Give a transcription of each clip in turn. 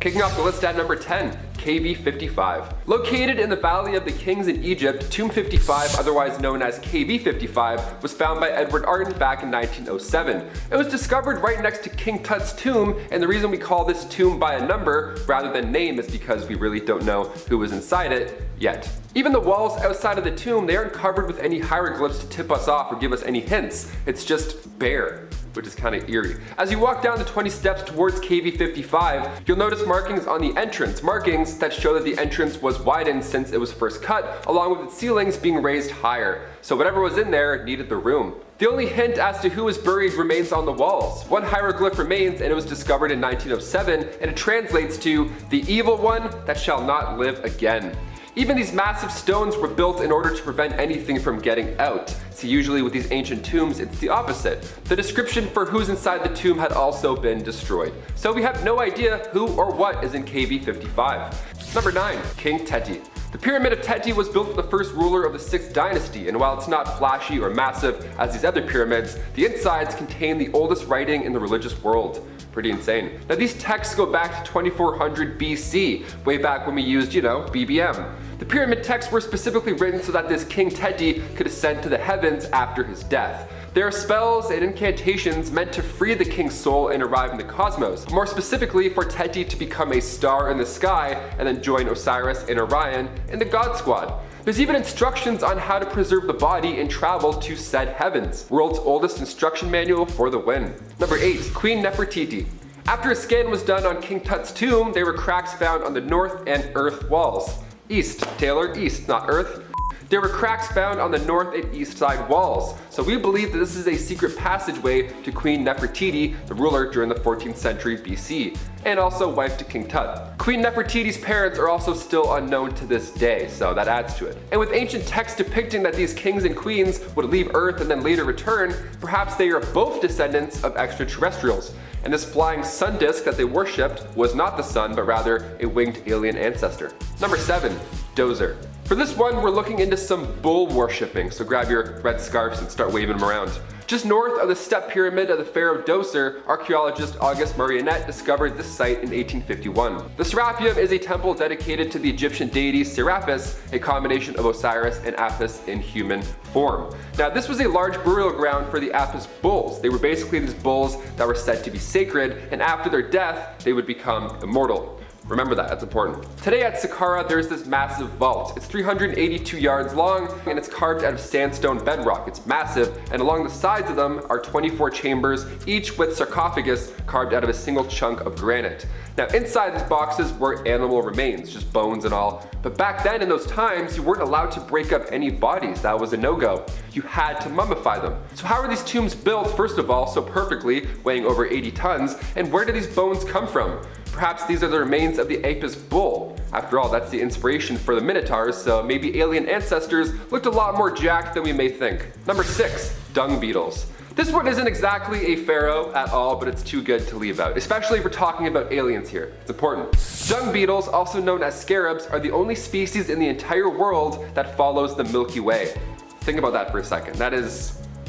Kicking off the list at number 10, KV55. Located in the Valley of the Kings in Egypt, Tomb 55, otherwise known as KV55, was found by Edward Arden back in 1907. It was discovered right next to King Tut's tomb, and the reason we call this tomb by a number rather than name is because we really don't know who was inside it yet. Even the walls outside of the tomb, they aren't covered with any hieroglyphs to tip us off or give us any hints. It's just bare, which is kind of eerie. As you walk down the 20 steps towards KV55, you'll notice markings on the entrance, markings that show that the entrance was widened since it was first cut, along with its ceilings being raised higher. So whatever was in there needed the room. The only hint as to who was buried remains on the walls. One hieroglyph remains, and it was discovered in 1907, and it translates to, "The evil one that shall not live again." Even these massive stones were built in order to prevent anything from getting out. See, usually with these ancient tombs, it's the opposite. The description for who's inside the tomb had also been destroyed. So we have no idea who or what is in KV55. Number 9, King Teti. The Pyramid of Teti was built for the first ruler of the 6th dynasty, and while it's not flashy or massive as these other pyramids, the insides contain the oldest writing in the religious world. Pretty insane. Now these texts go back to 2400 BC, way back when we used, BBM. The pyramid texts were specifically written so that this King Teti could ascend to the heavens after his death. There are spells and incantations meant to free the king's soul and arrive in the cosmos, more specifically for Teti to become a star in the sky and then join Osiris and Orion in the God Squad. There's even instructions on how to preserve the body and travel to said heavens. World's oldest instruction manual for the win. Number 8, Queen Nefertiti. After a scan was done on King Tut's tomb, there were cracks found on the north and earth walls. East, Taylor, east, not earth. There were cracks found on the north and east side walls, so we believe that this is a secret passageway to Queen Nefertiti, the ruler during the 14th century BC, and also wife to King Tut. Queen Nefertiti's parents are also still unknown to this day, so that adds to it. And with ancient texts depicting that these kings and queens would leave Earth and then later return, perhaps they are both descendants of extraterrestrials. And this flying sun disk that they worshipped was not the sun, but rather a winged alien ancestor. Number 7, Dozer. For this one, we're looking into some bull worshipping, so grab your red scarves and start waving them around. Just north of the step pyramid of the Pharaoh Dozer, archaeologist August Marionette discovered this site in 1851. The Serapeum is a temple dedicated to the Egyptian deity Serapis, a combination of Osiris and Apis in human form. Now, this was a large burial ground for the Apis bulls. They were basically these bulls that were said to be sacred, and after their death, they would become immortal. Remember that, that's important. Today at Saqqara, there's this massive vault. It's 382 yards long, and it's carved out of sandstone bedrock. It's massive, and along the sides of them are 24 chambers, each with sarcophagus carved out of a single chunk of granite. Now inside these boxes were animal remains, just bones and all. But back then in those times, you weren't allowed to break up any bodies. That was a no-go. You had to mummify them. So how are these tombs built, first of all, so perfectly, weighing over 80 tons, and where do these bones come from? Perhaps these are the remains of the Apis bull. After all, that's the inspiration for the Minotaurs, so maybe alien ancestors looked a lot more jacked than we may think. Number 6, dung beetles. This one isn't exactly a pharaoh at all, but it's too good to leave out, especially if we're talking about aliens here. It's important. Dung beetles, also known as scarabs, are the only species in the entire world that follows the Milky Way. Think about that for a second.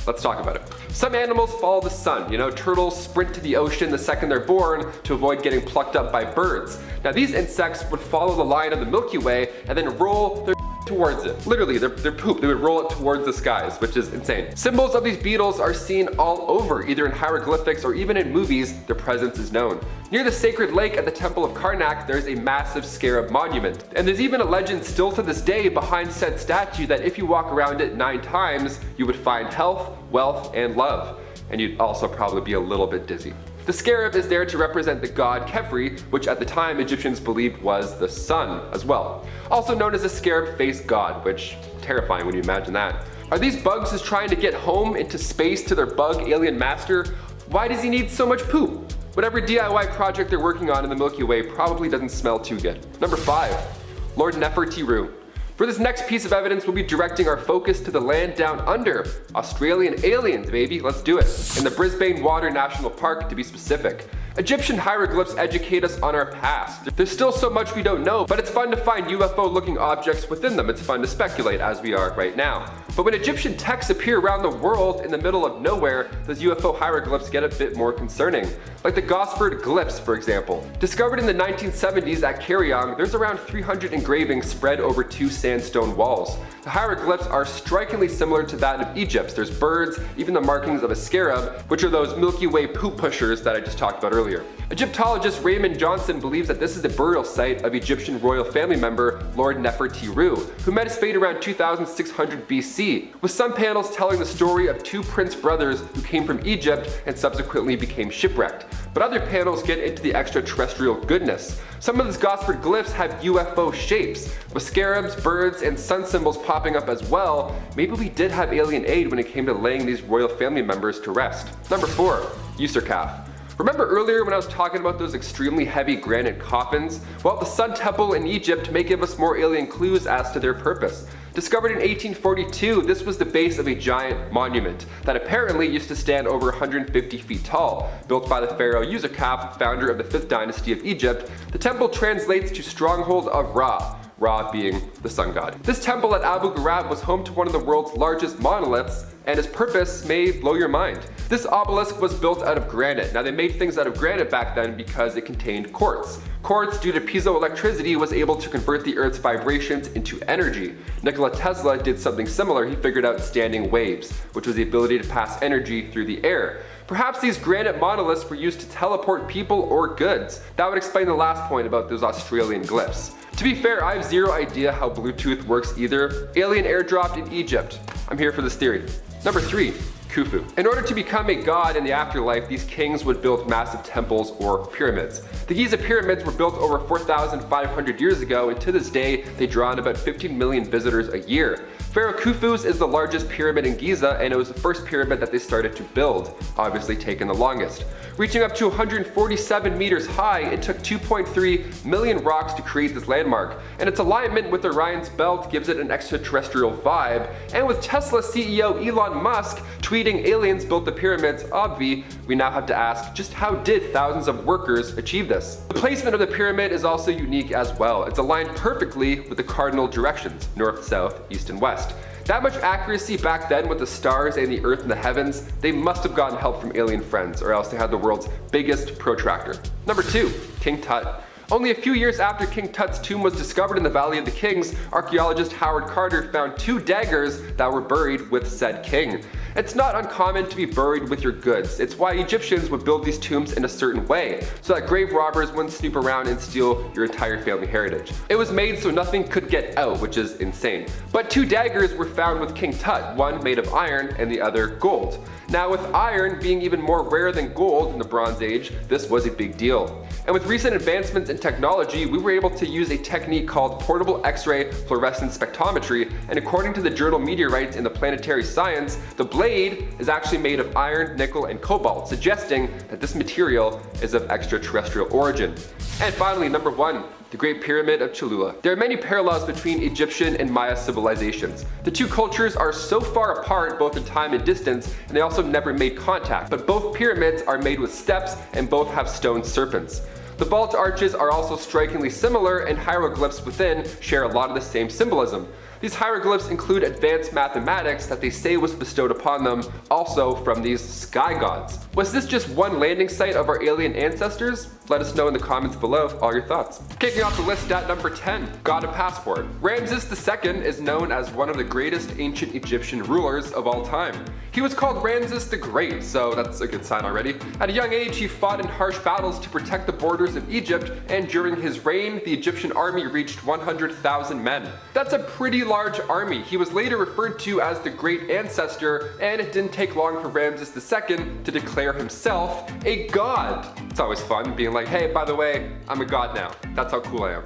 Let's talk about it. Some animals follow the sun. Turtles sprint to the ocean the second they're born to avoid getting plucked up by birds. Now these insects would follow the line of the Milky Way and then roll their towards it. Literally, their poop, they would roll it towards the skies, which is insane. Symbols of these beetles are seen all over, either in hieroglyphics or even in movies. Their presence is known. Near the sacred lake at the Temple of Karnak, there's a massive scarab monument. And there's even a legend still to this day behind said statue that if you walk around it 9 times, you would find health, wealth, and love. And you'd also probably be a little bit dizzy. The scarab is there to represent the god Khepri, which at the time Egyptians believed was the sun as well. Also known as the scarab-faced god, which terrifying when you imagine that. Are these bugs just trying to get home into space to their bug alien master? Why does he need so much poop? Whatever DIY project they're working on in the Milky Way probably doesn't smell too good. Number 5, Lord Nefertiru. For this next piece of evidence, we'll be directing our focus to the land down under. Australian aliens, baby, let's do it. In the Brisbane Water National Park, to be specific. Egyptian hieroglyphs educate us on our past. There's still so much we don't know, but it's fun to find UFO-looking objects within them. It's fun to speculate, as we are right now. But when Egyptian texts appear around the world in the middle of nowhere, those UFO hieroglyphs get a bit more concerning. Like the Gosford glyphs, for example. Discovered in the 1970s at Karyong, there's around 300 engravings spread over 2 sandstone walls. The hieroglyphs are strikingly similar to that of Egypt's. There's birds, even the markings of a scarab, which are those Milky Way poop pushers that I just talked about earlier. Egyptologist Raymond Johnson believes that this is the burial site of Egyptian royal family member Lord Nefertiru, who met his fate around 2600 BC, with some panels telling the story of 2 prince brothers who came from Egypt and subsequently became shipwrecked. But other panels get into the extraterrestrial goodness. Some of these Gosford glyphs have UFO shapes, with scarabs, birds, and sun symbols popping up as well. Maybe we did have alien aid when it came to laying these royal family members to rest. Number 4. Userkaf. Remember earlier when I was talking about those extremely heavy granite coffins? Well, the Sun Temple in Egypt may give us more alien clues as to their purpose. Discovered in 1842, this was the base of a giant monument that apparently used to stand over 150 feet tall. Built by the pharaoh Userkaf, founder of the 5th dynasty of Egypt, the temple translates to stronghold of Ra. Ra being the sun god. This temple at Abu Ghraib was home to one of the world's largest monoliths, and its purpose may blow your mind. This obelisk was built out of granite. Now they made things out of granite back then because it contained quartz. Quartz, due to piezoelectricity, was able to convert the Earth's vibrations into energy. Nikola Tesla did something similar. He figured out standing waves, which was the ability to pass energy through the air. Perhaps these granite monoliths were used to teleport people or goods. That would explain the last point about those Australian glyphs. To be fair, I have zero idea how Bluetooth works either. Alien airdropped in Egypt. I'm here for this theory. Number 3. Khufu. In order to become a god in the afterlife, these kings would build massive temples or pyramids. The Giza pyramids were built over 4,500 years ago, and to this day, they draw in about 15 million visitors a year. Pharaoh Khufu's is the largest pyramid in Giza, and it was the first pyramid that they started to build, obviously taking the longest. Reaching up to 147 meters high, it took 2.3 million rocks to create this landmark, and its alignment with Orion's belt gives it an extraterrestrial vibe. And with Tesla CEO Elon Musk tweeting aliens built the pyramids, obvi, we now have to ask, just how did thousands of workers achieve this? The placement of the pyramid is also unique as well. It's aligned perfectly with the cardinal directions, north, south, east, and west. That much accuracy back then with the stars and the earth and the heavens, they must have gotten help from alien friends, or else they had the world's biggest protractor. Number 2. King Tut. Only a few years after King Tut's tomb was discovered in the Valley of the Kings, archaeologist Howard Carter found 2 daggers that were buried with said king. It's not uncommon to be buried with your goods. It's why Egyptians would build these tombs in a certain way, so that grave robbers wouldn't snoop around and steal your entire family heritage. It was made so nothing could get out, which is insane. But 2 daggers were found with King Tut, one made of iron and the other gold. Now, with iron being even more rare than gold in the Bronze Age, this was a big deal. And with recent advancements in technology, we were able to use a technique called portable X-ray fluorescence spectrometry, and according to the journal Meteorites in the Planetary Science, the blade is actually made of iron, nickel, and cobalt, suggesting that this material is of extraterrestrial origin. And finally, number 1. The Great Pyramid of Cholula. There are many parallels between Egyptian and Maya civilizations. The 2 cultures are so far apart both in time and distance, and they also never made contact, but both pyramids are made with steps and both have stone serpents. The vault arches are also strikingly similar, and hieroglyphs within share a lot of the same symbolism. These hieroglyphs include advanced mathematics that they say was bestowed upon them also from these sky gods. Was this just one landing site of our alien ancestors? Let us know in the comments below all your thoughts. Kicking off the list at number 10, got a passport. Ramses II is known as one of the greatest ancient Egyptian rulers of all time. He was called Ramses the Great, so that's a good sign already. At a young age, he fought in harsh battles to protect the borders of Egypt, and during his reign, the Egyptian army reached 100,000 men. That's a pretty large army. He was later referred to as the Great Ancestor, and it didn't take long for Ramses II to declare himself a god. It's always fun being like, hey, by the way, I'm a god now. That's how cool I am.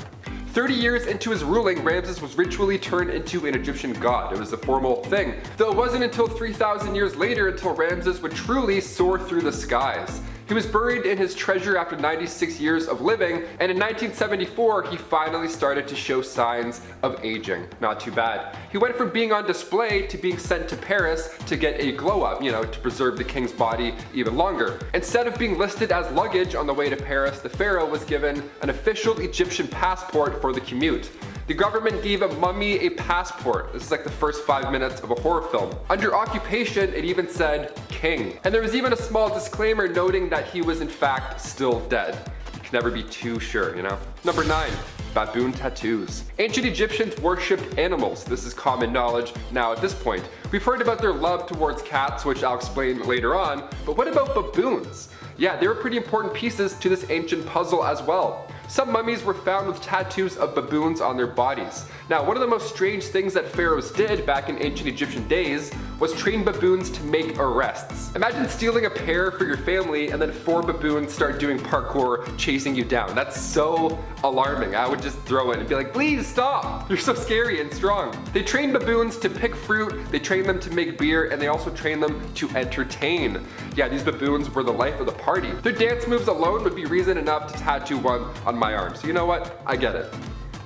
30 years into his ruling, Ramses was ritually turned into an Egyptian god. It was a formal thing. Though it wasn't until 3,000 years later until Ramses would truly soar through the skies. He was buried in his treasure after 96 years of living, and in 1974 he finally started to show signs of aging. Not too bad. He went from being on display to being sent to Paris to get a glow up, to preserve the king's body even longer. Instead of being listed as luggage on the way to Paris, the pharaoh was given an official Egyptian passport for the commute. The government gave a mummy a passport. This is like the first 5 minutes of a horror film. Under occupation, it even said king. And there was even a small disclaimer noting that he was in fact still dead. You can never be too sure, you know? Number 9. Baboon tattoos. Ancient Egyptians worshipped animals. This is common knowledge now at this point. We've heard about their love towards cats, which I'll explain later on, but what about baboons? Yeah, they were pretty important pieces to this ancient puzzle as well. Some mummies were found with tattoos of baboons on their bodies. Now, one of the most strange things that pharaohs did back in ancient Egyptian days was train baboons to make arrests. Imagine stealing a pair for your family and then 4 baboons start doing parkour chasing you down. That's so alarming. I would just throw it and be like, please stop. You're so scary and strong. They trained baboons to pick fruit, they trained them to make beer, and they also trained them to entertain. Yeah, these baboons were the life of the party. Their dance moves alone would be reason enough to tattoo one on my arm. So you know what? I get it.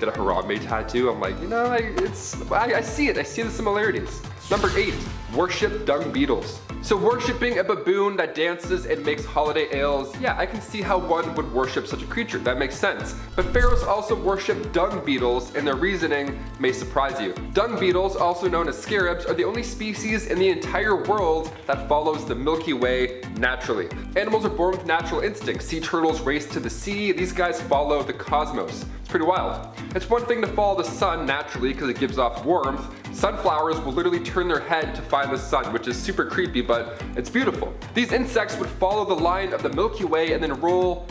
Get a Harambe tattoo. I'm like, you know, I see it. I see the similarities. Number 8, worship dung beetles. So worshipping a baboon that dances and makes holiday ales, yeah, I can see how one would worship such a creature. That makes sense. But pharaohs also worship dung beetles, and their reasoning may surprise you. Dung beetles, also known as scarabs, are the only species in the entire world that follows the Milky Way naturally. Animals are born with natural instincts. Sea turtles race to the sea. These guys follow the cosmos. It's pretty wild. It's one thing to follow the sun naturally because it gives off warmth. Sunflowers will literally turn their head to find the sun, which is super creepy, but it's beautiful. These insects would follow the line of the Milky Way and then roll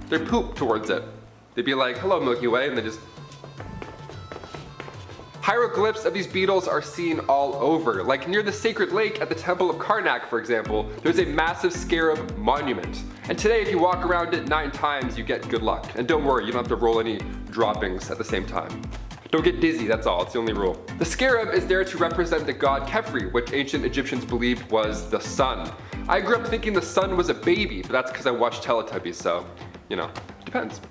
their poop towards it. They'd be like, hello Milky Way, and they just... Hieroglyphs of these beetles are seen all over. Like near the sacred lake at the Temple of Karnak, for example, there's a massive scarab monument. And today, if you walk around it 9 times, you get good luck. And don't worry, you don't have to roll any droppings at the same time. Don't get dizzy, that's all, it's the only rule. The scarab is there to represent the god Khepri, which ancient Egyptians believed was the sun. I grew up thinking the sun was a baby, but that's because I watched Teletubbies, so, you know, depends.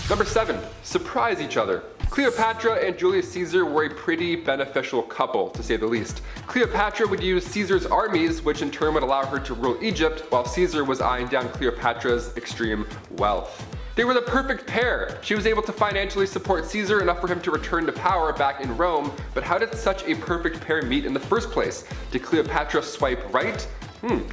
Number 7, surprise each other. Cleopatra and Julius Caesar were a pretty beneficial couple, to say the least. Cleopatra would use Caesar's armies, which in turn would allow her to rule Egypt, while Caesar was eyeing down Cleopatra's extreme wealth. They were the perfect pair. She was able to financially support Caesar enough for him to return to power back in Rome, but how did such a perfect pair meet in the first place? Did Cleopatra swipe right?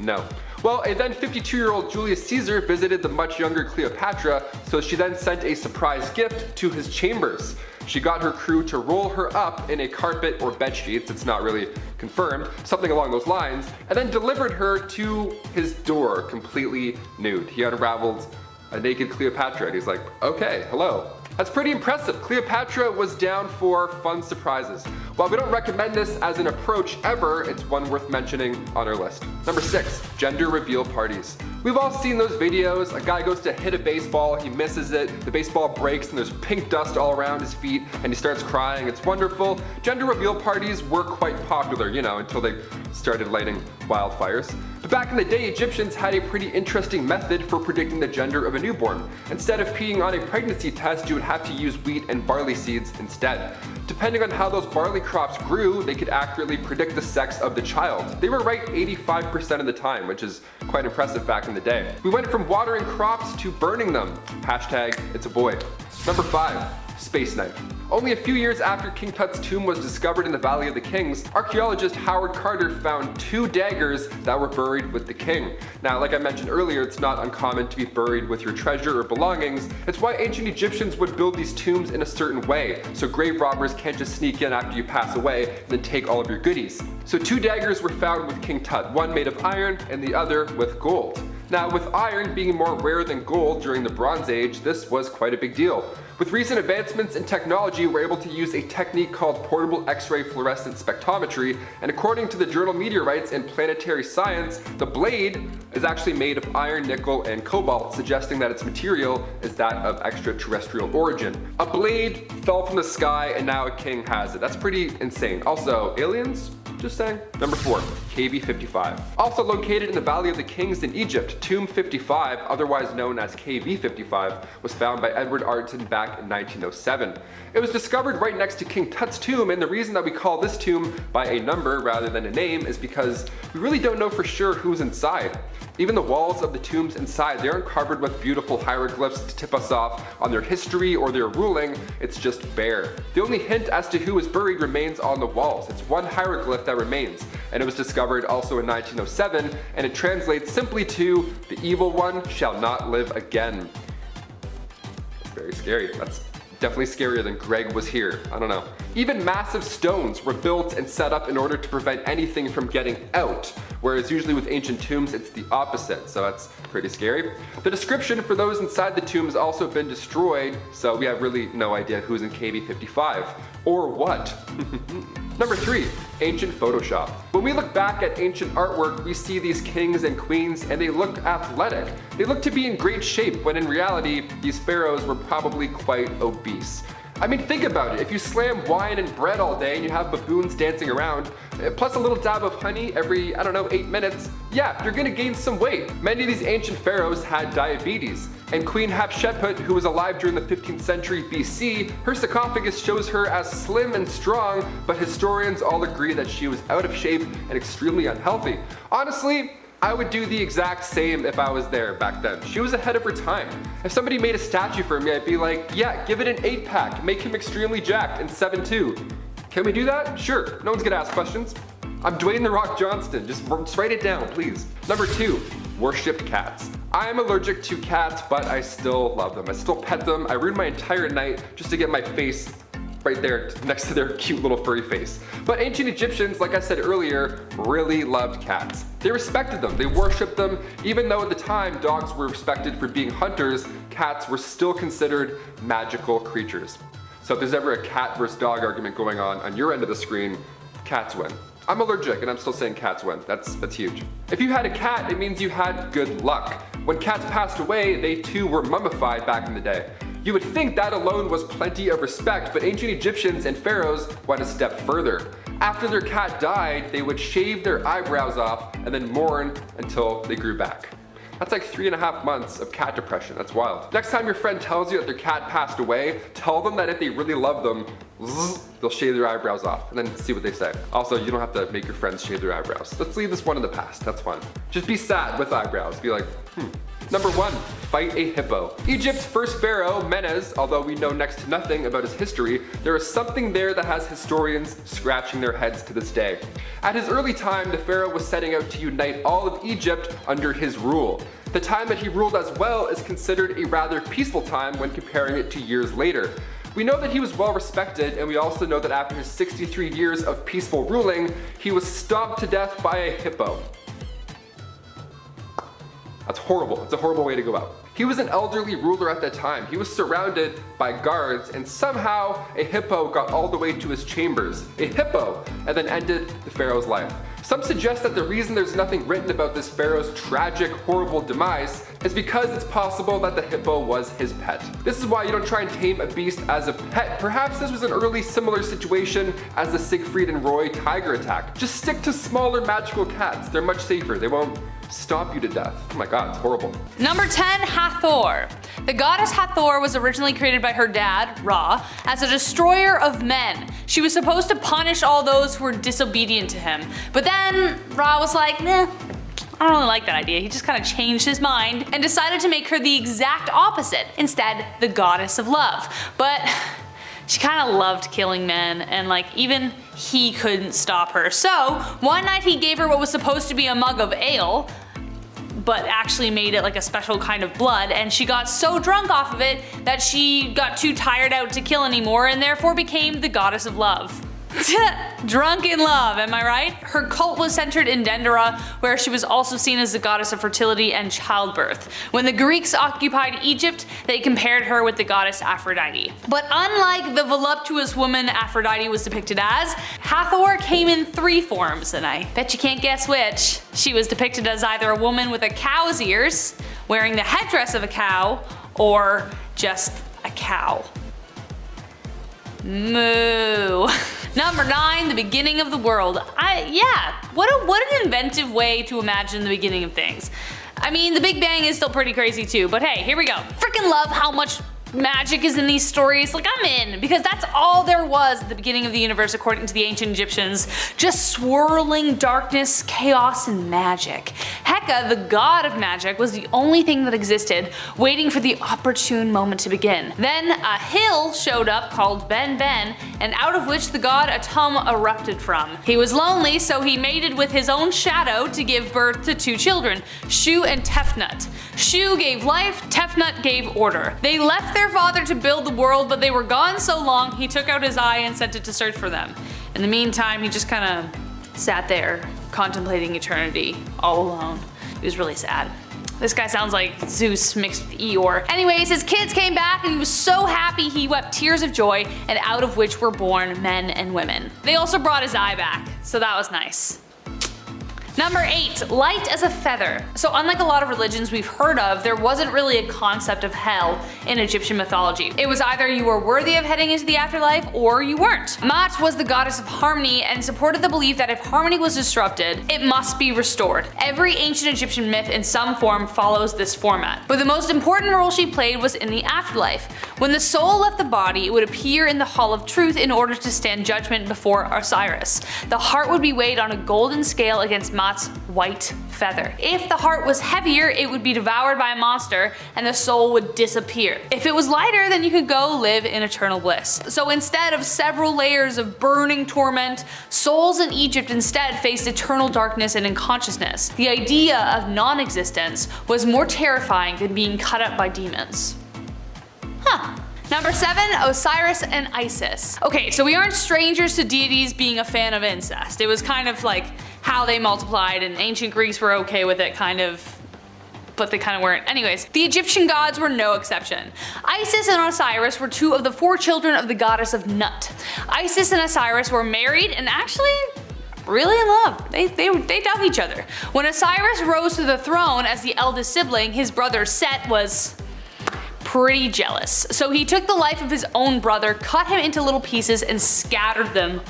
No. Well, a then 52-year-old Julius Caesar visited the much younger Cleopatra, so she then sent a surprise gift to his chambers. She got her crew to roll her up in a carpet or bed sheets, it's not really confirmed, something along those lines, and then delivered her to his door completely nude. He unraveled a naked Cleopatra and he's like, okay, hello. That's pretty impressive. Cleopatra was down for fun surprises. While we don't recommend this as an approach ever, it's one worth mentioning on our list. Number 6, gender reveal parties. We've all seen those videos. A guy goes to hit a baseball, he misses it, the baseball breaks and there's pink dust all around his feet and he starts crying. It's wonderful. Gender reveal parties were quite popular, you know, until they started lighting wildfires. But back in the day, Egyptians had a pretty interesting method for predicting the gender of a newborn. Instead of peeing on a pregnancy test, you would have to use wheat and barley seeds instead. Depending on how those barley crops grew, they could accurately predict the sex of the child. They were right 85% of the time, which is quite impressive back in the day. We went from watering crops to burning them. Hashtag, it's a boy. Number 5, space knife. Only a few years after King Tut's tomb was discovered in the Valley of the Kings, archaeologist Howard Carter found 2 daggers that were buried with the king. Now, like I mentioned earlier, it's not uncommon to be buried with your treasure or belongings. It's why ancient Egyptians would build these tombs in a certain way, so grave robbers can't just sneak in after you pass away and then take all of your goodies. So 2 daggers were found with King Tut, one made of iron and the other with gold. Now, with iron being more rare than gold during the Bronze Age, this was quite a big deal. With recent advancements in technology, we're able to use a technique called portable X-ray fluorescent spectrometry, and according to the journal Meteorites and Planetary Science, the blade is actually made of iron, nickel, and cobalt, suggesting that its material is that of extraterrestrial origin. A blade fell from the sky and now a king has it. That's pretty insane. Also, aliens? Just saying. Number 4, KV55. Also located in the Valley of the Kings in Egypt, Tomb 55, otherwise known as KV55, was found by Edward Arton back in 1907. It was discovered right next to King Tut's tomb, and the reason that we call this tomb by a number rather than a name is because we really don't know for sure who's inside. Even the walls of the tombs inside, they aren't covered with beautiful hieroglyphs to tip us off on their history or their ruling, it's just bare. The only hint as to who is buried remains on the walls. It's one hieroglyph that remains, and it was discovered also in 1907, and it translates simply to, "The evil one shall not live again." That's very scary. That's definitely scarier than Greg was here. I don't know. Even massive stones were built and set up in order to prevent anything from getting out, whereas usually with ancient tombs it's the opposite, so that's pretty scary. The description for those inside the tomb has also been destroyed, so we have really no idea who's in KV 55. Or what. Number 3, ancient Photoshop. When we look back at ancient artwork, we see these kings and queens and they look athletic. They look to be in great shape, when in reality, these pharaohs were probably quite obese. I mean, think about it. If you slam wine and bread all day and you have baboons dancing around, plus a little dab of honey every, 8 minutes, yeah, you're gonna gain some weight. Many of these ancient pharaohs had diabetes, and Queen Hatshepsut, who was alive during the 15th century BC, her sarcophagus shows her as slim and strong, but historians all agree that she was out of shape and extremely unhealthy. Honestly, I would do the exact same if I was there back then. She was ahead of her time. If somebody made a statue for me, I'd be like, yeah, give it an 8-pack, make him extremely jacked and 7'2". Can we do that? Sure, no one's gonna ask questions. I'm Dwayne "The Rock" Johnston, just write it down, please. Number 2, worshipped cats. I am allergic to cats, but I still love them. I still pet them. I ruin my entire night just to get my face right there next to their cute little furry face. But ancient Egyptians, like I said earlier, really loved cats. They respected them, they worshipped them. Even though at the time dogs were respected for being hunters, cats were still considered magical creatures. So if there's ever a cat versus dog argument going on your end of the screen, cats win. I'm allergic and I'm still saying cats win. That's huge. If you had a cat, it means you had good luck. When cats passed away, they too were mummified back in the day. You would think that alone was plenty of respect, but ancient Egyptians and pharaohs went a step further. After their cat died, they would shave their eyebrows off and then mourn until they grew back. That's like 3.5 months of cat depression. That's wild. Next time your friend tells you that their cat passed away, tell them that if they really love them, they'll shave their eyebrows off and then see what they say. Also, you don't have to make your friends shave their eyebrows. Let's leave this one in the past. That's fun. Just be sad with eyebrows. Be like, Number 1, fight a hippo. Egypt's first pharaoh, Menes, although we know next to nothing about his history, there is something there that has historians scratching their heads to this day. At his early time, the pharaoh was setting out to unite all of Egypt under his rule. The time that he ruled as well is considered a rather peaceful time when comparing it to years later. We know that he was well respected, and we also know that after his 63 years of peaceful ruling, he was stomped to death by a hippo. That's horrible. It's a horrible way to go out. He was an elderly ruler at that time. He was surrounded by guards, and somehow a hippo got all the way to his chambers. A hippo, and then ended the pharaoh's life. Some suggest that the reason there's nothing written about this pharaoh's tragic, horrible demise is because it's possible that the hippo was his pet. This is why you don't try and tame a beast as a pet. Perhaps this was an early similar situation as the Siegfried and Roy tiger attack. Just stick to smaller magical cats. They're much safer. They won't stomp you to death. Oh my god, it's horrible. Number 10, Hathor. The goddess Hathor was originally created by her dad, Ra, as a destroyer of men. She was supposed to punish all those who were disobedient to him. But then Ra was like, nah, I don't really like that idea. He just kind of changed his mind and decided to make her the exact opposite. Instead, the goddess of love. But she kind of loved killing men, and even he couldn't stop her. So one night he gave her what was supposed to be a mug of ale, but actually made it like a special kind of blood, and she got so drunk off of it that she got too tired out to kill anymore and therefore became the goddess of love. Drunk in love, am I right? Her cult was centered in Dendera, where she was also seen as the goddess of fertility and childbirth. When the Greeks occupied Egypt, they compared her with the goddess Aphrodite. But unlike the voluptuous woman Aphrodite was depicted as, Hathor came in 3 forms, and I bet you can't guess which. She was depicted as either a woman with a cow's ears, wearing the headdress of a cow, or just a cow. Moo. Number 9, the beginning of the world. What an inventive way to imagine the beginning of things. I mean, the Big Bang is still pretty crazy too, but hey, here we go. Freaking love how much magic is in these stories, like I'm in, because that's all there was at the beginning of the universe according to the ancient Egyptians. Just swirling darkness, chaos, and magic. Heka, the god of magic, was the only thing that existed, waiting for the opportune moment to begin. Then a hill showed up called Ben Ben, and out of which the god Atum erupted from. He was lonely, so he mated with his own shadow to give birth to two children, Shu and Tefnut. Shu gave life, Tefnut gave order. They left their father to build the world, but they were gone so long he took out his eye and sent it to search for them. In the meantime, he just kind of sat there contemplating eternity all alone. He was really sad. This guy sounds like Zeus mixed with Eeyore. Anyways, his kids came back and he was so happy he wept tears of joy, and out of which were born men and women. They also brought his eye back, so that was nice. Number 8, light as a feather. So unlike a lot of religions we've heard of, there wasn't really a concept of hell in Egyptian mythology. It was either you were worthy of heading into the afterlife or you weren't. Mat was the goddess of harmony and supported the belief that if harmony was disrupted, it must be restored. Every ancient Egyptian myth in some form follows this format. But the most important role she played was in the afterlife. When the soul left the body, it would appear in the Hall of Truth in order to stand judgment before Osiris. The heart would be weighed on a golden scale against Mat's white feather. If the heart was heavier, it would be devoured by a monster and the soul would disappear. If it was lighter, then you could go live in eternal bliss. So instead of several layers of burning torment, souls in Egypt instead faced eternal darkness and unconsciousness. The idea of non-existence was more terrifying than being cut up by demons. Number 7, Osiris and Isis. Okay, so we aren't strangers to deities being a fan of incest. It was kind of like how they multiplied, and ancient Greeks were okay with it, kind of, but they kind of weren't. Anyways, the Egyptian gods were no exception. Isis and Osiris were two of the 4 children of the goddess of Nut. Isis and Osiris were married and actually really in love. They dug each other. When Osiris rose to the throne as the eldest sibling, his brother Set was pretty jealous. So he took the life of his own brother, cut him into little pieces, and scattered them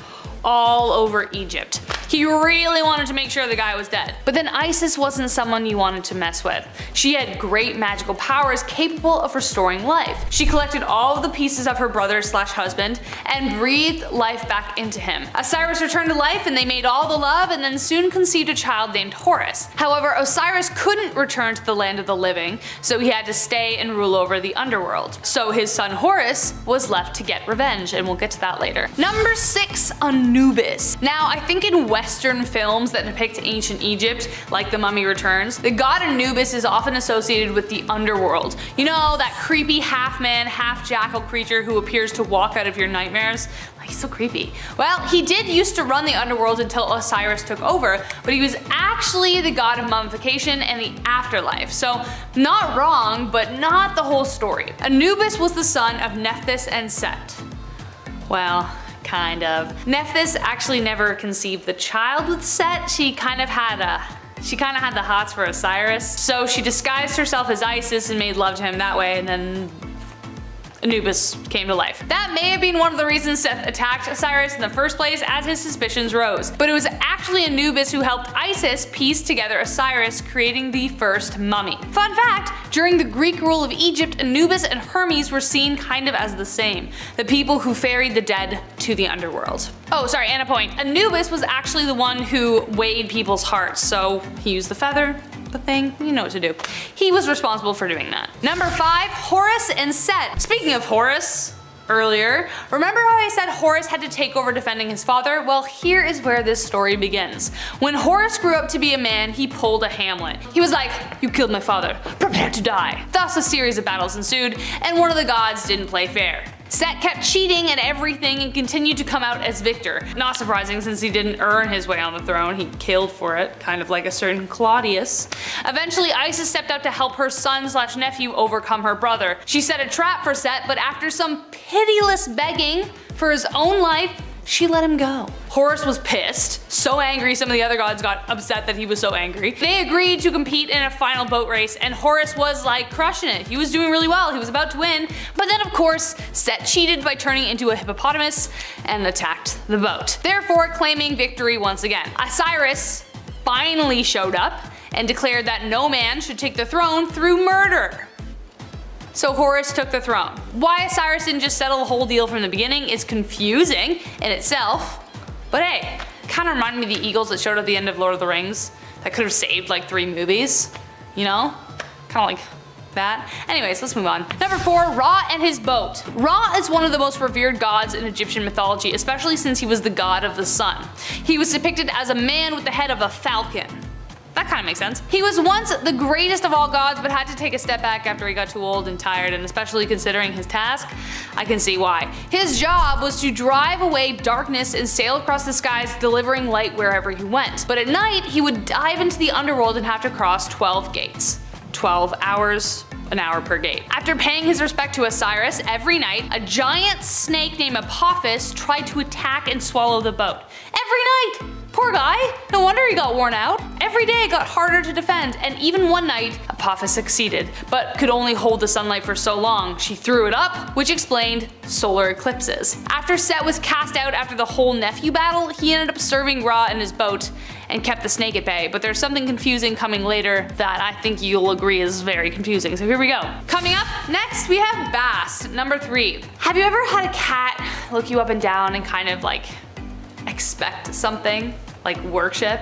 all over Egypt. He really wanted to make sure the guy was dead. But then Isis wasn't someone you wanted to mess with. She had great magical powers capable of restoring life. She collected all of the pieces of her brother/husband and breathed life back into him. Osiris returned to life and they made all the love and then soon conceived a child named Horus. However, Osiris couldn't return to the land of the living, so he had to stay and rule over the underworld. So his son Horus was left to get revenge, and we'll get to that later. Number 6, Anubis. Now, I think in Western films that depict ancient Egypt, like The Mummy Returns, the god Anubis is often associated with the underworld. You know, that creepy half-man, half-jackal creature who appears to walk out of your nightmares? Like, he's so creepy. Well, he did used to run the underworld until Osiris took over, but he was actually the god of mummification and the afterlife. So, not wrong, but not the whole story. Anubis was the son of Nephthys and Set. Well, kind of. Nephthys actually never conceived the child with Set. She kind of had the hots for Osiris. So she disguised herself as Isis and made love to him that way, and then Anubis came to life. That may have been one of the reasons Seth attacked Osiris in the first place, as his suspicions rose. But it was actually Anubis who helped Isis piece together Osiris, creating the first mummy. Fun fact, during the Greek rule of Egypt, Anubis and Hermes were seen kind of as the same, the people who ferried the dead to the underworld. Oh, sorry, and a point. Anubis was actually the one who weighed people's hearts, so he used the feather, the thing, you know what to do. He was responsible for doing that. Number 5, Horus and Set. Speaking of Horus, earlier, remember how I said Horus had to take over defending his father? Well, here is where this story begins. When Horus grew up to be a man, he pulled a Hamlet. He was like, "You killed my father, prepare to die." Thus a series of battles ensued, and one of the gods didn't play fair. Set kept cheating at everything and continued to come out as victor. Not surprising, since he didn't earn his way on the throne, he killed for it, kind of like a certain Claudius. Eventually, Isis stepped out to help her son/nephew overcome her brother. She set a trap for Set, but after some pitiless begging for his own life, she let him go. Horus was pissed, so angry some of the other gods got upset that he was so angry. They agreed to compete in a final boat race, and Horus was like crushing it. He was doing really well, he was about to win, but then of course, Set cheated by turning into a hippopotamus and attacked the boat, therefore claiming victory once again. Osiris finally showed up and declared that no man should take the throne through murder. So Horus took the throne. Why Osiris didn't just settle the whole deal from the beginning is confusing in itself. But hey, kind of reminded me of the eagles that showed at the end of Lord of the Rings that could have saved like 3 movies, you know? Kind of like that. Anyways, let's move on. Number 4, Ra and his boat. Ra is one of the most revered gods in Egyptian mythology, especially since he was the god of the sun. He was depicted as a man with the head of a falcon. That kind of makes sense. He was once the greatest of all gods, but had to take a step back after he got too old and tired, and especially considering his task, I can see why. His job was to drive away darkness and sail across the skies, delivering light wherever he went. But at night, he would dive into the underworld and have to cross 12 gates. 12 hours, an hour per gate. After paying his respect to Osiris, every night, a giant snake named Apophis tried to attack and swallow the boat. Every night! Poor guy, no wonder he got worn out. Every day it got harder to defend, and even one night, Apophis succeeded, but could only hold the sunlight for so long. She threw it up, which explained solar eclipses. After Set was cast out after the whole nephew battle, he ended up serving Ra in his boat and kept the snake at bay, but there's something confusing coming later that I think you'll agree is very confusing, so here we go. Coming up next, we have Bast, number 3. Have you ever had a cat look you up and down and kind of like expect something, like worship?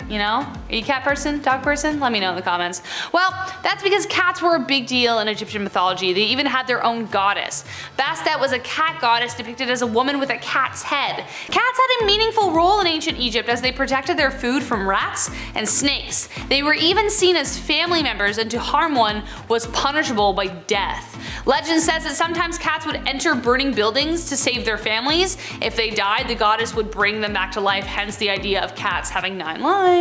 You know? Are you a cat person? Dog person? Let me know in the comments. Well, that's because cats were a big deal in Egyptian mythology. They even had their own goddess. Bastet was a cat goddess depicted as a woman with a cat's head. Cats had a meaningful role in ancient Egypt as they protected their food from rats and snakes. They were even seen as family members, and to harm one was punishable by death. Legend says that sometimes cats would enter burning buildings to save their families. If they died, the goddess would bring them back to life, hence the idea of cats having 9 lives.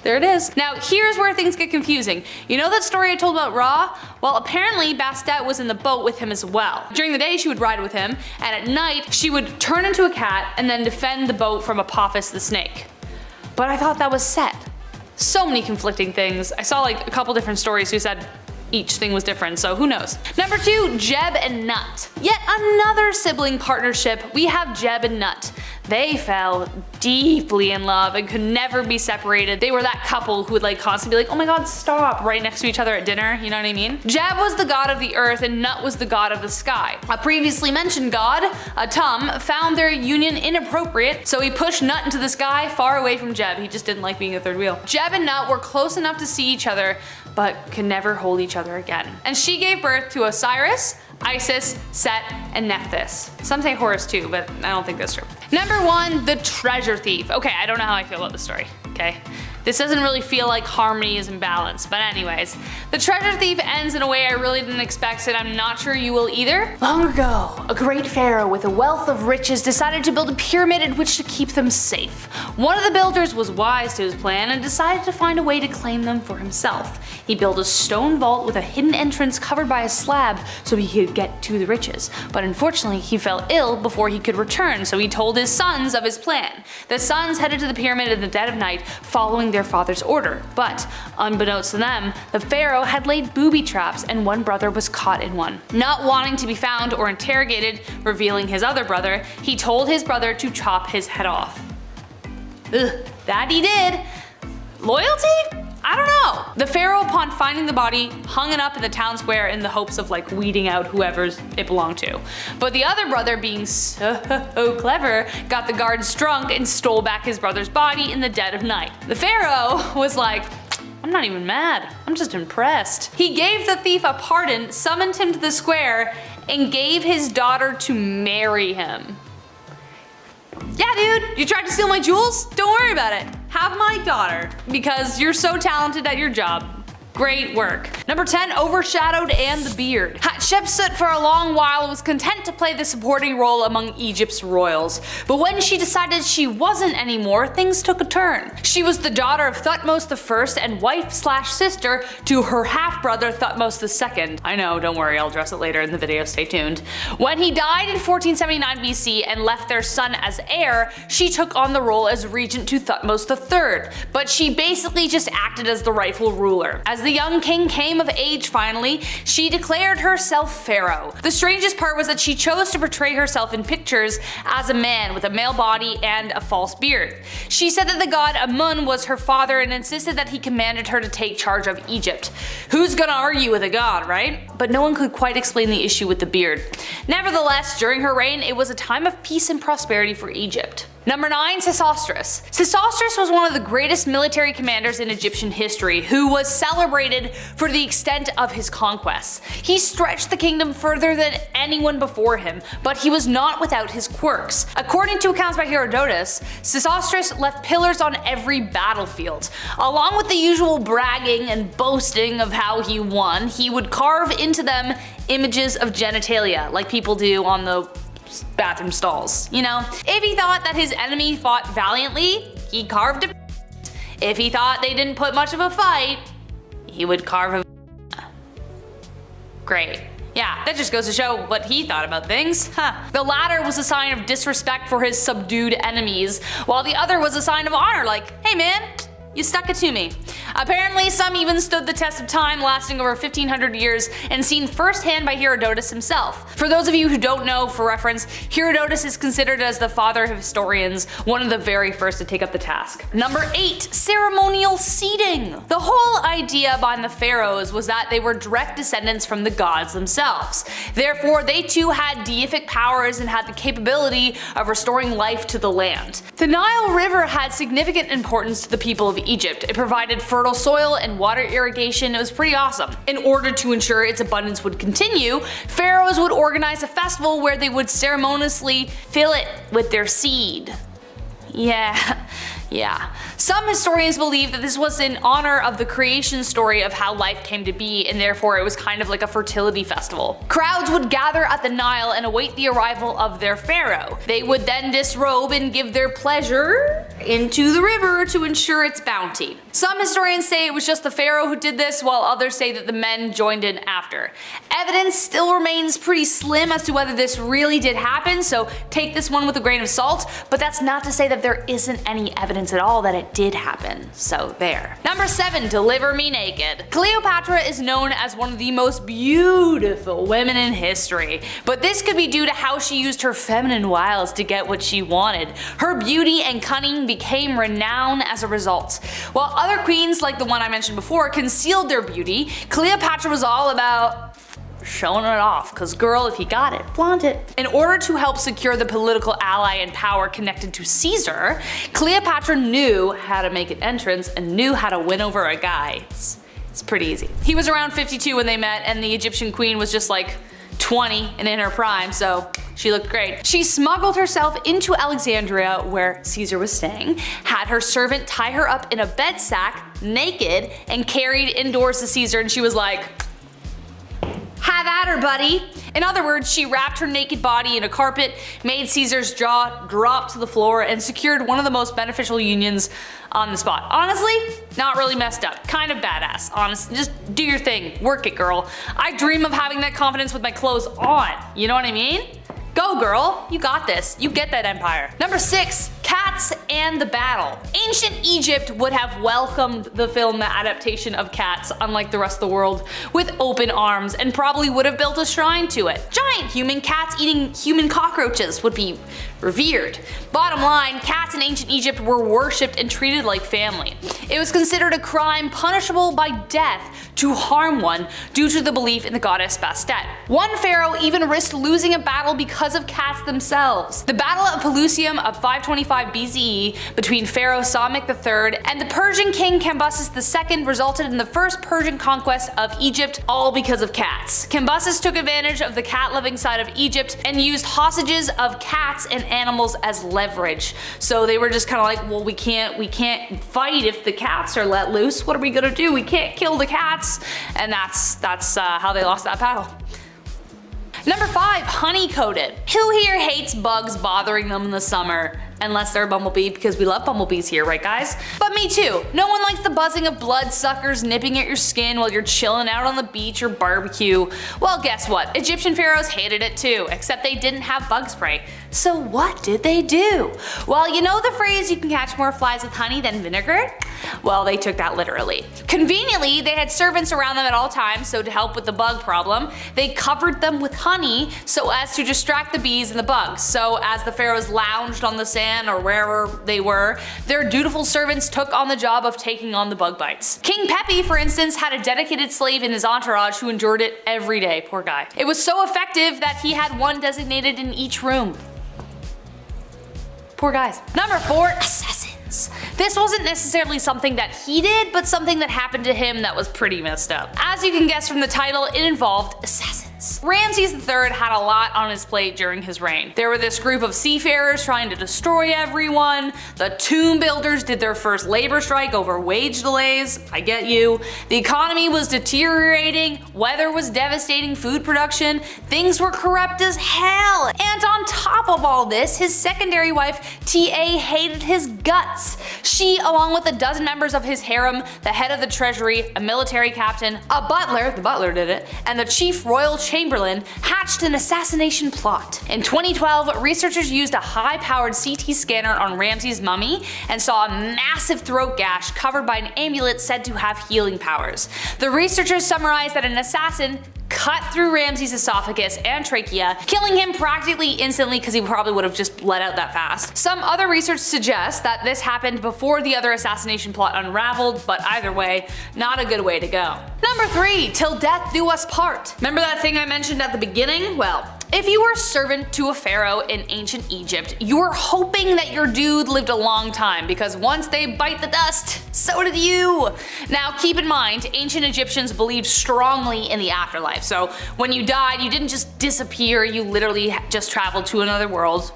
There it is. Now here's where things get confusing. You know that story I told about Ra? Well, apparently Bastet was in the boat with him as well. During the day she would ride with him, and at night she would turn into a cat and then defend the boat from Apophis the snake. But I thought that was Set. So many conflicting things. I saw like a couple different stories who said each thing was different, so who knows. Number 2, Jeb and Nut. Yet another sibling partnership. We have Jeb and Nut. They fell deeply in love and could never be separated. They were that couple who would like constantly be like, oh my god, stop, right next to each other at dinner, you know what I mean? Jeb was the god of the earth and Nut was the god of the sky. A previously mentioned god, Atum, found their union inappropriate, so he pushed Nut into the sky far away from Jeb. He just didn't like being a third wheel. Jeb and Nut were close enough to see each other, but could never hold each other again. And she gave birth to Osiris, Isis, Set, and Nephthys. Some say Horus too, but I don't think that's true. Number 1, the treasure thief. Okay, I don't know how I feel about this story, okay? This doesn't really feel like harmony is in balance, but anyways. The treasure thief ends in a way I really didn't expect, and I'm not sure you will either. Long ago, a great pharaoh with a wealth of riches decided to build a pyramid in which to keep them safe. One of the builders was wise to his plan and decided to find a way to claim them for himself. He built a stone vault with a hidden entrance covered by a slab so he could get to the riches. But unfortunately, he fell ill before he could return, so he told his sons of his plan. The sons headed to the pyramid in the dead of night, following their father's order. But unbeknownst to them, the pharaoh had laid booby traps and one brother was caught in one. Not wanting to be found or interrogated, revealing his other brother, he told his brother to chop his head off. Ugh, that he did. Loyalty? I don't know. The pharaoh, upon finding the body, hung it up in the town square in the hopes of like weeding out whoever's it belonged to. But the other brother, being so clever, got the guards drunk and stole back his brother's body in the dead of night. The pharaoh was like, I'm not even mad, I'm just impressed. He gave the thief a pardon, summoned him to the square, and gave his daughter to marry him. Yeah, dude, you tried to steal my jewels? Don't worry about it. Have my daughter, because you're so talented at your job. Great work. Number 10, Overshadowed and the Beard. Hatshepsut for a long while was content to play the supporting role among Egypt's royals. But when she decided she wasn't anymore, things took a turn. She was the daughter of Thutmose I and wife/sister to her half-brother Thutmose II. I know, don't worry, I'll address it later in the video, stay tuned. When he died in 1479 BC and left their son as heir, she took on the role as regent to Thutmose III. But she basically just acted as the rightful ruler. As the young king came of age finally, she declared herself Pharaoh. The strangest part was that she chose to portray herself in pictures as a man with a male body and a false beard. She said that the god Amun was her father and insisted that he commanded her to take charge of Egypt. Who's gonna argue with a god, right? But no one could quite explain the issue with the beard. Nevertheless, during her reign, it was a time of peace and prosperity for Egypt. Number 9. Sesostris. Sesostris was one of the greatest military commanders in Egyptian history, who was celebrated for the extent of his conquests. He stretched the kingdom further than anyone before him, but he was not without his quirks. According to accounts by Herodotus, Sesostris left pillars on every battlefield. Along with the usual bragging and boasting of how he won, he would carve into them images of genitalia, like people do on the bathroom stalls, you know? If he thought that his enemy fought valiantly, he carved a. If he thought they didn't put much of a fight, he would carve a. Great. Yeah, that just goes to show what he thought about things. The latter was a sign of disrespect for his subdued enemies, while the other was a sign of honor, like, hey man, you stuck it to me. Apparently, some even stood the test of time, lasting over 1500 years and seen firsthand by Herodotus himself. For those of you who don't know, for reference, Herodotus is considered as the father of historians, one of the very first to take up the task. Number 8. Ceremonial seating. The whole idea behind the pharaohs was that they were direct descendants from the gods themselves. Therefore, they too had deific powers and had the capability of restoring life to the land. The Nile River had significant importance to the people of Egypt. It provided fertile soil and water irrigation. It was pretty awesome. In order to ensure its abundance would continue, pharaohs would organize a festival where they would ceremoniously fill it with their seed. Yeah. Some historians believe that this was in honor of the creation story of how life came to be, and therefore it was kind of like a fertility festival. Crowds would gather at the Nile and await the arrival of their pharaoh. They would then disrobe and give their pleasure into the river to ensure its bounty. Some historians say it was just the pharaoh who did this, while others say that the men joined in after. Evidence still remains pretty slim as to whether this really did happen, so take this one with a grain of salt, but that's not to say that there isn't any evidence at all that it did happen. So there. Number 7. Deliver me naked. Cleopatra is known as one of the most beautiful women in history, but this could be due to how she used her feminine wiles to get what she wanted. Her beauty and cunning became renowned as a result. While other queens, like the one I mentioned before, concealed their beauty, Cleopatra was all about showing it off, cause girl, if you got it, flaunt it. In order to help secure the political ally and power connected to Caesar, Cleopatra knew how to make an entrance and knew how to win over a guy. It's pretty easy. He was around 52 when they met, and the Egyptian queen was just like 20 and in her prime, so she looked great. She smuggled herself into Alexandria, where Caesar was staying, had her servant tie her up in a bed sack, naked, and carried indoors to Caesar, and she was like, have at her, buddy. In other words, she wrapped her naked body in a carpet, made Caesar's jaw drop to the floor, and secured one of the most beneficial unions on the spot. Honestly, not really messed up. Kind of badass. Honestly, just do your thing. Work it, girl. I dream of having that confidence with my clothes on. You know what I mean? Go girl, you got this. You get that empire. Number 6. Cats and the Battle. Ancient Egypt would have welcomed the film adaptation of Cats, unlike the rest of the world, with open arms, and probably would have built a shrine to it. Giant human cats eating human cockroaches would be revered. Bottom line, cats in ancient Egypt were worshipped and treated like family. It was considered a crime punishable by death to harm one due to the belief in the goddess Bastet. One pharaoh even risked losing a battle because of cats themselves. The Battle of Pelusium of 525 BCE between Pharaoh Psamek III and the Persian king Cambyses II resulted in the first Persian conquest of Egypt, all because of cats. Cambyses took advantage of the cat-loving side of Egypt and used hostages of cats and animals as leverage. So they were just kind of like, well, we can't fight if the cats are let loose. What are we gonna do? We can't kill the cats, and that's how they lost that battle. Number 5. Honey-coated. Who here hates bugs bothering them in the summer? Unless they're a bumblebee, because we love bumblebees here, right guys? But me too. No one likes the buzzing of bloodsuckers nipping at your skin while you're chilling out on the beach or barbecue. Well, guess what? Egyptian pharaohs hated it too, except they didn't have bug spray. So what did they do? Well, you know the phrase, you can catch more flies with honey than vinegar? Well, they took that literally. Conveniently, they had servants around them at all times, so to help with the bug problem, they covered them with honey so as to distract the bees and the bugs. So as the pharaohs lounged on the sand or wherever they were, their dutiful servants took on the job of taking on the bug bites. King Pepe, for instance, had a dedicated slave in his entourage who endured it every day, poor guy. It was so effective that he had one designated in each room. Poor guys. Number 4, assassins. This wasn't necessarily something that he did, but something that happened to him that was pretty messed up. As you can guess from the title, it involved assassins. Ramses III had a lot on his plate during his reign. There were this group of seafarers trying to destroy everyone, the tomb builders did their first labor strike over wage delays, I get you, the economy was deteriorating, weather was devastating food production, things were corrupt as hell, and on top of all this, his secondary wife, Ta, hated his guts. She, along with a dozen members of his harem, the head of the treasury, a military captain, a butler, the butler did it, and the chief royal chamberlain, hatched an assassination plot. In 2012, researchers used a high-powered CT scanner on Ramses' mummy and saw a massive throat gash covered by an amulet said to have healing powers. The researchers summarized that an assassin cut through Ramses' esophagus and trachea, killing him practically instantly because he probably would have just let out that fast. Some other research suggests that this happened before the other assassination plot unraveled, but either way, not a good way to go. Number 3, till death do us part. Remember that thing I mentioned at the beginning? Well, if you were a servant to a pharaoh in ancient Egypt, you were hoping that your dude lived a long time because once they bite the dust, so did you. Now keep in mind, ancient Egyptians believed strongly in the afterlife, so when you died, you didn't just disappear, you literally just traveled to another world.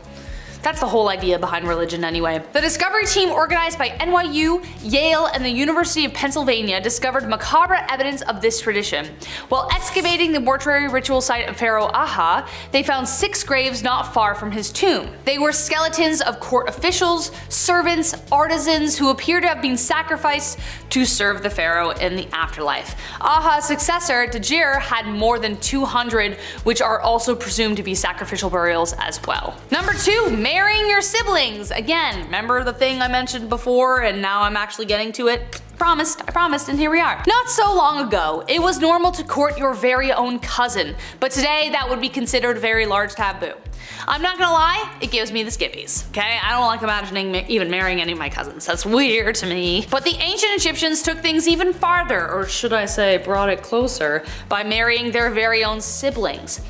That's the whole idea behind religion anyway. The discovery team organized by NYU, Yale, and the University of Pennsylvania discovered macabre evidence of this tradition. While excavating the mortuary ritual site of Pharaoh Aha, they found 6 graves not far from his tomb. They were skeletons of court officials, servants, artisans who appear to have been sacrificed to serve the pharaoh in the afterlife. Aha's successor, Djir, had more than 200, which are also presumed to be sacrificial burials as well. Number 2, marrying your siblings. Again, remember the thing I mentioned before and now I'm actually getting to it? I promised, and here we are. Not so long ago, it was normal to court your very own cousin, but today that would be considered a very large taboo. I'm not gonna lie, it gives me the skippies, okay? I don't like imagining even marrying any of my cousins, that's weird to me. But the ancient Egyptians took things even farther, or should I say brought it closer, by marrying their very own siblings.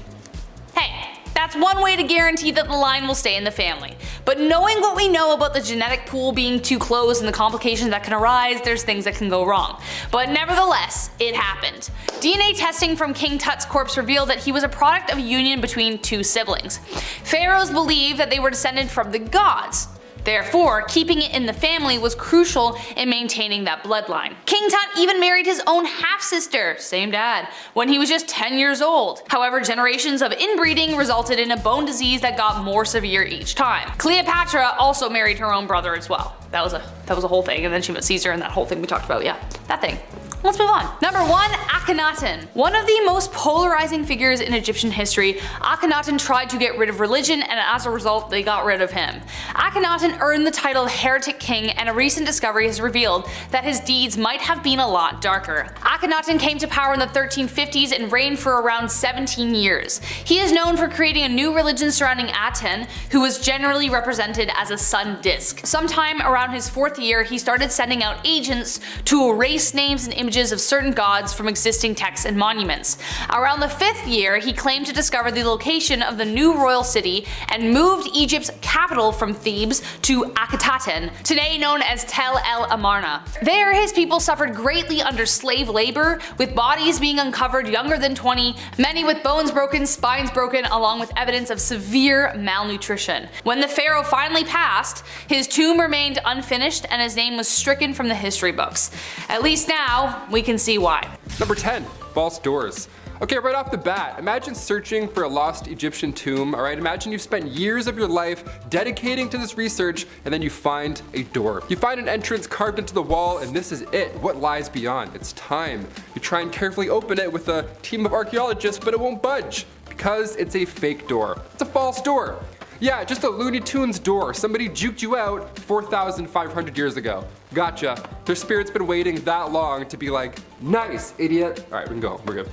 Hey, that's one way to guarantee that the line will stay in the family. But knowing what we know about the genetic pool being too close and the complications that can arise, there's things that can go wrong. But nevertheless, it happened. DNA testing from King Tut's corpse revealed that he was a product of a union between 2 siblings. Pharaohs believed that they were descended from the gods. Therefore, keeping it in the family was crucial in maintaining that bloodline. King Tut even married his own half-sister, same dad, when he was just 10 years old. However, generations of inbreeding resulted in a bone disease that got more severe each time. Cleopatra also married her own brother as well. That was a whole thing, and then she met Caesar and that whole thing we talked about, yeah, that thing. Let's move on. Number 1, Akhenaten. One of the most polarizing figures in Egyptian history, Akhenaten tried to get rid of religion and as a result they got rid of him. Akhenaten earned the title of heretic king and a recent discovery has revealed that his deeds might have been a lot darker. Akhenaten came to power in the 1350s and reigned for around 17 years. He is known for creating a new religion surrounding Aten, who was generally represented as a sun disk. Sometime around his 4th year, he started sending out agents to erase names and images of certain gods from existing texts and monuments. Around the 5th year, he claimed to discover the location of the new royal city and moved Egypt's capital from Thebes to Akhetaten, today known as Tel El Amarna. There, his people suffered greatly under slave labor, with bodies being uncovered younger than 20, many with bones broken, spines broken, along with evidence of severe malnutrition. When the pharaoh finally passed, his tomb remained unfinished and his name was stricken from the history books. At least now, we can see why. Number 10, false doors. Okay, right off the bat, imagine searching for a lost Egyptian tomb, alright? Imagine you've spent years of your life dedicating to this research and then you find a door. You find an entrance carved into the wall and this is it. What lies beyond? It's time. You try and carefully open it with a team of archaeologists, but it won't budge because it's a fake door. It's a false door. Yeah, just a Looney Tunes door. Somebody juked you out 4,500 years ago. Gotcha. Their spirit's been waiting that long to be like, nice, idiot. All right, we can go. We're good.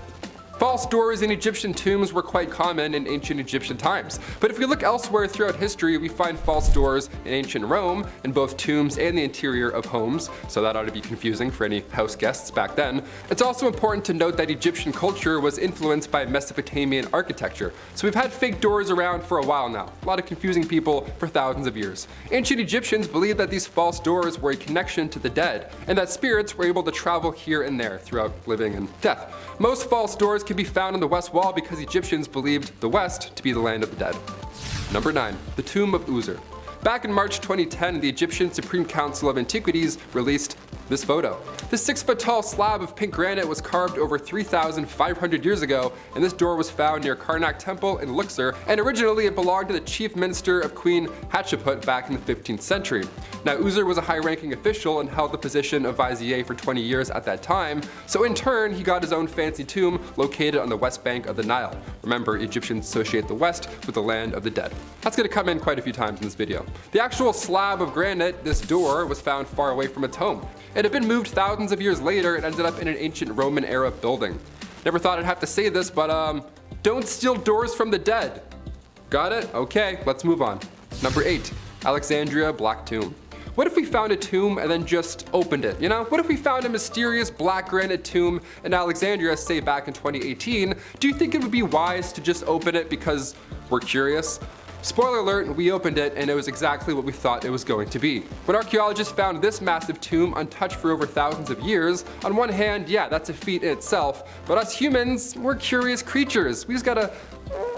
False doors in Egyptian tombs were quite common in ancient Egyptian times. But if we look elsewhere throughout history, we find false doors in ancient Rome, in both tombs and the interior of homes, so that ought to be confusing for any house guests back then. It's also important to note that Egyptian culture was influenced by Mesopotamian architecture, so we've had fake doors around for a while now. A lot of confusing people for thousands of years. Ancient Egyptians believed that these false doors were a connection to the dead, and that spirits were able to travel here and there throughout living and death. Most false doors can be found on the West Wall because Egyptians believed the West to be the land of the dead. Number 9. The Tomb of User. Back in March 2010, the Egyptian Supreme Council of Antiquities released this photo. This 6-foot-tall slab of pink granite was carved over 3,500 years ago, and this door was found near Karnak Temple in Luxor, and originally it belonged to the chief minister of Queen Hatshepsut back in the 15th century. Now, User was a high-ranking official and held the position of vizier for 20 years at that time, so in turn, he got his own fancy tomb located on the west bank of the Nile. Remember, Egyptians associate the West with the land of the dead. That's going to come in quite a few times in this video. The actual slab of granite, this door, was found far away from its home. It had been moved thousands of years later and ended up in an ancient Roman-era building. Never thought I'd have to say this, but don't steal doors from the dead. Got it? Okay, let's move on. Number 8. Alexandria Black Tomb. What if we found a tomb and then just opened it, you know? What if we found a mysterious black granite tomb in Alexandria, say back in 2018? Do you think it would be wise to just open it because we're curious? Spoiler alert, we opened it and it was exactly what we thought it was going to be. When archaeologists found this massive tomb untouched for over thousands of years, on one hand, yeah, that's a feat in itself, but us humans, we're curious creatures. We just gotta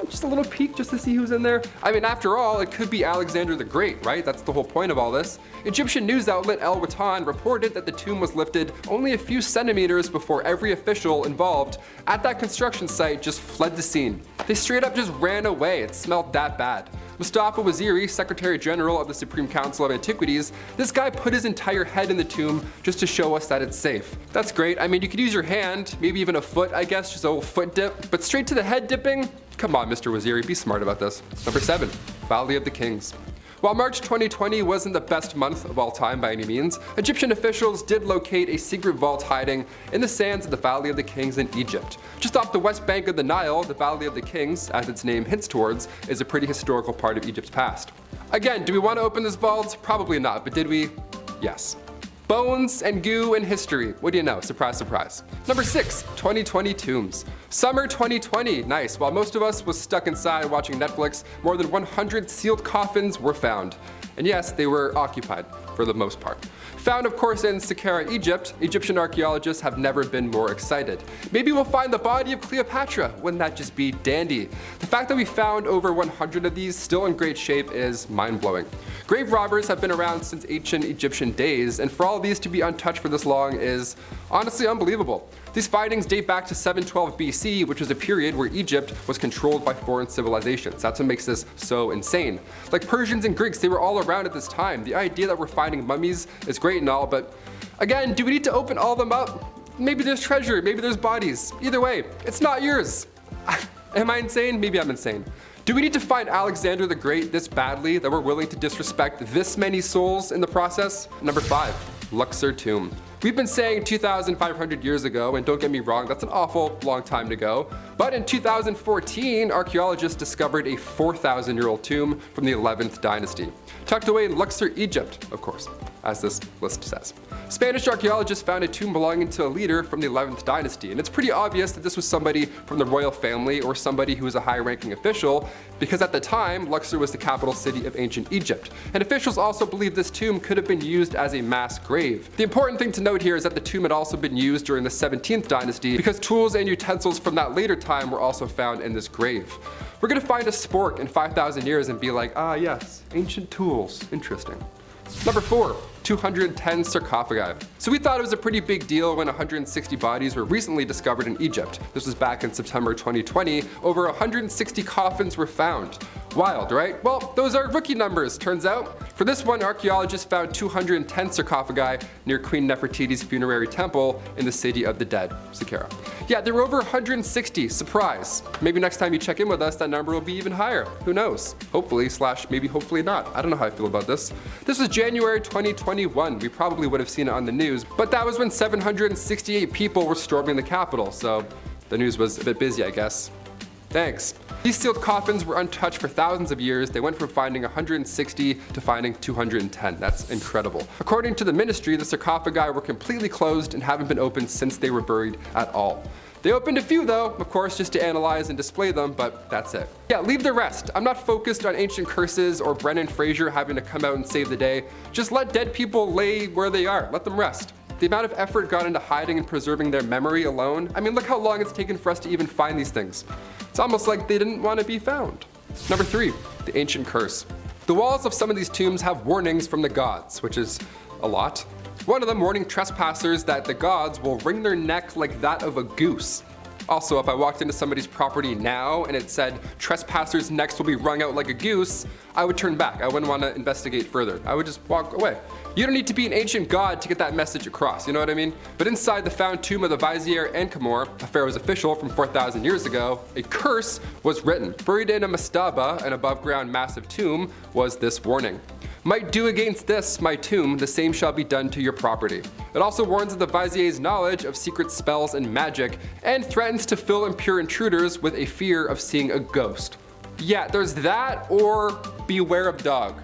just a little peek just to see who's in there. I mean, after all, it could be Alexander the Great, right? That's the whole point of all this. Egyptian news outlet El Watan reported that the tomb was lifted only a few centimeters before every official involved at that construction site just fled the scene. They straight up just ran away. It smelled that bad. Mustafa Waziri, Secretary General of the Supreme Council of Antiquities, this guy put his entire head in the tomb just to show us that it's safe. That's great. I mean, you could use your hand, maybe even a foot, I guess, just a little foot dip, but straight to the head dipping? Come on, Mr. Waziri, be smart about this. Number 7, Valley of the Kings. While March 2020 wasn't the best month of all time by any means, Egyptian officials did locate a secret vault hiding in the sands of the Valley of the Kings in Egypt. Just off the west bank of the Nile, the Valley of the Kings, as its name hints towards, is a pretty historical part of Egypt's past. Again, do we want to open this vault? Probably not, but did we? Yes. Bones and goo and history. What do you know? Surprise, surprise. Number 6, 2020 tombs. Summer 2020, nice. While most of us was stuck inside watching Netflix, more than 100 sealed coffins were found. And yes, they were occupied for the most part. Found, of course, in Saqqara, Egypt, Egyptian archaeologists have never been more excited. Maybe we'll find the body of Cleopatra. Wouldn't that just be dandy? The fact that we found over 100 of these still in great shape is mind-blowing. Grave robbers have been around since ancient Egyptian days, and for all of these to be untouched for this long is honestly unbelievable. These findings date back to 712 BC, which was a period where Egypt was controlled by foreign civilizations. That's what makes this so insane. Like Persians and Greeks, they were all around at this time. The idea that we're finding mummies is great and all, but again, do we need to open all of them up? Maybe there's treasure, maybe there's bodies. Either way, it's not yours. Am I insane? Maybe I'm insane. Do we need to find Alexander the Great this badly that we're willing to disrespect this many souls in the process? Number 5, Luxor Tomb. We've been saying 2,500 years ago, and don't get me wrong, that's an awful long time to go. But in 2014, archaeologists discovered a 4,000-year-old tomb from the 11th dynasty, tucked away in Luxor, Egypt, of course, as this list says. Spanish archaeologists found a tomb belonging to a leader from the 11th dynasty, and it's pretty obvious that this was somebody from the royal family or somebody who was a high-ranking official, because at the time, Luxor was the capital city of ancient Egypt. And officials also believe this tomb could have been used as a mass grave. The important thing to note here is that the tomb had also been used during the 17th dynasty because tools and utensils from that later time were also found in this grave. We're gonna find a spork in 5,000 years and be like, ah yes, ancient tools, interesting. Number 4, 210 sarcophagi. So we thought it was a pretty big deal when 160 bodies were recently discovered in Egypt. This was back in September 2020. Over 160 coffins were found. Wild, right? Well, those are rookie numbers, turns out. For this one, archaeologists found 210 sarcophagi near Queen Nefertiti's funerary temple in the city of the dead, Saqqara. Yeah, there were over 160, surprise. Maybe next time you check in with us, that number will be even higher. Who knows? Hopefully, / maybe hopefully not. I don't know how I feel about this. This was January 2021. We probably would have seen it on the news, but that was when 768 people were storming the Capitol, so the news was a bit busy, I guess. Thanks. These sealed coffins were untouched for thousands of years. They went from finding 160 to finding 210. That's incredible. According to the ministry, the sarcophagi were completely closed and haven't been opened since they were buried at all. They opened a few though, of course, just to analyze and display them, but that's it. Yeah, leave the rest. I'm not focused on ancient curses or Brendan Fraser having to come out and save the day. Just let dead people lay where they are. Let them rest. The amount of effort gone into hiding and preserving their memory alone, I mean, look how long it's taken for us to even find these things. It's almost like they didn't want to be found. Number 3, the ancient curse. The walls of some of these tombs have warnings from the gods, which is a lot. One of them warning trespassers that the gods will wring their neck like that of a goose. Also, if I walked into somebody's property now and it said trespassers' necks will be wrung out like a goose, I would turn back. I wouldn't want to investigate further. I would just walk away. You don't need to be an ancient god to get that message across, you know what I mean? But inside the found tomb of the Vizier Enkamor, a pharaoh's official from 4,000 years ago, a curse was written. Buried in a mastaba, an above-ground massive tomb, was this warning. Might do against this, my tomb, the same shall be done to your property. It also warns of the Vizier's knowledge of secret spells and magic, and threatens to fill impure intruders with a fear of seeing a ghost. Yeah, there's that, or beware of dog.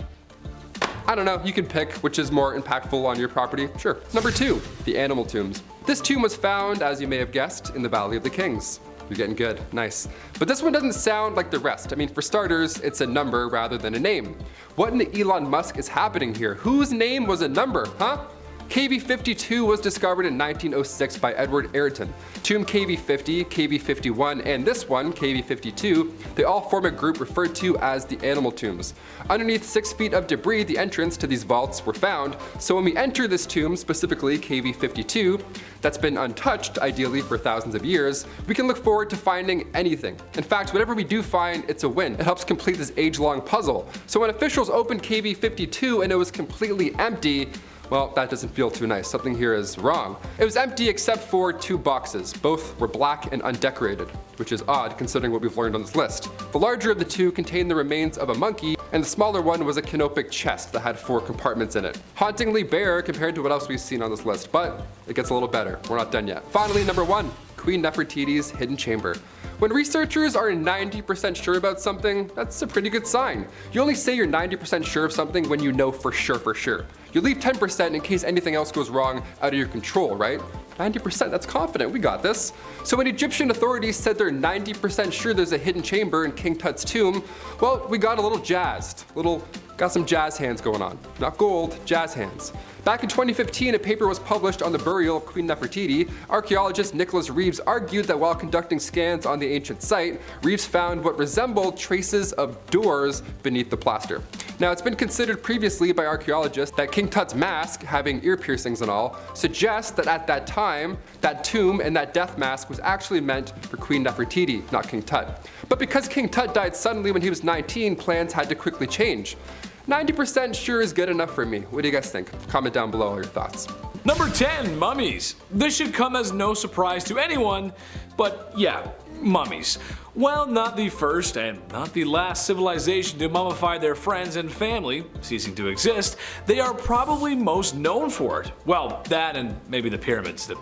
I don't know, you can pick which is more impactful on your property, sure. Number 2, the animal tombs. This tomb was found, as you may have guessed, in the Valley of the Kings. You're getting good, nice. But this one doesn't sound like the rest. I mean, for starters, it's a number rather than a name. What in the Elon Musk is happening here? Whose name was a number, huh? KV52 was discovered in 1906 by Edward Ayrton. Tomb KV50, KV51, and this one, KV52, they all form a group referred to as the animal tombs. Underneath 6 feet of debris, the entrance to these vaults were found, so when we enter this tomb, specifically KV52, that's been untouched, ideally for thousands of years, we can look forward to finding anything. In fact, whatever we do find, it's a win. It helps complete this age-long puzzle. So when officials opened KV52 and it was completely empty, well, that doesn't feel too nice. Something here is wrong. It was empty except for 2 boxes. Both were black and undecorated, which is odd considering what we've learned on this list. The larger of the 2 contained the remains of a monkey, and the smaller one was a canopic chest that had 4 compartments in it. Hauntingly bare compared to what else we've seen on this list, but it gets a little better. We're not done yet. Finally, number 1, Queen Nefertiti's hidden chamber. When researchers are 90% sure about something, that's a pretty good sign. You only say you're 90% sure of something when you know for sure. You leave 10% in case anything else goes wrong out of your control, right? 90%, that's confident, we got this. So when Egyptian authorities said they're 90% sure there's a hidden chamber in King Tut's tomb, well, we got a little jazzed. Got some jazz hands going on. Not gold, jazz hands. Back in 2015, a paper was published on the burial of Queen Nefertiti. Archaeologist Nicholas Reeves argued that while conducting scans on the ancient site, Reeves found what resembled traces of doors beneath the plaster. Now, it's been considered previously by archaeologists that King Tut's mask, having ear piercings and all, suggests that at that time, that tomb and that death mask was actually meant for Queen Nefertiti, not King Tut. But because King Tut died suddenly when he was 19, plans had to quickly change. 90% sure is good enough for me. What do you guys think? Comment down below all your thoughts. Number 10, mummies. This should come as no surprise to anyone, but yeah, mummies. While not the first and not the last civilization to mummify their friends and family, ceasing to exist, they are probably most known for it. Well, that and maybe the pyramids. The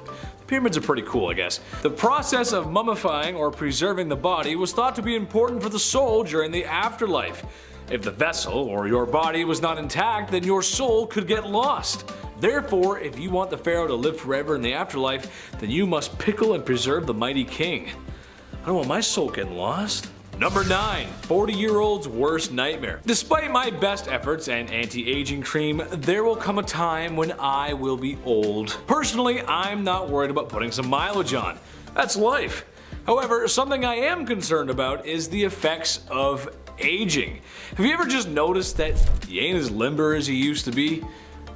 pyramids are pretty cool, I guess. The process of mummifying or preserving the body was thought to be important for the soul during the afterlife. If the vessel or your body was not intact, then your soul could get lost. Therefore, if you want the pharaoh to live forever in the afterlife, then you must pickle and preserve the mighty king. I don't want my soul getting lost. Number 9, 40-year-old's worst nightmare. Despite my best efforts and anti-aging cream, there will come a time when I will be old. Personally, I'm not worried about putting some mileage on. That's life. However, something I am concerned about is the effects of aging. Have you ever just noticed that you ain't as limber as you used to be?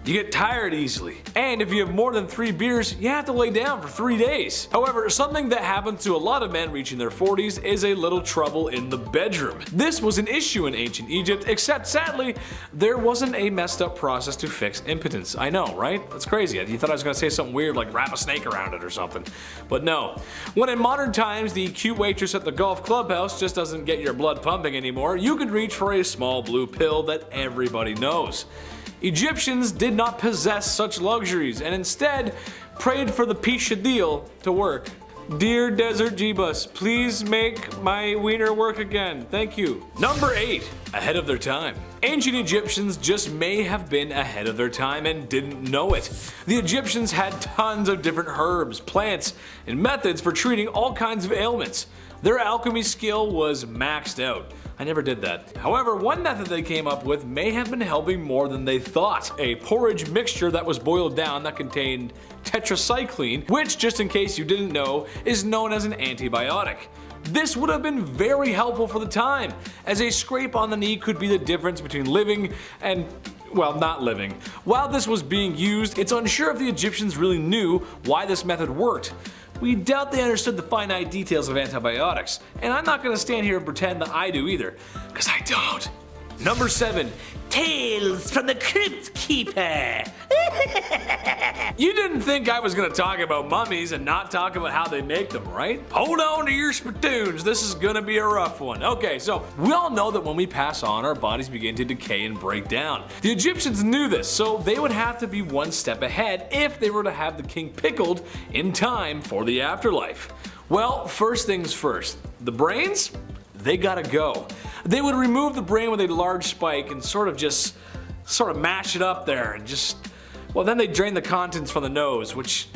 You get tired easily. And if you have more than 3 beers, you have to lay down for 3 days. However, something that happens to a lot of men reaching their 40s is a little trouble in the bedroom. This was an issue in ancient Egypt, except sadly, there wasn't a messed up process to fix impotence. I know, right? That's crazy. You thought I was gonna say something weird like wrap a snake around it or something. But no. When in modern times the cute waitress at the golf clubhouse just doesn't get your blood pumping anymore, you could reach for a small blue pill that everybody knows. Egyptians did not possess such luxuries and instead prayed for the Pishadil to work. Dear Desert Jeebus, please make my wiener work again. Thank you. Number 8. Ahead of their time. Ancient Egyptians just may have been ahead of their time and didn't know it. The Egyptians had tons of different herbs, plants, and methods for treating all kinds of ailments. Their alchemy skill was maxed out. I never did that. However, one method they came up with may have been helping more than they thought. A porridge mixture that was boiled down that contained tetracycline, which, just in case you didn't know, is known as an antibiotic. This would have been very helpful for the time, as a scrape on the knee could be the difference between living and, well, not living. While this was being used, it's unsure if the Egyptians really knew why this method worked. We doubt they understood the finite details of antibiotics, and I'm not gonna stand here and pretend that I do either, because I don't. Number 7. Tales from the Crypt Keeper. You didn't think I was gonna talk about mummies and not talk about how they make them, right? Hold on to your spittoons, this is gonna be a rough one. Okay, so we all know that when we pass on, our bodies begin to decay and break down. The Egyptians knew this, so they would have to be one step ahead if they were to have the king pickled in time for the afterlife. Well, first things first, the brains? They gotta go. They would remove the brain with a large spike and sort of mash it up there and well, then they drain the contents from the nose, which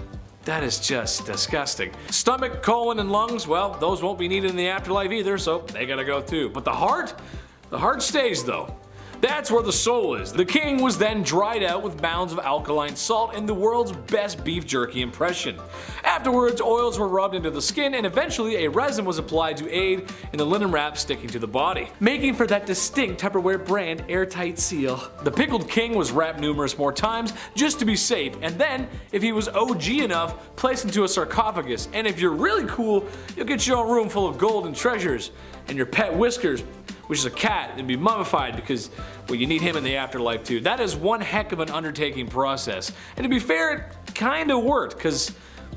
that is just disgusting. Stomach, colon, and lungs, well, those won't be needed in the afterlife either, so they gotta go too. But the heart stays though. That's where the soul is. The king was then dried out with mounds of alkaline salt in the world's best beef jerky impression. Afterwards, oils were rubbed into the skin and eventually a resin was applied to aid in the linen wrap sticking to the body, making for that distinct Tupperware brand airtight seal. The pickled king was wrapped numerous more times just to be safe, and then, if he was OG enough, placed into a sarcophagus, and if you're really cool, you'll get your own room full of gold and treasures, and your pet Whiskers, which is a cat, and be mummified because, well, you need him in the afterlife too. That is one heck of an undertaking process. And to be fair, it kinda worked, because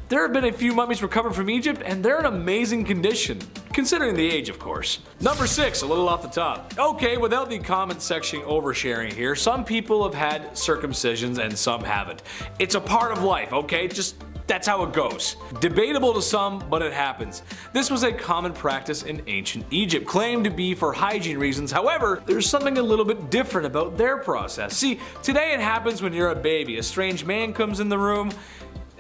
there have been a few mummies recovered from Egypt, and they're in amazing condition, considering the age, of course. Number 6, a little off the top. Okay, without the comment section oversharing here, some people have had circumcisions and some haven't. It's a part of life, okay? That's how it goes. Debatable to some, but it happens. This was a common practice in ancient Egypt, claimed to be for hygiene reasons. However, there's something a little bit different about their process. See, today it happens when you're a baby. A strange man comes in the room,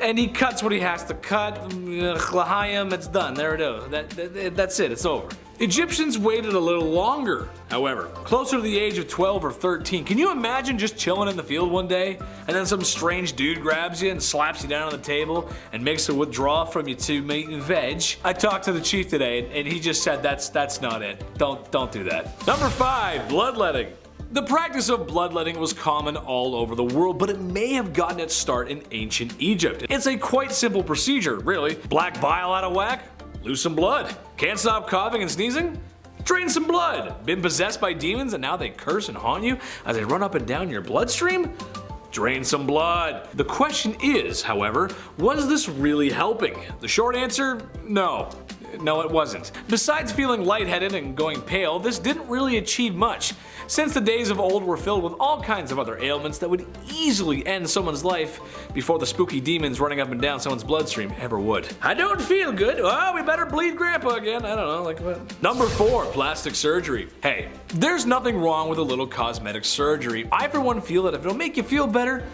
and he cuts what he has to cut. L'chaim, it's done. There it is. That's it. It's over. Egyptians waited a little longer, however, closer to the age of 12 or 13. Can you imagine just chilling in the field one day, and then some strange dude grabs you and slaps you down on the table and makes a withdrawal from you to meat and veg? I talked to the chief today, and he just said that's not it. Don't do that. Number 5, bloodletting. The practice of bloodletting was common all over the world, but it may have gotten its start in ancient Egypt. It's a quite simple procedure, really. Black bile out of whack? Lose some blood. Can't stop coughing and sneezing? Drain some blood. Been possessed by demons and now they curse and haunt you as they run up and down your bloodstream? Drain some blood. The question is, however, was this really helping? The short answer, no. No, it wasn't. Besides feeling lightheaded and going pale, this didn't really achieve much, since the days of old were filled with all kinds of other ailments that would easily end someone's life before the spooky demons running up and down someone's bloodstream ever would. I don't feel good. Oh, we better bleed Grandpa again. I don't know, like what? Number 4, plastic surgery. Hey, there's nothing wrong with a little cosmetic surgery. I for one feel that if it'll make you feel better,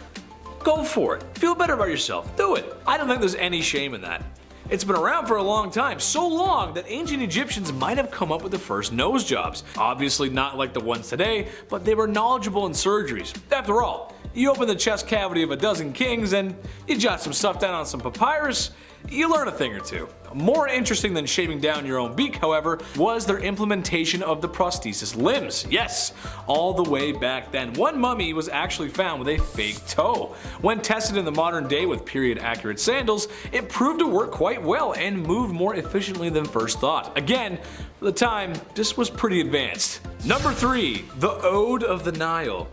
go for it. Feel better about yourself. Do it. I don't think there's any shame in that. It's been around for a long time, so long that ancient Egyptians might have come up with the first nose jobs. Obviously not like the ones today, but they were knowledgeable in surgeries. After all, you open the chest cavity of a dozen kings and you jot some stuff down on some papyrus, you learn a thing or two. More interesting than shaving down your own beak, however, was their implementation of the prosthesis limbs. Yes, all the way back then, one mummy was actually found with a fake toe. When tested in the modern day with period-accurate sandals, it proved to work quite well and moved more efficiently than first thought. Again, for the time, this was pretty advanced. Number 3. The Ode of the Nile.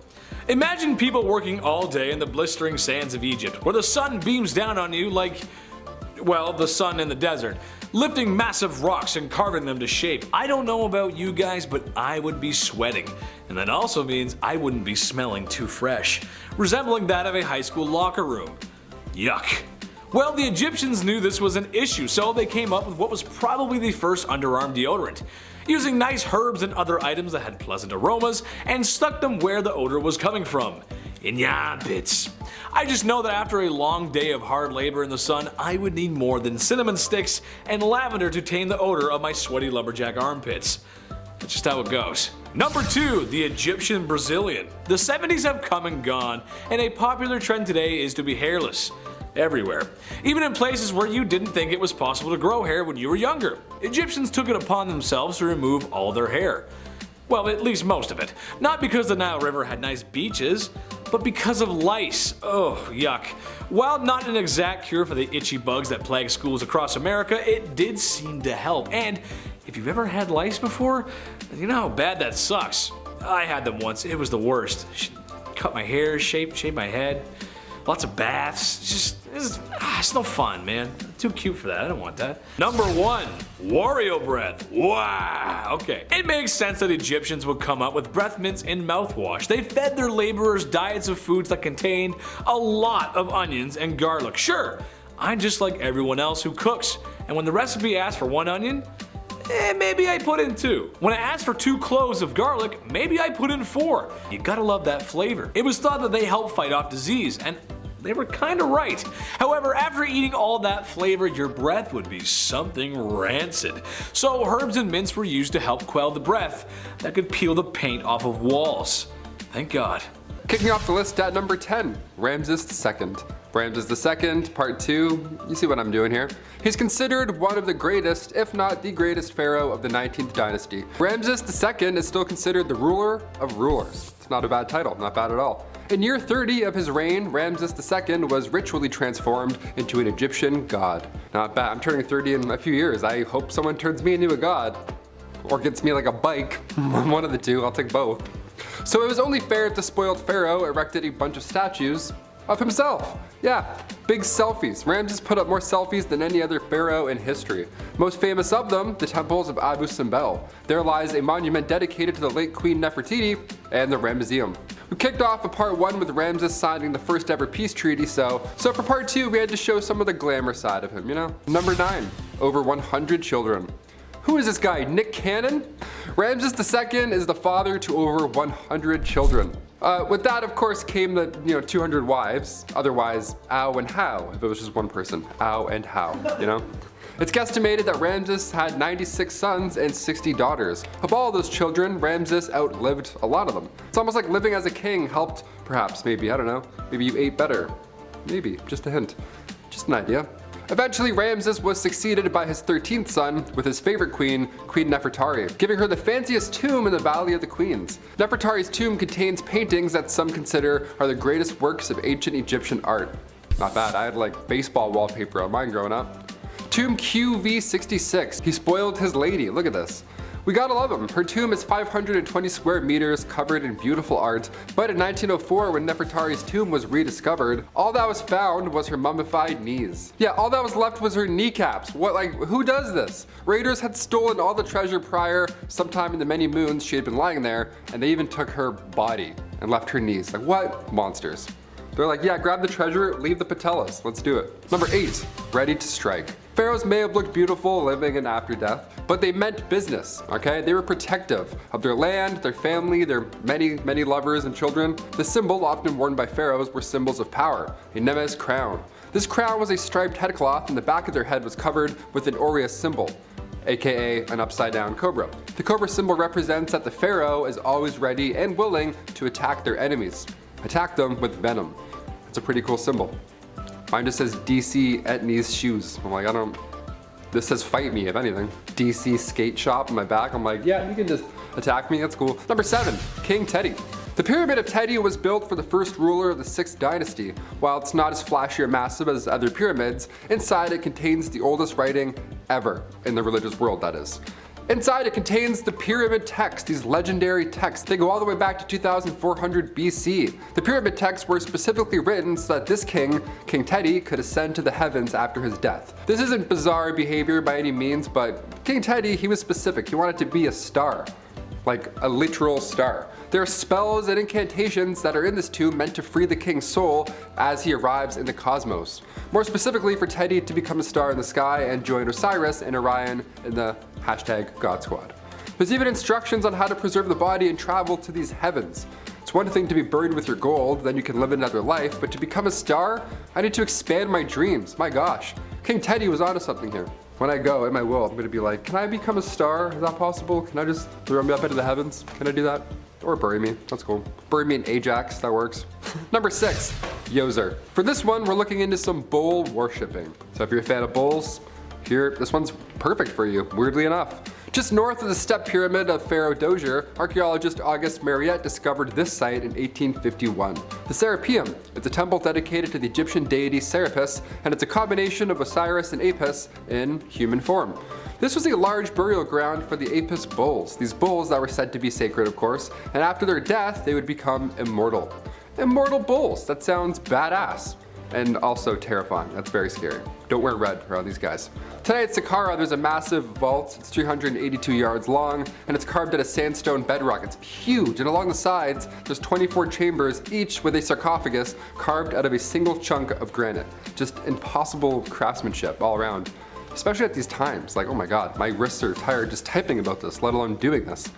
Imagine people working all day in the blistering sands of Egypt, where the sun beams down on you like, well, the sun in the desert, lifting massive rocks and carving them to shape. I don't know about you guys, but I would be sweating. And that also means I wouldn't be smelling too fresh, resembling that of a high school locker room. Yuck. Well, the Egyptians knew this was an issue, so they came up with what was probably the first underarm deodorant, using nice herbs and other items that had pleasant aromas, and stuck them where the odor was coming from. In ya bits. I just know that after a long day of hard labor in the sun, I would need more than cinnamon sticks and lavender to tame the odor of my sweaty lumberjack armpits. That's just how it goes. Number 2. The Egyptian Brazilian. The 70s have come and gone, and a popular trend today is to be hairless. Everywhere. Even in places where you didn't think it was possible to grow hair when you were younger. Egyptians took it upon themselves to remove all their hair. Well, at least most of it. Not because the Nile River had nice beaches, but because of lice. Oh, yuck. While not an exact cure for the itchy bugs that plague schools across America, it did seem to help. And if you've ever had lice before, you know how bad that sucks. I had them once. It was the worst. Cut my hair, shape my head. Lots of baths. It's no fun, man. Too cute for that. I don't want that. Number 1. Wario breath. Wow. Okay. It makes sense that Egyptians would come up with breath mints and mouthwash. They fed their laborers diets of foods that contained a lot of onions and garlic. Sure, I'm just like everyone else who cooks. And when the recipe asks for 1 onion, maybe I put in 2. When it asks for 2 cloves of garlic, maybe I put in 4. You gotta love that flavor. It was thought that they help fight off disease, and they were kinda right. However, after eating all that flavor, your breath would be something rancid. So herbs and mints were used to help quell the breath that could peel the paint off of walls. Thank God. Kicking off the list at number 10, Ramses II. Ramses II, part 2, you see what I'm doing here. He's considered one of the greatest, if not the greatest pharaoh of the 19th dynasty. Ramses II is still considered the ruler of rulers. It's not a bad title, not bad at all. In year 30 of his reign, Ramses II was ritually transformed into an Egyptian god. Not bad. I'm turning 30 in a few years. I hope someone turns me into a god. Or gets me like a bike. One of the two, I'll take both. So it was only fair if the spoiled pharaoh erected a bunch of statues of himself. Yeah, big selfies. Ramses put up more selfies than any other pharaoh in history. Most famous of them, the temples of Abu Simbel. There lies a monument dedicated to the late Queen Nefertiti and the Ramesseum. We kicked off a part 1 with Ramses signing the first ever peace treaty, so for part 2 we had to show some of the glamour side of him, you know? Number 9, over 100 children. Who is this guy, Nick Cannon? Ramses II is the father to over 100 children. With that, of course, came the 200 wives, otherwise ow and how, if it was just one person. Ow and how, you know? It's guesstimated that Ramses had 96 sons and 60 daughters. Of all those children, Ramses outlived a lot of them. It's almost like living as a king helped, perhaps, maybe, I don't know. Maybe you ate better. Maybe, just a hint. Just an idea. Eventually, Ramses was succeeded by his 13th son with his favorite queen, Queen Nefertari, giving her the fanciest tomb in the Valley of the Queens. Nefertari's tomb contains paintings that some consider are the greatest works of ancient Egyptian art. Not bad, I had like baseball wallpaper on mine growing up. Tomb QV66, he spoiled his lady, look at this. We gotta love him. Her tomb is 520 square meters covered in beautiful art, but in 1904 when Nefertari's tomb was rediscovered, all that was found was her mummified knees. Yeah, all that was left was her kneecaps. Who does this? Raiders had stolen all the treasure prior, sometime in the many moons she had been lying there, and they even took her body and left her knees. Like, what? Monsters. They're like, yeah, grab the treasure, leave the patellas, let's do it. Number 8, ready to strike. Pharaohs may have looked beautiful living and after death, but they meant business, okay? They were protective of their land, their family, their many lovers and children. The symbol often worn by pharaohs were symbols of power, a Nemes crown. This crown was a striped headcloth and the back of their head was covered with an aureus symbol, aka an upside down cobra. The cobra symbol represents that the pharaoh is always ready and willing to attack their enemies. Attack them with venom. It's a pretty cool symbol. Mine just says DC Etnies shoes. I'm like, I don't This says fight me, if anything. DC skate shop on my back. I'm like, yeah, you can just attack me, that's cool. Number 7, King Teddy. The Pyramid of Teddy was built for the first ruler of the 6th dynasty. While it's not as flashy or massive as other pyramids, inside it contains the oldest writing ever, in the religious world that is. Inside it contains the pyramid texts, these legendary texts. They go all the way back to 2400 BC. The pyramid texts were specifically written so that this king, King Teddy, could ascend to the heavens after his death. This isn't bizarre behavior by any means, but King Teddy, he was specific. He wanted to be a star, like a literal star. There are spells and incantations that are in this tomb meant to free the king's soul as he arrives in the cosmos. More specifically for Teddy to become a star in the sky and join Osiris and Orion in the #God Squad. There's even instructions on how to preserve the body and travel to these heavens. It's one thing to be buried with your gold, then you can live another life, but to become a star, I need to expand my dreams. My gosh, King Teddy was onto something here. When I go, in my will, I'm gonna be like, can I become a star? Is that possible? Can I just throw me up into the heavens? Can I do that? Or bury me, that's cool. Bury me in Ajax, that works. Number 6, Yozer. For this one, we're looking into some bull worshipping. So if you're a fan of bulls, here, this one's perfect for you, weirdly enough. Just north of the step pyramid of Pharaoh Dozier, archaeologist Auguste Mariette discovered this site in 1851. The Serapeum. It's a temple dedicated to the Egyptian deity Serapis, and it's a combination of Osiris and Apis in human form. This was a large burial ground for the Apis bulls, these bulls that were said to be sacred, of course, and after their death, they would become immortal. Immortal bulls, that sounds badass. And also terrifying, that's very scary. Don't wear red around these guys. Today at Saqqara, there's a massive vault. It's 382 yards long, and it's carved out of sandstone bedrock. It's huge, and along the sides, there's 24 chambers, each with a sarcophagus carved out of a single chunk of granite. Just impossible craftsmanship all around. Especially at these times, like, oh my god, my wrists are tired just typing about this, let alone doing this.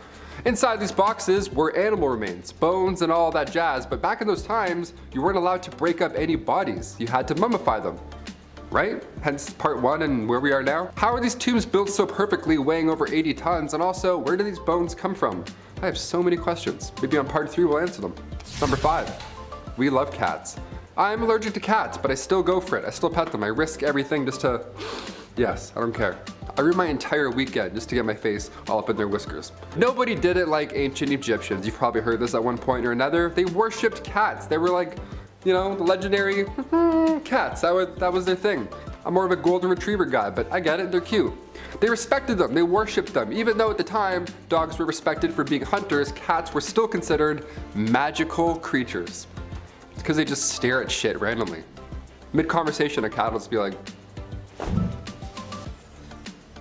Inside these boxes were animal remains, bones and all that jazz, but back in those times, you weren't allowed to break up any bodies. You had to mummify them, right? Hence part 1 and where we are now. How are these tombs built so perfectly, weighing over 80 tons? And also, where do these bones come from? I have so many questions. Maybe on part 3 we'll answer them. Number 5, we love cats. I'm allergic to cats, but I still go for it. I still pet them. I risk everything just to, yes, I don't care. I ruined my entire weekend just to get my face all up in their whiskers. Nobody did it like ancient Egyptians. You've probably heard this at one point or another. They worshipped cats. They were like, you know, the legendary cats. That was their thing. I'm more of a golden retriever guy, but I get it, they're cute. They respected them, they worshipped them. Even though at the time, dogs were respected for being hunters, cats were still considered magical creatures. It's because they just stare at shit randomly. Mid-conversation, a cat will just be like,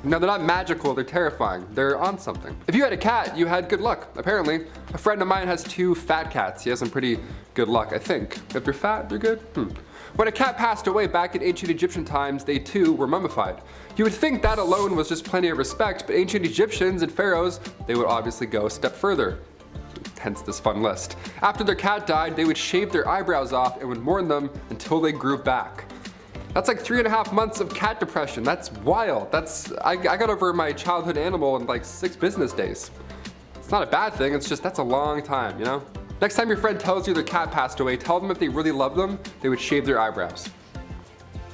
no, they're not magical, they're terrifying. They're on something. If you had a cat, you had good luck, apparently. A friend of mine has 2 fat cats. He has some pretty good luck, I think. If they're fat, they're good? When a cat passed away back in ancient Egyptian times, they too were mummified. You would think that alone was just plenty of respect, but ancient Egyptians and pharaohs, they would obviously go a step further. Hence this fun list. After their cat died, they would shave their eyebrows off and would mourn them until they grew back. That's like 3.5 months of cat depression. That's wild. I got over my childhood animal in like 6 business days. It's not a bad thing, it's just that's a long time, you know? Next time your friend tells you their cat passed away, tell them if they really love them, they would shave their eyebrows.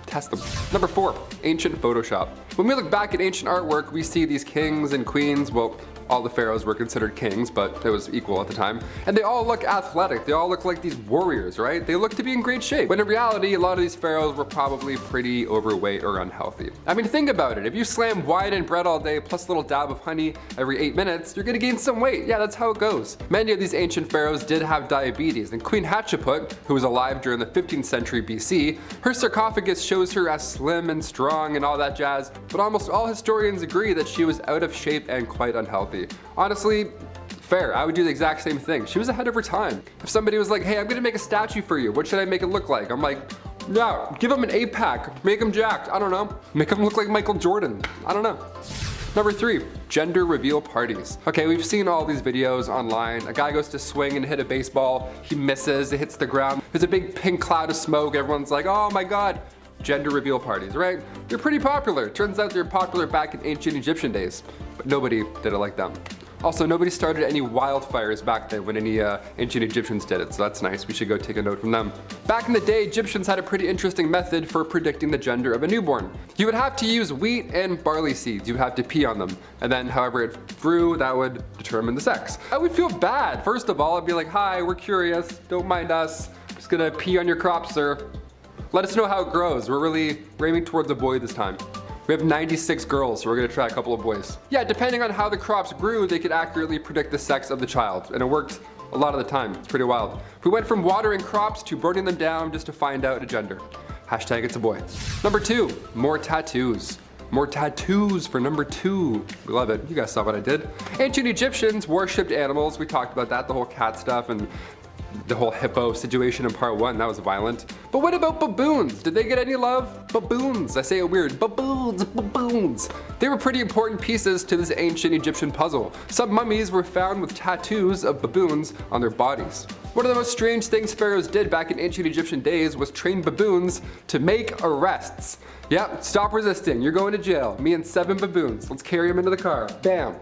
Test them. Number 4, ancient Photoshop. When we look back at ancient artwork, we see these kings and queens, well, all the pharaohs were considered kings, but it was equal at the time. And they all look athletic. They all look like these warriors, right? They look to be in great shape. When in reality, a lot of these pharaohs were probably pretty overweight or unhealthy. I mean, think about it. If you slam wine and bread all day, plus a little dab of honey every 8 minutes, you're gonna gain some weight. Yeah, that's how it goes. Many of these ancient pharaohs did have diabetes, and Queen Hatshepsut, who was alive during the 15th century BC, her sarcophagus shows her as slim and strong and all that jazz, but almost all historians agree that she was out of shape and quite unhealthy. Honestly, fair, I would do the exact same thing. She was ahead of her time. If somebody was like, hey, I'm gonna make a statue for you, what should I make it look like? I'm like, yeah, give him an 8-pack, make him jacked, I don't know. Make him look like Michael Jordan, I don't know. Number 3, gender reveal parties. Okay, we've seen all these videos online. A guy goes to swing and hit a baseball, he misses, it hits the ground. There's a big pink cloud of smoke, everyone's like, oh my god. Gender reveal parties, right? They're pretty popular. Turns out they're popular back in ancient Egyptian days, but nobody did it like them. Also, nobody started any wildfires back then when any ancient Egyptians did it, so that's nice. We should go take a note from them. Back in the day, Egyptians had a pretty interesting method for predicting the gender of a newborn. You would have to use wheat and barley seeds. You would have to pee on them, and then however it grew, that would determine the sex. I would feel bad. First of all, I'd be like, hi, we're curious, don't mind us. Just gonna pee on your crop, sir. Let us know how it grows. We're aiming towards a boy this time. We have 96 girls, so we're gonna try a couple of boys. Yeah, depending on how the crops grew, they could accurately predict the sex of the child, and it worked a lot of the time. It's pretty wild. We went from watering crops to burning them down just to find out a gender. Hashtag it's a boy. Number 2, more tattoos. More tattoos for number 2. We love it. You guys saw what I did. Ancient Egyptians worshipped animals. We talked about that, the whole cat stuff and the whole hippo situation in part 1, that was violent. But what about baboons? Did they get any love? Baboons, I say it weird, baboons, baboons. They were pretty important pieces to this ancient Egyptian puzzle. Some mummies were found with tattoos of baboons on their bodies. One of the most strange things pharaohs did back in ancient Egyptian days was train baboons to make arrests. Yep, stop resisting, you're going to jail. Me and 7 baboons, let's carry them into the car, bam.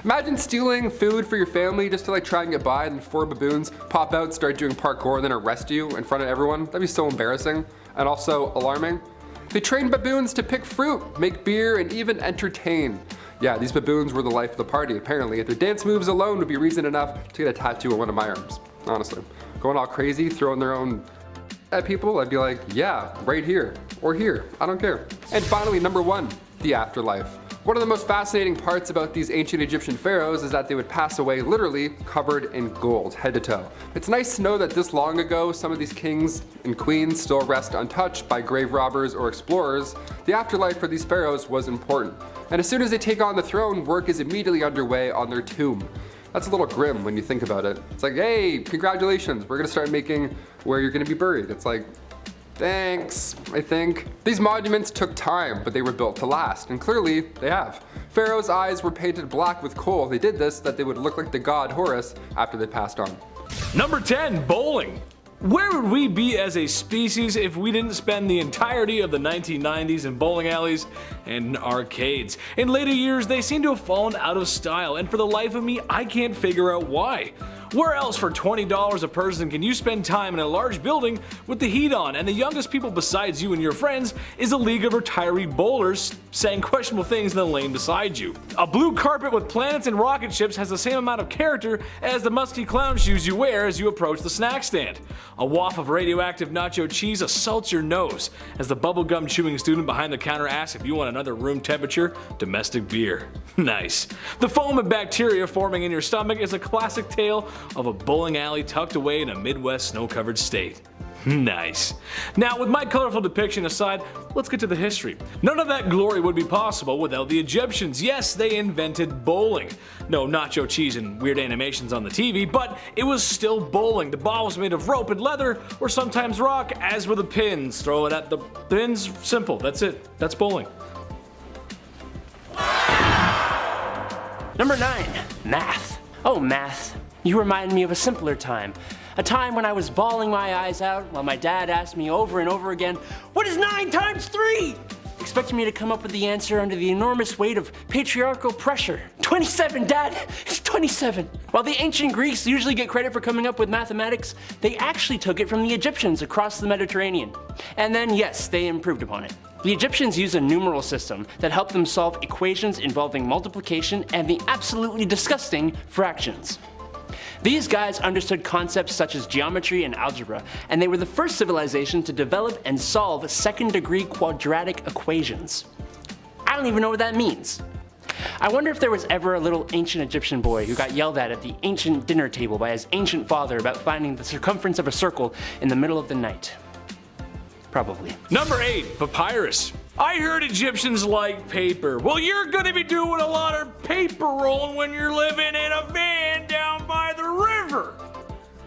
Imagine stealing food for your family just to try and get by, and 4 baboons pop out, start doing parkour, and then arrest you in front of everyone. That'd be so embarrassing and also alarming. They trained baboons to pick fruit, make beer, and even entertain. Yeah, these baboons were the life of the party, apparently. If their dance moves alone would be reason enough to get a tattoo on one of my arms, honestly. Going all crazy, throwing their own at people, I'd be like, yeah, right here, or here, I don't care. And finally, number 1, the afterlife. One of the most fascinating parts about these ancient Egyptian pharaohs is that they would pass away literally covered in gold, head to toe. It's nice to know that this long ago, some of these kings and queens still rest untouched by grave robbers or explorers. The afterlife for these pharaohs was important. And as soon as they take on the throne, work is immediately underway on their tomb. That's a little grim when you think about it. It's like, hey, congratulations, we're gonna start making where you're gonna be buried. It's like, thanks, I think. These monuments took time, but they were built to last, and clearly they have. Pharaoh's eyes were painted black with coal. They did this so that they would look like the god Horus after they passed on. Number 10, bowling. Where would we be as a species if we didn't spend the entirety of the 1990s in bowling alleys and arcades? In later years, they seem to have fallen out of style, and for the life of me, I can't figure out why. Where else for $20 a person can you spend time in a large building with the heat on, and the youngest people besides you and your friends is a league of retiree bowlers saying questionable things in the lane beside you? A blue carpet with planets and rocket ships has the same amount of character as the musky clown shoes you wear as you approach the snack stand. A waft of radioactive nacho cheese assaults your nose as the bubblegum chewing student behind the counter asks if you want another room temperature domestic beer. Nice. The foam and bacteria forming in your stomach is a classic tale of a bowling alley tucked away in a Midwest snow-covered state. Nice. Now, with my colorful depiction aside, let's get to the history. None of that glory would be possible without the Egyptians. Yes, they invented bowling. No nacho cheese and weird animations on the TV, but it was still bowling. The ball was made of rope and leather, or sometimes rock, as were the pins. Throw it at the pins, simple, that's it. That's bowling. Number 9, math. Oh, math. You remind me of a simpler time. A time when I was bawling my eyes out while my dad asked me over and over again, "What is 9 times 3?" Expecting me to come up with the answer under the enormous weight of patriarchal pressure. 27, Dad! It's 27! While the ancient Greeks usually get credit for coming up with mathematics, they actually took it from the Egyptians across the Mediterranean. And then, yes, they improved upon it. The Egyptians used a numeral system that helped them solve equations involving multiplication and the absolutely disgusting fractions. These guys understood concepts such as geometry and algebra, and they were the first civilization to develop and solve second-degree quadratic equations. I don't even know what that means. I wonder if there was ever a little ancient Egyptian boy who got yelled at the ancient dinner table by his ancient father about finding the circumference of a circle in the middle of the night. Probably. Number 8, papyrus. I heard Egyptians like paper. Well, you're gonna be doing a lot of paper rolling when you're living in a van down by the river.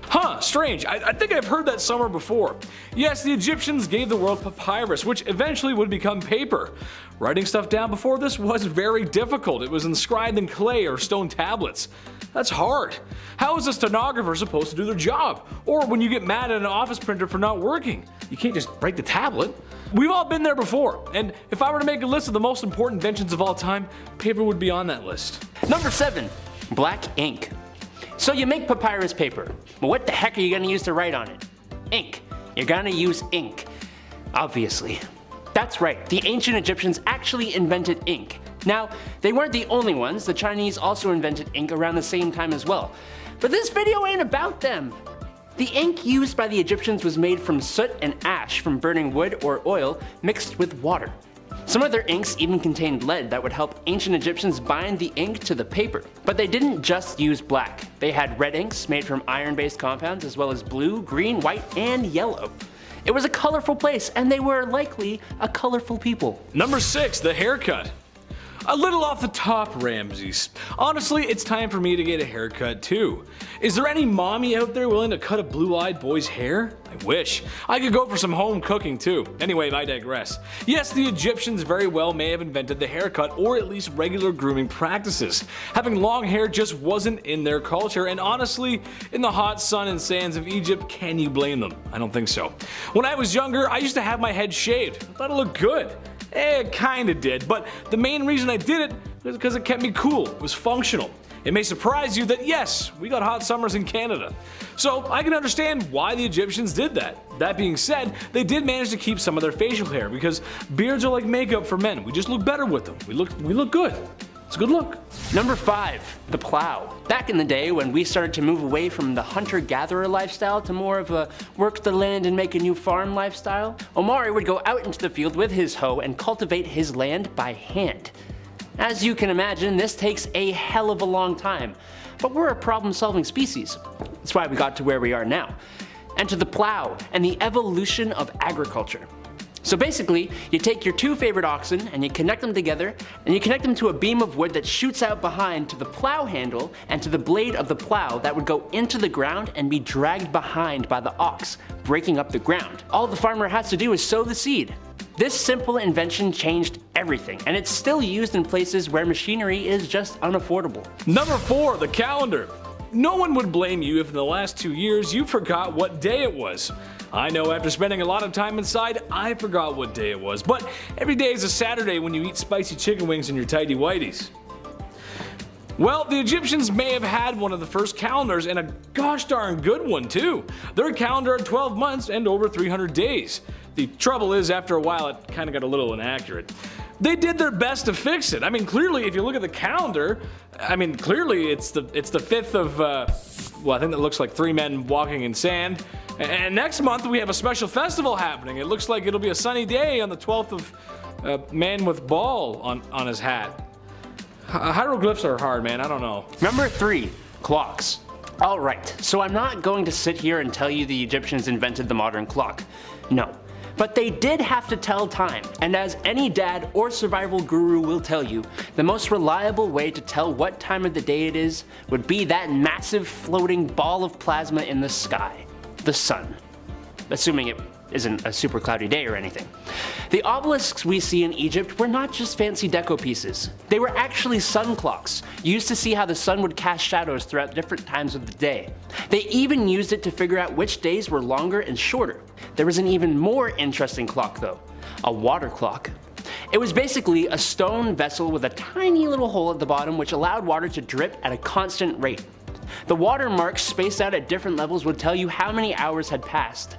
Huh, strange. I think I've heard that somewhere before. Yes, the Egyptians gave the world papyrus, which eventually would become paper. Writing stuff down before this was very difficult. It was inscribed in clay or stone tablets. That's hard. How is a stenographer supposed to do their job? Or when you get mad at an office printer for not working, you can't just break the tablet. We've all been there before, and if I were to make a list of the most important inventions of all time, paper would be on that list. Number 7, Black ink. So you make papyrus paper, but what the heck are you gonna use to write on it? Ink. You're gonna use ink. Obviously. That's right, the ancient Egyptians actually invented ink. Now, they weren't the only ones, the Chinese also invented ink around the same time as well. But this video ain't about them. The ink used by the Egyptians was made from soot and ash from burning wood or oil mixed with water. Some of their inks even contained lead that would help ancient Egyptians bind the ink to the paper. But they didn't just use black. They had red inks made from iron-based compounds as well as blue, green, white, and yellow. It was a colorful place, and they were likely a colorful people. Number 6, the haircut. A little off the top, Ramses. Honestly, it's time for me to get a haircut too. Is there any mommy out there willing to cut a blue-eyed boy's hair? I wish. I could go for some home cooking too. Anyway, I digress. Yes, the Egyptians very well may have invented the haircut or at least regular grooming practices. Having long hair just wasn't in their culture, and honestly, in the hot sun and sands of Egypt, can you blame them? I don't think so. When I was younger, I used to have my head shaved. I thought it looked good. It kinda did, but the main reason I did it was because it kept me cool. It was functional. It may surprise you that yes, we got hot summers in Canada. So I can understand why the Egyptians did that. That being said, they did manage to keep some of their facial hair because beards are like makeup for men. We just look better with them. We look good. It's a good look. Number 5, the plow. Back in the day when we started to move away from the hunter-gatherer lifestyle to more of a work the land and make a new farm lifestyle, Omari would go out into the field with his hoe and cultivate his land by hand. As you can imagine, this takes a hell of a long time, but we're a problem-solving species. That's why we got to where we are now. Enter the plow and the evolution of agriculture. So basically, you take your 2 favorite oxen and you connect them together, and you connect them to a beam of wood that shoots out behind to the plow handle and to the blade of the plow that would go into the ground and be dragged behind by the ox, breaking up the ground. All the farmer has to do is sow the seed. This simple invention changed everything, and it's still used in places where machinery is just unaffordable. Number 4, the calendar. No one would blame you if in the last 2 years you forgot what day it was. I know after spending a lot of time inside, I forgot what day it was, but every day is a Saturday when you eat spicy chicken wings in your tighty whities. Well, the Egyptians may have had one of the first calendars, and a gosh darn good one too. Their calendar had 12 months and over 300 days. The trouble is, after a while, it kind of got a little inaccurate. They did their best to fix it. I mean, clearly, if you look at the calendar, clearly it's the 5th of, well, I think that looks like 3 men walking in sand. And next month we have a special festival happening. It looks like it'll be a sunny day on the 12th of man with ball on his hat. Hieroglyphs are hard, man. I don't know. Number 3, clocks. Alright, so I'm not going to sit here and tell you the Egyptians invented the modern clock. No. But they did have to tell time, and as any dad or survival guru will tell you, the most reliable way to tell what time of the day it is would be that massive floating ball of plasma in the sky, the sun. Assuming it isn't a super cloudy day or anything. The obelisks we see in Egypt were not just fancy deco pieces. They were actually sun clocks, used to see how the sun would cast shadows throughout different times of the day. They even used it to figure out which days were longer and shorter. There was an even more interesting clock though, a water clock. It was basically a stone vessel with a tiny little hole at the bottom which allowed water to drip at a constant rate. The water marks spaced out at different levels would tell you how many hours had passed.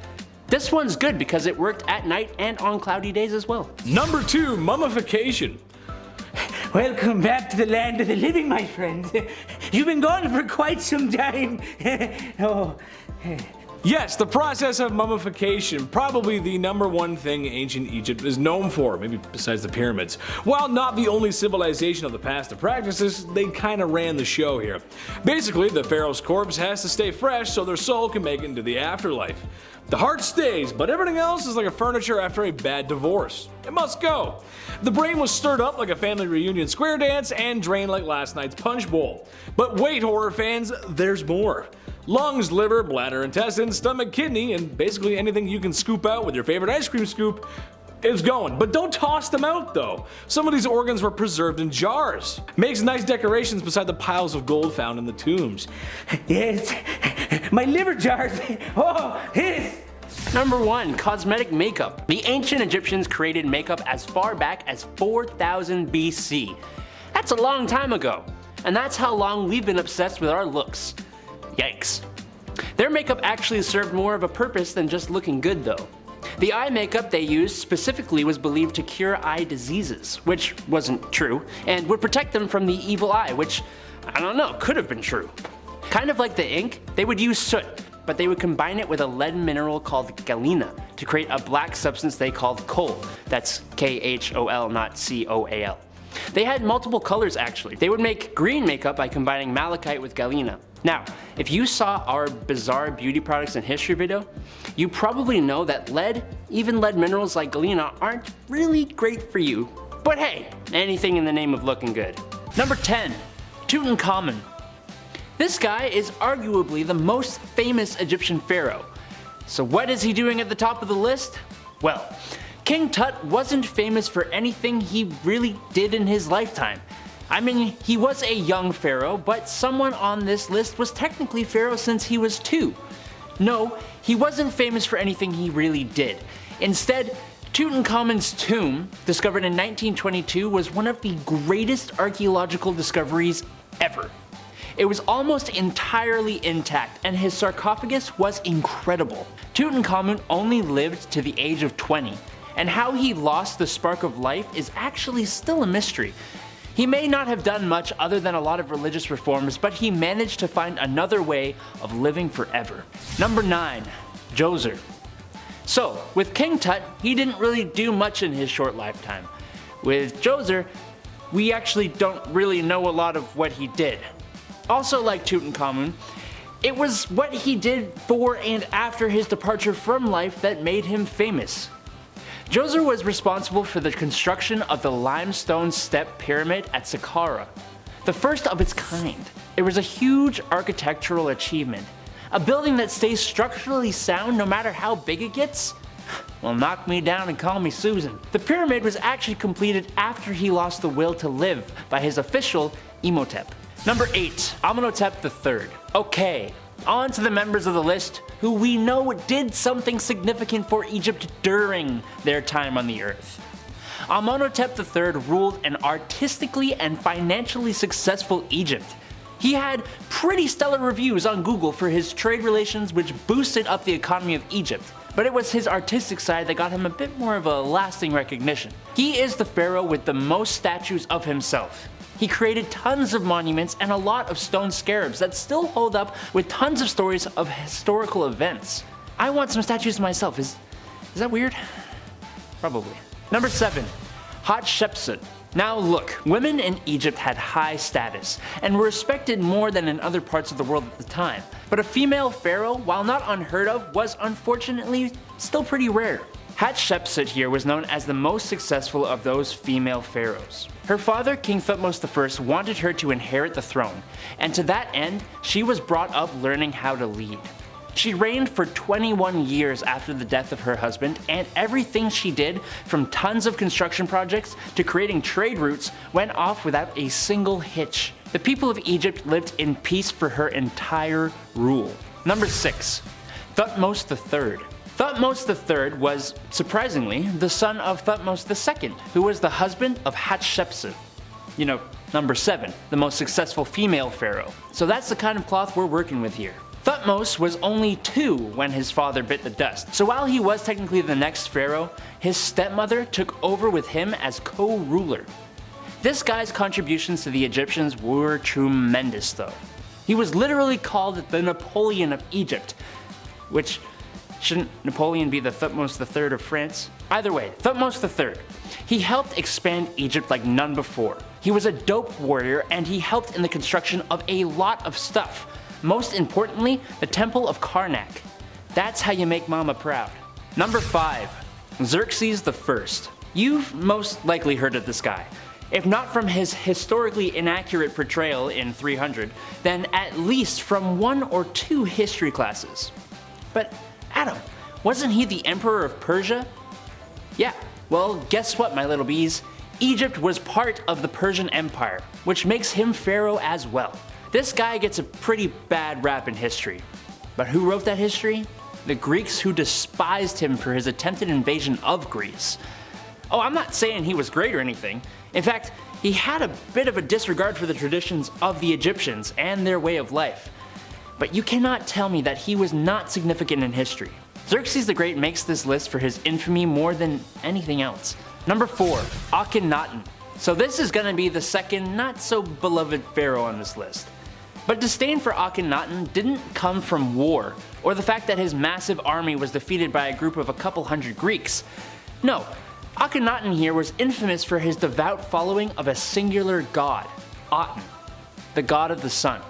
This one's good because it worked at night and on cloudy days as well. Number 2, mummification. Welcome back to the land of the living, my friend. You've been gone for quite some time. Oh. Yes, the process of mummification, probably the number 1 thing ancient Egypt is known for, maybe besides the pyramids. While not the only civilization of the past to practice this, they kinda ran the show here. Basically, the pharaoh's corpse has to stay fresh so their soul can make it into the afterlife. The heart stays, but everything else is like a furniture after a bad divorce. It must go. The brain was stirred up like a family reunion square dance and drained like last night's punch bowl. But wait, horror fans, there's more. Lungs, liver, bladder, intestines, stomach, kidney, and basically anything you can scoop out with your favorite ice cream scoop is going. But don't toss them out though. Some of these organs were preserved in jars. Makes nice decorations beside the piles of gold found in the tombs. Yes, my liver jars. Oh, yes. Number 1, cosmetic makeup. The ancient Egyptians created makeup as far back as 4000 BC. That's a long time ago. And that's how long we've been obsessed with our looks. Yikes. Their makeup actually served more of a purpose than just looking good though. The eye makeup they used specifically was believed to cure eye diseases, which wasn't true, and would protect them from the evil eye, which, I don't know, could have been true. Kind of like the ink, they would use soot, but they would combine it with a lead mineral called galena to create a black substance they called coal. That's K-H-O-L, not C-O-A-L. They had multiple colors actually. They would make green makeup by combining malachite with galena. Now, if you saw our bizarre beauty products in history video, you probably know that lead, even lead minerals like galena, aren't really great for you. But hey, anything in the name of looking good. Number 10, Tutankhamun. This guy is arguably the most famous Egyptian pharaoh. So what is he doing at the top of the list? Well, King Tut wasn't famous for anything he really did in his lifetime. I mean, he was a young pharaoh, but someone on this list was technically pharaoh since he was 2. No, he wasn't famous for anything he really did. Instead, Tutankhamun's tomb, discovered in 1922, was one of the greatest archaeological discoveries ever. It was almost entirely intact, and his sarcophagus was incredible. Tutankhamun only lived to the age of 20, and how he lost the spark of life is actually still a mystery. He may not have done much other than a lot of religious reforms, but he managed to find another way of living forever. Number 9, Djoser. So, with King Tut, he didn't really do much in his short lifetime. With Djoser, we actually don't really know a lot of what he did. Also like Tutankhamun, it was what he did for and after his departure from life that made him famous. Djoser was responsible for the construction of the limestone step pyramid at Saqqara, the first of its kind. It was a huge architectural achievement. A building that stays structurally sound no matter how big it gets? Well, knock me down and call me Susan. The pyramid was actually completed after he lost the will to live by his official Imhotep. Number 8, Amenhotep III. Okay, on to the members of the list who we know did something significant for Egypt during their time on the earth. Amenhotep III ruled an artistically and financially successful Egypt. He had pretty stellar reviews on Google for his trade relations, which boosted up the economy of Egypt, but it was his artistic side that got him a bit more of a lasting recognition. He is the pharaoh with the most statues of himself. He created tons of monuments and a lot of stone scarabs that still hold up with tons of stories of historical events. I want some statues myself. Is that weird? Probably. Number 7, Hatshepsut. Now look, women in Egypt had high status and were respected more than in other parts of the world at the time. But a female pharaoh, while not unheard of, was unfortunately still pretty rare. Hatshepsut here was known as the most successful of those female pharaohs. Her father, King Thutmose I, wanted her to inherit the throne, and to that end, she was brought up learning how to lead. She reigned for 21 years after the death of her husband, and everything she did, from tons of construction projects to creating trade routes, went off without a single hitch. The people of Egypt lived in peace for her entire rule. Number 6, Thutmose III. Thutmose III was, surprisingly, the son of Thutmose II, who was the husband of Hatshepsut. You know, number 7, the most successful female pharaoh. So that's the kind of cloth we're working with here. Thutmose was only 2 when his father bit the dust, so while he was technically the next pharaoh, his stepmother took over with him as co-ruler. This guy's contributions to the Egyptians were tremendous though. He was literally called the Napoleon of Egypt, which, shouldn't Napoleon be the Thutmose III of France? Either way, Thutmose III. He helped expand Egypt like none before. He was a dope warrior and he helped in the construction of a lot of stuff. Most importantly, the Temple of Karnak. That's how you make mama proud. Number 5, Xerxes I. You've most likely heard of this guy. If not from his historically inaccurate portrayal in 300, then at least from 1 or 2 history classes. But Adam, wasn't he the emperor of Persia? Yeah, well guess what my little bees? Egypt was part of the Persian Empire, which makes him pharaoh as well. This guy gets a pretty bad rap in history. But who wrote that history? The Greeks, who despised him for his attempted invasion of Greece. Oh, I'm not saying he was great or anything. In fact, He had a bit of a disregard for the traditions of the Egyptians and their way of life. But you cannot tell me that he was not significant in history. Xerxes the Great makes this list for his infamy more than anything else. Number 4, Akhenaten. So this is gonna be the second not so beloved pharaoh on this list. But disdain for Akhenaten didn't come from war, or the fact that his massive army was defeated by a group of a couple hundred Greeks. No, Akhenaten here was infamous for his devout following of a singular god, Aten, the god of the sun.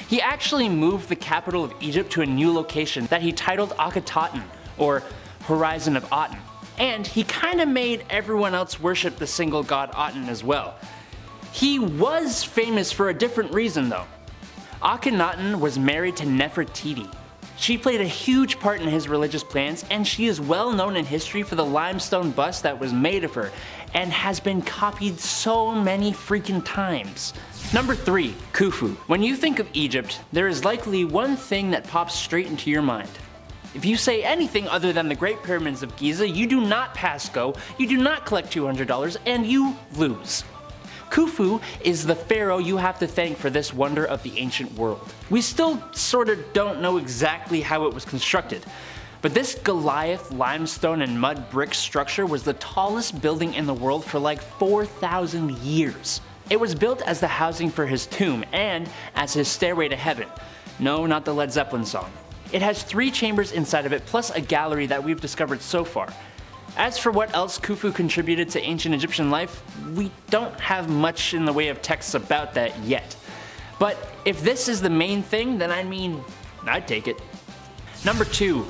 He actually moved the capital of Egypt to a new location that he titled Akhetaten, or Horizon of Aten. And he kinda made everyone else worship the single god Aten as well. He was famous for a different reason though. Akhenaten was married to Nefertiti. She played a huge part in his religious plans, and she is well known in history for the limestone bust that was made of her, and has been copied so many freaking times. Number 3, Khufu. When you think of Egypt, there is likely one thing that pops straight into your mind. If you say anything other than the Great Pyramids of Giza, you do not pass go, you do not collect $200, and you lose. Khufu is the pharaoh you have to thank for this wonder of the ancient world. We still sorta don't know exactly how it was constructed, but this Goliath limestone and mud brick structure was the tallest building in the world for like 4,000 years. It was built as the housing for his tomb and as his stairway to heaven. No, not the Led Zeppelin song. It has 3 chambers inside of it plus a gallery that we've discovered so far. As for what else Khufu contributed to ancient Egyptian life, we don't have much in the way of texts about that yet. But if this is the main thing, then I'd take it. Number 2,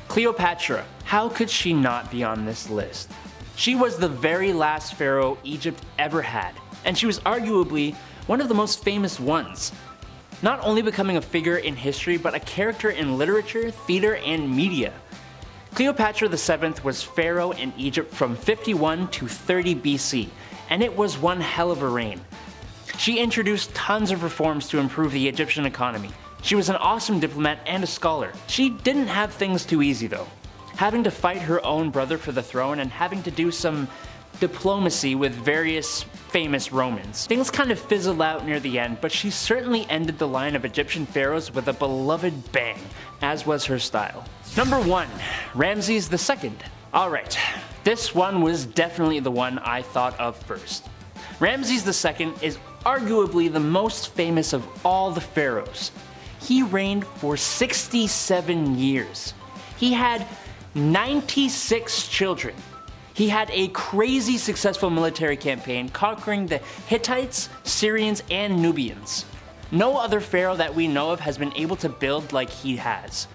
Cleopatra. How could she not be on this list? She was the very last pharaoh Egypt ever had, and she was arguably one of the most famous ones. Not only becoming a figure in history, but a character in literature, theater, and media. Cleopatra VII was pharaoh in Egypt from 51 to 30 BC, and it was one hell of a reign. She introduced tons of reforms to improve the Egyptian economy. She was an awesome diplomat and a scholar. She didn't have things too easy though, having to fight her own brother for the throne and having to do some diplomacy with various famous Romans. Things kind of fizzled out near the end, but she certainly ended the line of Egyptian pharaohs with a beloved bang, as was her style. Number 1, Ramses II. Alright, this one was definitely the one I thought of first. Ramses II is arguably the most famous of all the pharaohs. He reigned for 67 years. He had 96 children. He had a crazy successful military campaign conquering the Hittites, Syrians, and Nubians. No other pharaoh that we know of has been able to build like he has.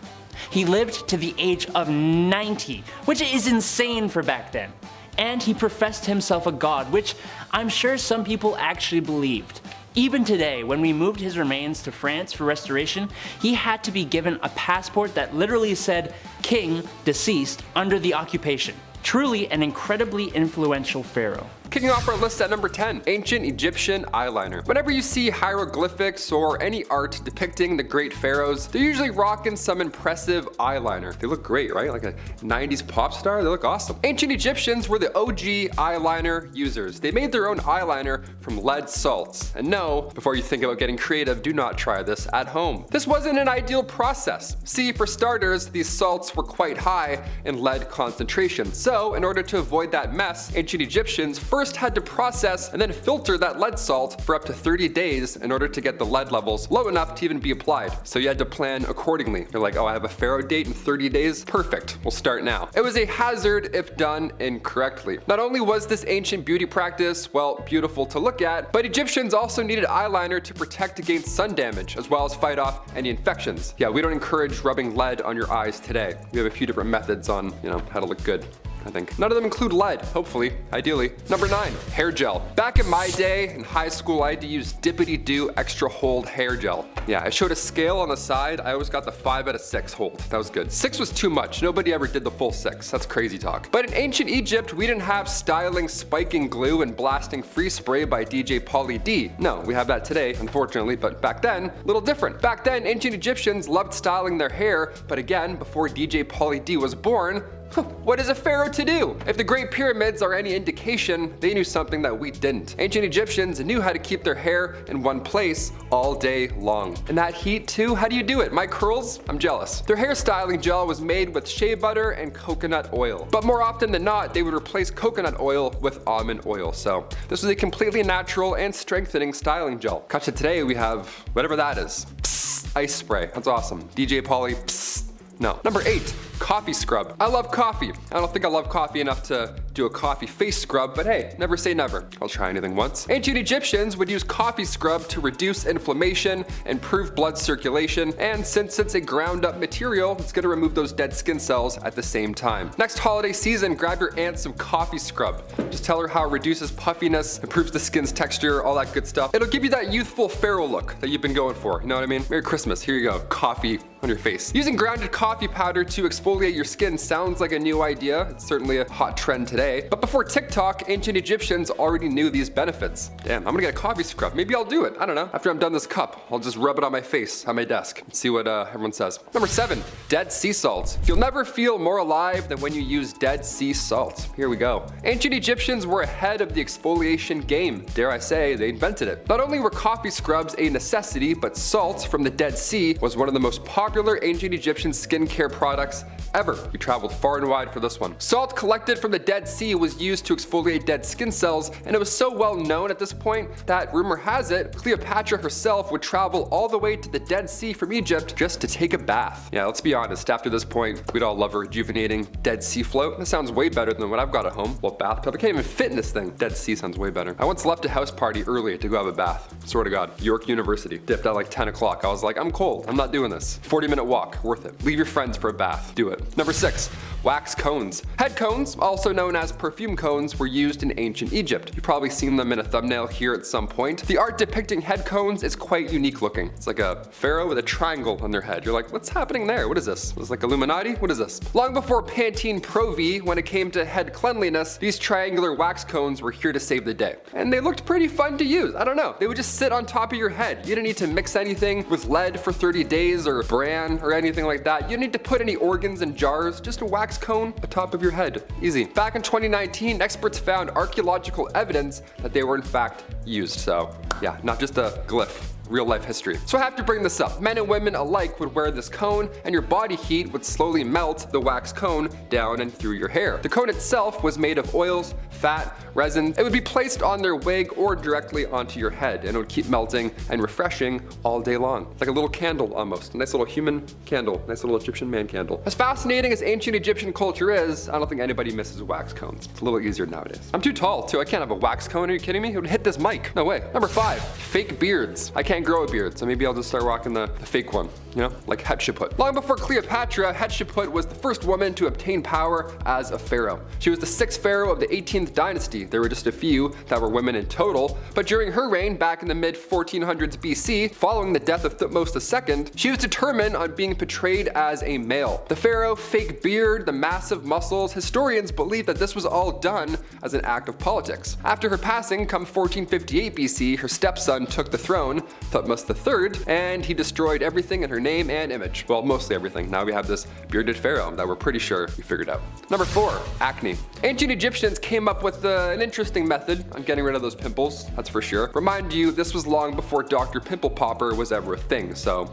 He lived to the age of 90, which is insane for back then. And he professed himself a god, which I'm sure some people actually believed. Even today, when we moved his remains to France for restoration, he had to be given a passport that literally said, "King, deceased, under the occupation." Truly an incredibly influential pharaoh. Kicking off our list at number 10, ancient Egyptian eyeliner. Whenever you see hieroglyphics or any art depicting the great pharaohs, they're usually rocking some impressive eyeliner. They look great, right? Like a 90s pop star, they look awesome. Ancient Egyptians were the OG eyeliner users. They made their own eyeliner from lead salts. And no, before you think about getting creative, do not try this at home. This wasn't an ideal process. See, for starters, these salts were quite high in lead concentration. So, in order to avoid that mess, ancient Egyptians first had to process and then filter that lead salt for up to 30 days in order to get the lead levels low enough to even be applied. So you had to plan accordingly. You're like, oh, I have a pharaoh date in 30 days? Perfect, we'll start now. It was a hazard if done incorrectly. Not only was this ancient beauty practice, well, beautiful to look at, but Egyptians also needed eyeliner to protect against sun damage, as well as fight off any infections. Yeah, we don't encourage rubbing lead on your eyes today. We have a few different methods on, how to look good. I think. None of them include lead, hopefully, ideally. Number 9, hair gel. Back in my day, in high school, I had to use Dippity-Doo Extra Hold hair gel. Yeah, it showed a scale on the side. I always got the 5 out of 6 hold. That was good. 6 was too much. Nobody ever did the full 6. That's crazy talk. But in ancient Egypt, we didn't have styling, spiking glue, and blasting free spray by DJ Pauly D. No, we have that today, unfortunately, but back then, a little different. Back then, ancient Egyptians loved styling their hair, but again, before DJ Pauly D was born, What is a pharaoh to do? If the Great Pyramids are any indication, they knew something that we didn't. Ancient Egyptians knew how to keep their hair in one place all day long. And that heat too, how do you do it? My curls? I'm jealous. Their hairstyling gel was made with shea butter and coconut oil. But more often than not, they would replace coconut oil with almond oil. So this was a completely natural and strengthening styling gel. Cut to today, we have whatever that is. Psst, ice spray. That's awesome. DJ Polly, psst. No. Number 8, coffee scrub. I love coffee. I don't think I love coffee enough to do a coffee face scrub, but hey, never say never. I'll try anything once. Ancient Egyptians would use coffee scrub to reduce inflammation, improve blood circulation, and since it's a ground up material, it's gonna remove those dead skin cells at the same time. Next holiday season, grab your aunt some coffee scrub. Just tell her how it reduces puffiness, improves the skin's texture, all that good stuff. It'll give you that youthful pharaoh look that you've been going for, you know what I mean? Merry Christmas, here you go, coffee on your face. Using grounded coffee powder to exfoliate your skin sounds like a new idea. It's certainly a hot trend today. But before TikTok, ancient Egyptians already knew these benefits. Damn, I'm gonna get a coffee scrub. Maybe I'll do it. I don't know. After I'm done this cup, I'll just rub it on my face at my desk and see what everyone says. Number 7, dead sea salt. You'll never feel more alive than when you use dead sea salt. Here we go. Ancient Egyptians were ahead of the exfoliation game. Dare I say, they invented it. Not only were coffee scrubs a necessity, but salt from the Dead Sea was one of the most popular ancient Egyptian skincare products ever. We traveled far and wide for this one. Salt collected from the Dead Sea was used to exfoliate dead skin cells, and it was so well known at this point that rumor has it, Cleopatra herself would travel all the way to the Dead Sea from Egypt just to take a bath. Yeah, let's be honest, after this point, we'd all love a rejuvenating Dead Sea float. That sounds way better than what I've got at home. Well, bathtub, I can't even fit in this thing. Dead Sea sounds way better. I once left a house party early to go have a bath. Swear to God. York University. Dipped at like 10 o'clock. I was like, I'm cold. I'm not doing this. 40-minute walk. Worth it. Leave your friends for a bath. Do it. Number 6, wax cones. Head cones, also known as perfume cones, were used in ancient Egypt. You've probably seen them in a thumbnail here at some point. The art depicting head cones is quite unique looking. It's like a pharaoh with a triangle on their head. You're like, what's happening there? What is this? Was like Illuminati? What is this? Long before Pantene Pro V, when it came to head cleanliness, these triangular wax cones were here to save the day. And they looked pretty fun to use. I don't know. They would just sit on top of your head. You didn't need to mix anything with lead for 30 days or bran or anything like that. You didn't need to put any organs in jars. Just a wax cone atop of your head. Easy. Back in 2019, experts found archaeological evidence that they were in fact used. So yeah, not just a glyph. Real life history. So I have to bring this up. Men and women alike would wear this cone, and your body heat would slowly melt the wax cone down and through your hair. The cone itself was made of oils, fat, resin. It would be placed on their wig or directly onto your head, and it would keep melting and refreshing all day long. It's like a little candle almost. A nice little human candle. Nice little Egyptian man candle. As fascinating as ancient Egyptian culture is, I don't think anybody misses wax cones. It's a little easier nowadays. I'm too tall too. I can't have a wax cone. Are you kidding me? It would hit this mic. No way. Number 5, fake beards. I can't grow a beard, so maybe I'll just start rocking the fake one, you know, like Hatshepsut. Long before Cleopatra, Hatshepsut was the first woman to obtain power as a pharaoh. She was the 6th pharaoh of the 18th dynasty. There were just a few that were women in total, but during her reign back in the mid 1400s BC, following the death of Thutmose II, she was determined on being portrayed as a male. The pharaoh, fake beard, the massive muscles, historians believe that this was all done as an act of politics. After her passing, come 1458 BC, her stepson took the throne, Thutmose III, and he destroyed everything in her name and image. Well, mostly everything. Now we have this bearded pharaoh that we're pretty sure we figured out. Number 4, acne. Ancient Egyptians came up with an interesting method on getting rid of those pimples, that's for sure. Remind you, this was long before Dr. Pimple Popper was ever a thing, so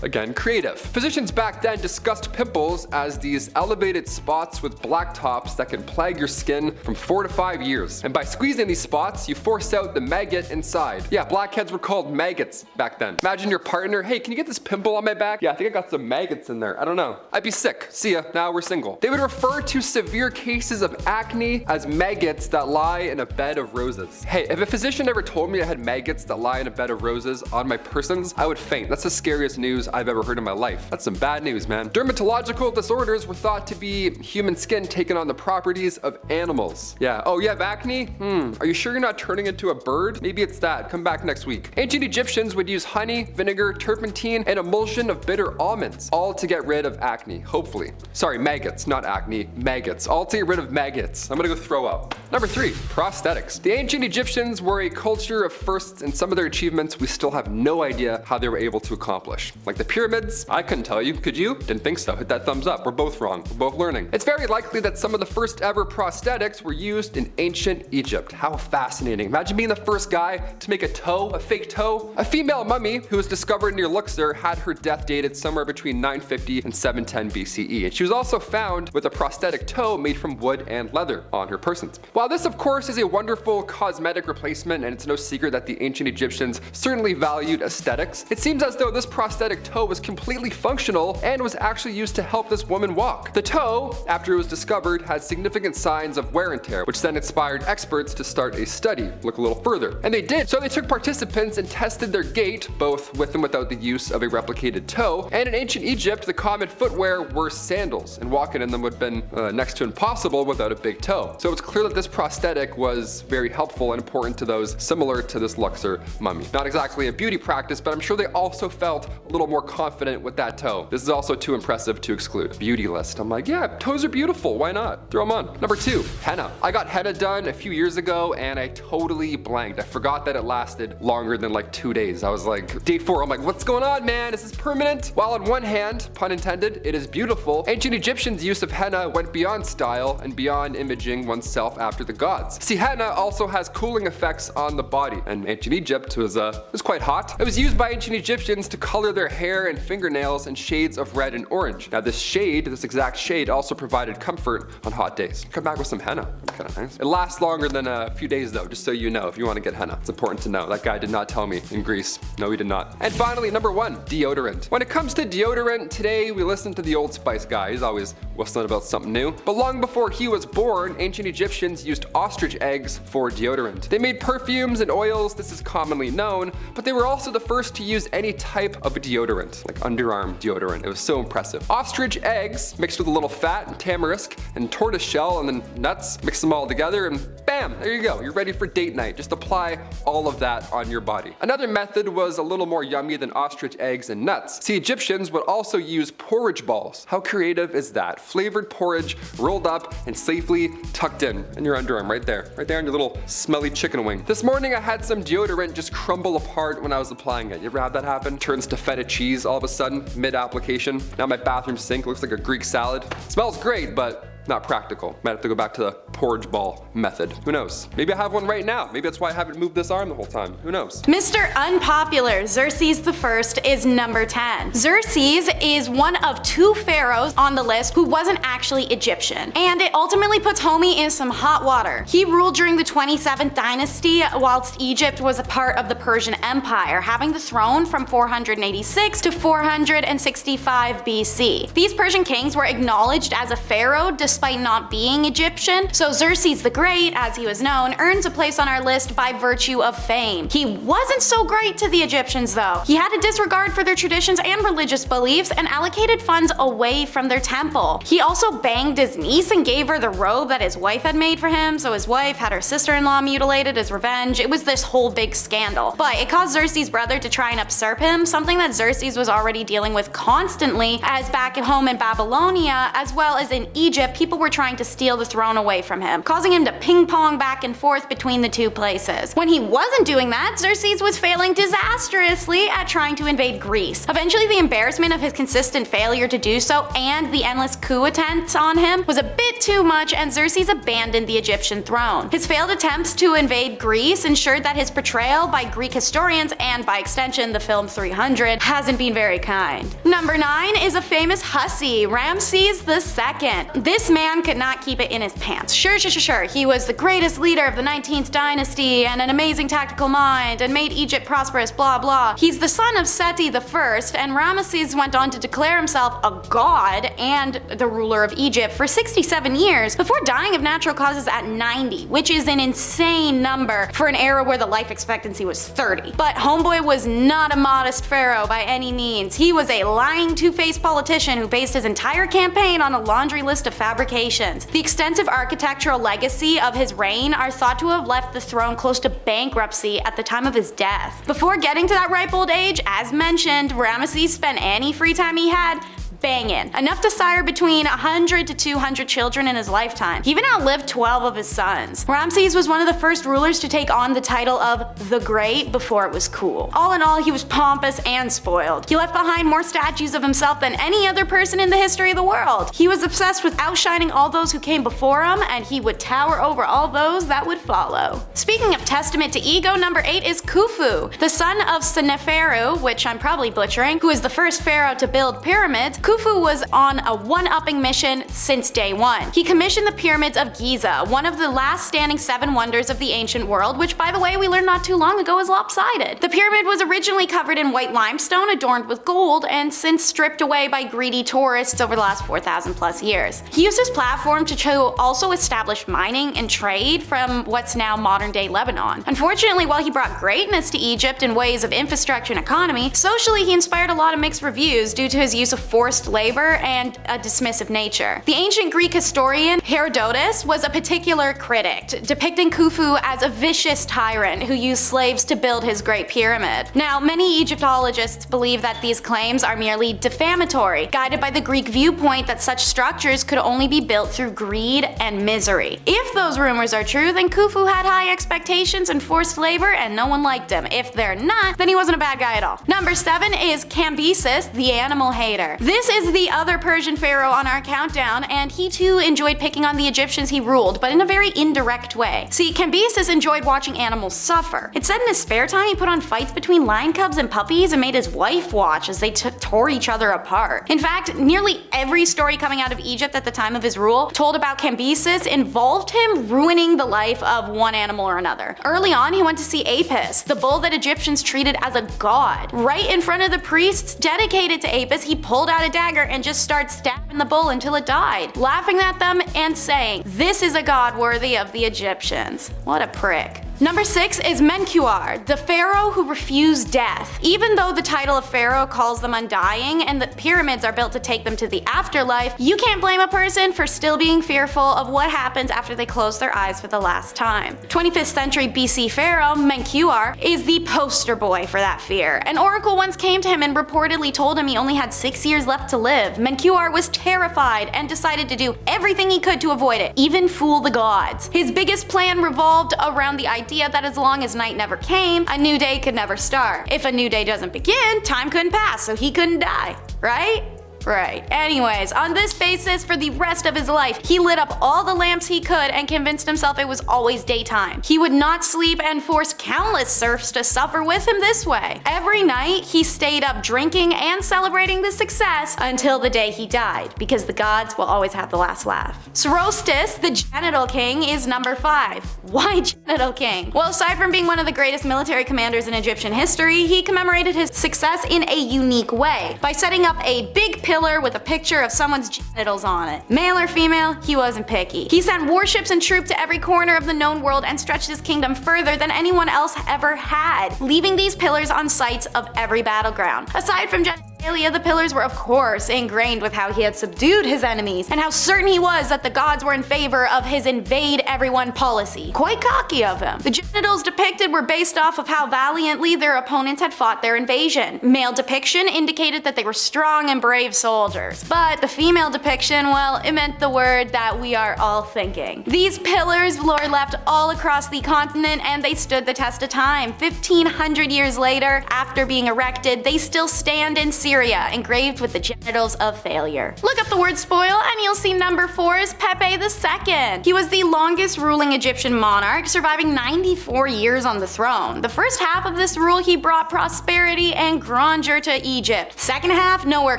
again, creative. Physicians back then discussed pimples as these elevated spots with black tops that can plague your skin from 4 to 5 years. And by squeezing these spots, you force out the maggot inside. Yeah, blackheads were called maggots back then. Imagine your partner, hey, can you get this pimple on my back? Yeah, I think I got some maggots in there. I don't know. I'd be sick. See ya, now we're single. They would refer to severe cases of acne as maggots that lie in a bed of roses. Hey, if a physician ever told me I had maggots that lie in a bed of roses on my persons, I would faint. That's the scariest news I've ever heard in my life. That's some bad news, man. Dermatological disorders were thought to be human skin taking on the properties of animals. Yeah. Oh, you have acne? Are you sure you're not turning into a bird? Maybe it's that. Come back next week. Ancient Egyptians would use honey, vinegar, turpentine, and emulsion of bitter almonds, all to get rid of acne, hopefully. Sorry, maggots, not acne, maggots. All to get rid of maggots. I'm gonna go throw up. Number 3, prosthetics. The ancient Egyptians were a culture of firsts, and some of their achievements we still have no idea how they were able to accomplish. Like the pyramids? I couldn't tell you. Could you? Didn't think so. Hit that thumbs up. We're both wrong. We're both learning. It's very likely that some of the first ever prosthetics were used in ancient Egypt. How fascinating. Imagine being the first guy to make a toe, a fake toe. A female mummy who was discovered near Luxor had her death dated somewhere between 950 and 710 BCE. And she was also found with a prosthetic toe made from wood and leather on her person. While this of course is a wonderful cosmetic replacement, and it's no secret that the ancient Egyptians certainly valued aesthetics, it seems as though this prosthetic toe was completely functional and was actually used to help this woman walk. The toe, after it was discovered, had significant signs of wear and tear, which then inspired experts to start a study, look a little further. And they did. So they took participants and tested their gait, both with and without the use of a replicated toe. And in ancient Egypt, the common footwear were sandals, and walking in them would have been next to impossible without a big toe. So it's clear that this prosthetic was very helpful and important to those similar to this Luxor mummy. Not exactly a beauty practice, but I'm sure they also felt a little more confident with that toe. This is also too impressive to exclude. Beauty list. I'm like, yeah, toes are beautiful. Why not? Throw them on. Number 2, henna. I got henna done a few years ago and I totally blanked. I forgot that it lasted longer than like 2 days. I was like, day 4, I'm like, what's going on, man? Is this permanent? While on one hand, pun intended, it is beautiful, ancient Egyptians' use of henna went beyond style and beyond imaging oneself after the gods. See, henna also has cooling effects on the body, and ancient Egypt was quite hot. It was used by ancient Egyptians to color their hair and fingernails in shades of red and orange. Now this exact shade also provided comfort on hot days. Come back with some henna. Kind of nice. It lasts longer than a few days though, just so you know if you want to get henna. It's important to know. That guy did not tell me in Greece. No, he did not. And finally, number 1, deodorant. When it comes to deodorant, today we listen to the Old Spice guy. He's always whistling about something new. But long before he was born, ancient Egyptians used ostrich eggs for deodorant. They made perfumes and oils, this is commonly known, but they were also the first to use any type of a deodorant, like underarm deodorant. It was so impressive. Ostrich eggs mixed with a little fat and tamarisk and tortoise shell and then nuts, mix them all together and bam, there you go. You're ready for date night. Just apply all of that on your body. Another method was a little more yummy than ostrich eggs and nuts. See, Egyptians would also use porridge balls. How creative is that? Flavored porridge rolled up and safely tucked in your underarm right there on your little smelly chicken wing. This morning I had some deodorant just crumble apart when I was applying it. You ever have that happen? Turns to feta cheese all of a sudden mid-application. Now my bathroom sink looks like a Greek salad. Smells great, but not practical. Might have to go back to the porridge ball method. Who knows? Maybe I have one right now. Maybe that's why I haven't moved this arm the whole time. Who knows? Mr. Unpopular, Xerxes I is number 10. Xerxes is one of 2 pharaohs on the list who wasn't actually Egyptian, and it ultimately puts homie in some hot water. He ruled during the 27th dynasty whilst Egypt was a part of the Persian Empire, having the throne from 486 to 465 BC. These Persian kings were acknowledged as a pharaoh despite not being Egyptian, so Xerxes the Great, as he was known, earns a place on our list by virtue of fame. He wasn't so great to the Egyptians though. He had a disregard for their traditions and religious beliefs and allocated funds away from their temple. He also banged his niece and gave her the robe that his wife had made for him, so his wife had her sister-in-law mutilated as revenge. It was this whole big scandal. But it caused Xerxes' brother to try and usurp him, something that Xerxes was already dealing with constantly, as back at home in Babylonia, as well as in Egypt, people were trying to steal the throne away from him, causing him to ping-pong back and forth between the 2 places. When he wasn't doing that, Xerxes was failing disastrously at trying to invade Greece. Eventually, the embarrassment of his consistent failure to do so and the endless coup attempts on him was a bit too much, and Xerxes abandoned the Egyptian throne. His failed attempts to invade Greece ensured that his portrayal by Greek historians, and by extension the film 300, hasn't been very kind. Number 9 is a famous hussy, Ramses II. This man could not keep it in his pants. Sure, he was the greatest leader of the 19th dynasty and an amazing tactical mind and made Egypt prosperous, blah blah. He's the son of Seti I, and Ramesses went on to declare himself a god and the ruler of Egypt for 67 years before dying of natural causes at 90, which is an insane number for an era where the life expectancy was 30. But homeboy was not a modest pharaoh by any means. He was a lying, two-faced politician who based his entire campaign on a laundry list of fabrications. The extensive architectural legacy of his reign are thought to have left the throne close to bankruptcy at the time of his death. Before getting to that ripe old age, as mentioned, Ramesses spent any free time he had bangin', enough to sire between 100 to 200 children in his lifetime. He even outlived 12 of his sons. Ramses was one of the first rulers to take on the title of the Great before it was cool. All in all, he was pompous and spoiled. He left behind more statues of himself than any other person in the history of the world. He was obsessed with outshining all those who came before him, and he would tower over all those that would follow. Speaking of testament to ego, number 8 is Khufu, the son of Seneferu, which I'm probably butchering, who is the first pharaoh to build pyramids. Khufu was on a one-upping mission since day one. He commissioned the pyramids of Giza, one of the last standing 7 wonders of the ancient world, which by the way we learned not too long ago is lopsided. The pyramid was originally covered in white limestone adorned with gold, and since stripped away by greedy tourists over the last 4,000 plus years. He used his platform to also establish mining and trade from what's now modern day Lebanon. Unfortunately, while he brought greatness to Egypt in ways of infrastructure and economy, socially he inspired a lot of mixed reviews due to his use of forced labor and a dismissive nature. The ancient Greek historian Herodotus was a particular critic, depicting Khufu as a vicious tyrant who used slaves to build his Great Pyramid. Now, many Egyptologists believe that these claims are merely defamatory, guided by the Greek viewpoint that such structures could only be built through greed and misery. If those rumors are true, then Khufu had high expectations and forced labor and no one liked him. If they're not, then he wasn't a bad guy at all. Number 7 is Cambyses, the animal hater. This is the other Persian pharaoh on our countdown, and he too enjoyed picking on the Egyptians he ruled, but in a very indirect way. See, Cambyses enjoyed watching animals suffer. It said in his spare time he put on fights between lion cubs and puppies and made his wife watch as they tore each other apart. In fact, nearly every story coming out of Egypt at the time of his rule told about Cambyses involved him ruining the life of one animal or another. Early on, he went to see Apis, the bull that Egyptians treated as a god. Right in front of the priests dedicated to Apis, he pulled out a dagger and just started stabbing the bull until it died, laughing at them and saying, "This is a god worthy of the Egyptians." What a prick. Number 6 is Menkaure, the pharaoh who refused death. Even though the title of pharaoh calls them undying and the pyramids are built to take them to the afterlife, you can't blame a person for still being fearful of what happens after they close their eyes for the last time. 25th century BC pharaoh Menkaure is the poster boy for that fear. An oracle once came to him and reportedly told him he only had 6 years left to live. Menkaure was terrified and decided to do everything he could to avoid it, even fool the gods. His biggest plan revolved around the idea that as long as night never came, a new day could never start. If a new day doesn't begin, time couldn't pass, so he couldn't die, right? Right. Anyways, on this basis, for the rest of his life, he lit up all the lamps he could and convinced himself it was always daytime. He would not sleep and forced countless serfs to suffer with him this way. Every night, he stayed up drinking and celebrating the success until the day he died, because the gods will always have the last laugh. Sorostus, the genital king, is number 5. Why genital king? Well, aside from being one of the greatest military commanders in Egyptian history, he commemorated his success in a unique way by setting up a big pillar with a picture of someone's genitals on it. Male or female, he wasn't picky. He sent warships and troops to every corner of the known world and stretched his kingdom further than anyone else ever had, leaving these pillars on sites of every battleground. Aside from genitalia, the pillars were of course ingrained with how he had subdued his enemies and how certain he was that the gods were in favor of his invade everyone policy. Quite cocky of him. The genitals depicted were based off of how valiantly their opponents had fought their invasion. Male depiction indicated that they were strong and brave soldiers, but the female depiction, well, it meant the word that we are all thinking. These pillars were left all across the continent and they stood the test of time. 1,500 years later, after being erected, they still stand in Syria, engraved with the genitals of failure. Look up the word spoil and you'll see number 4 is Pepe II. He was the longest ruling Egyptian monarch, surviving 94 years on the throne. The first half of this rule he brought prosperity and grandeur to Egypt. Second half, nowhere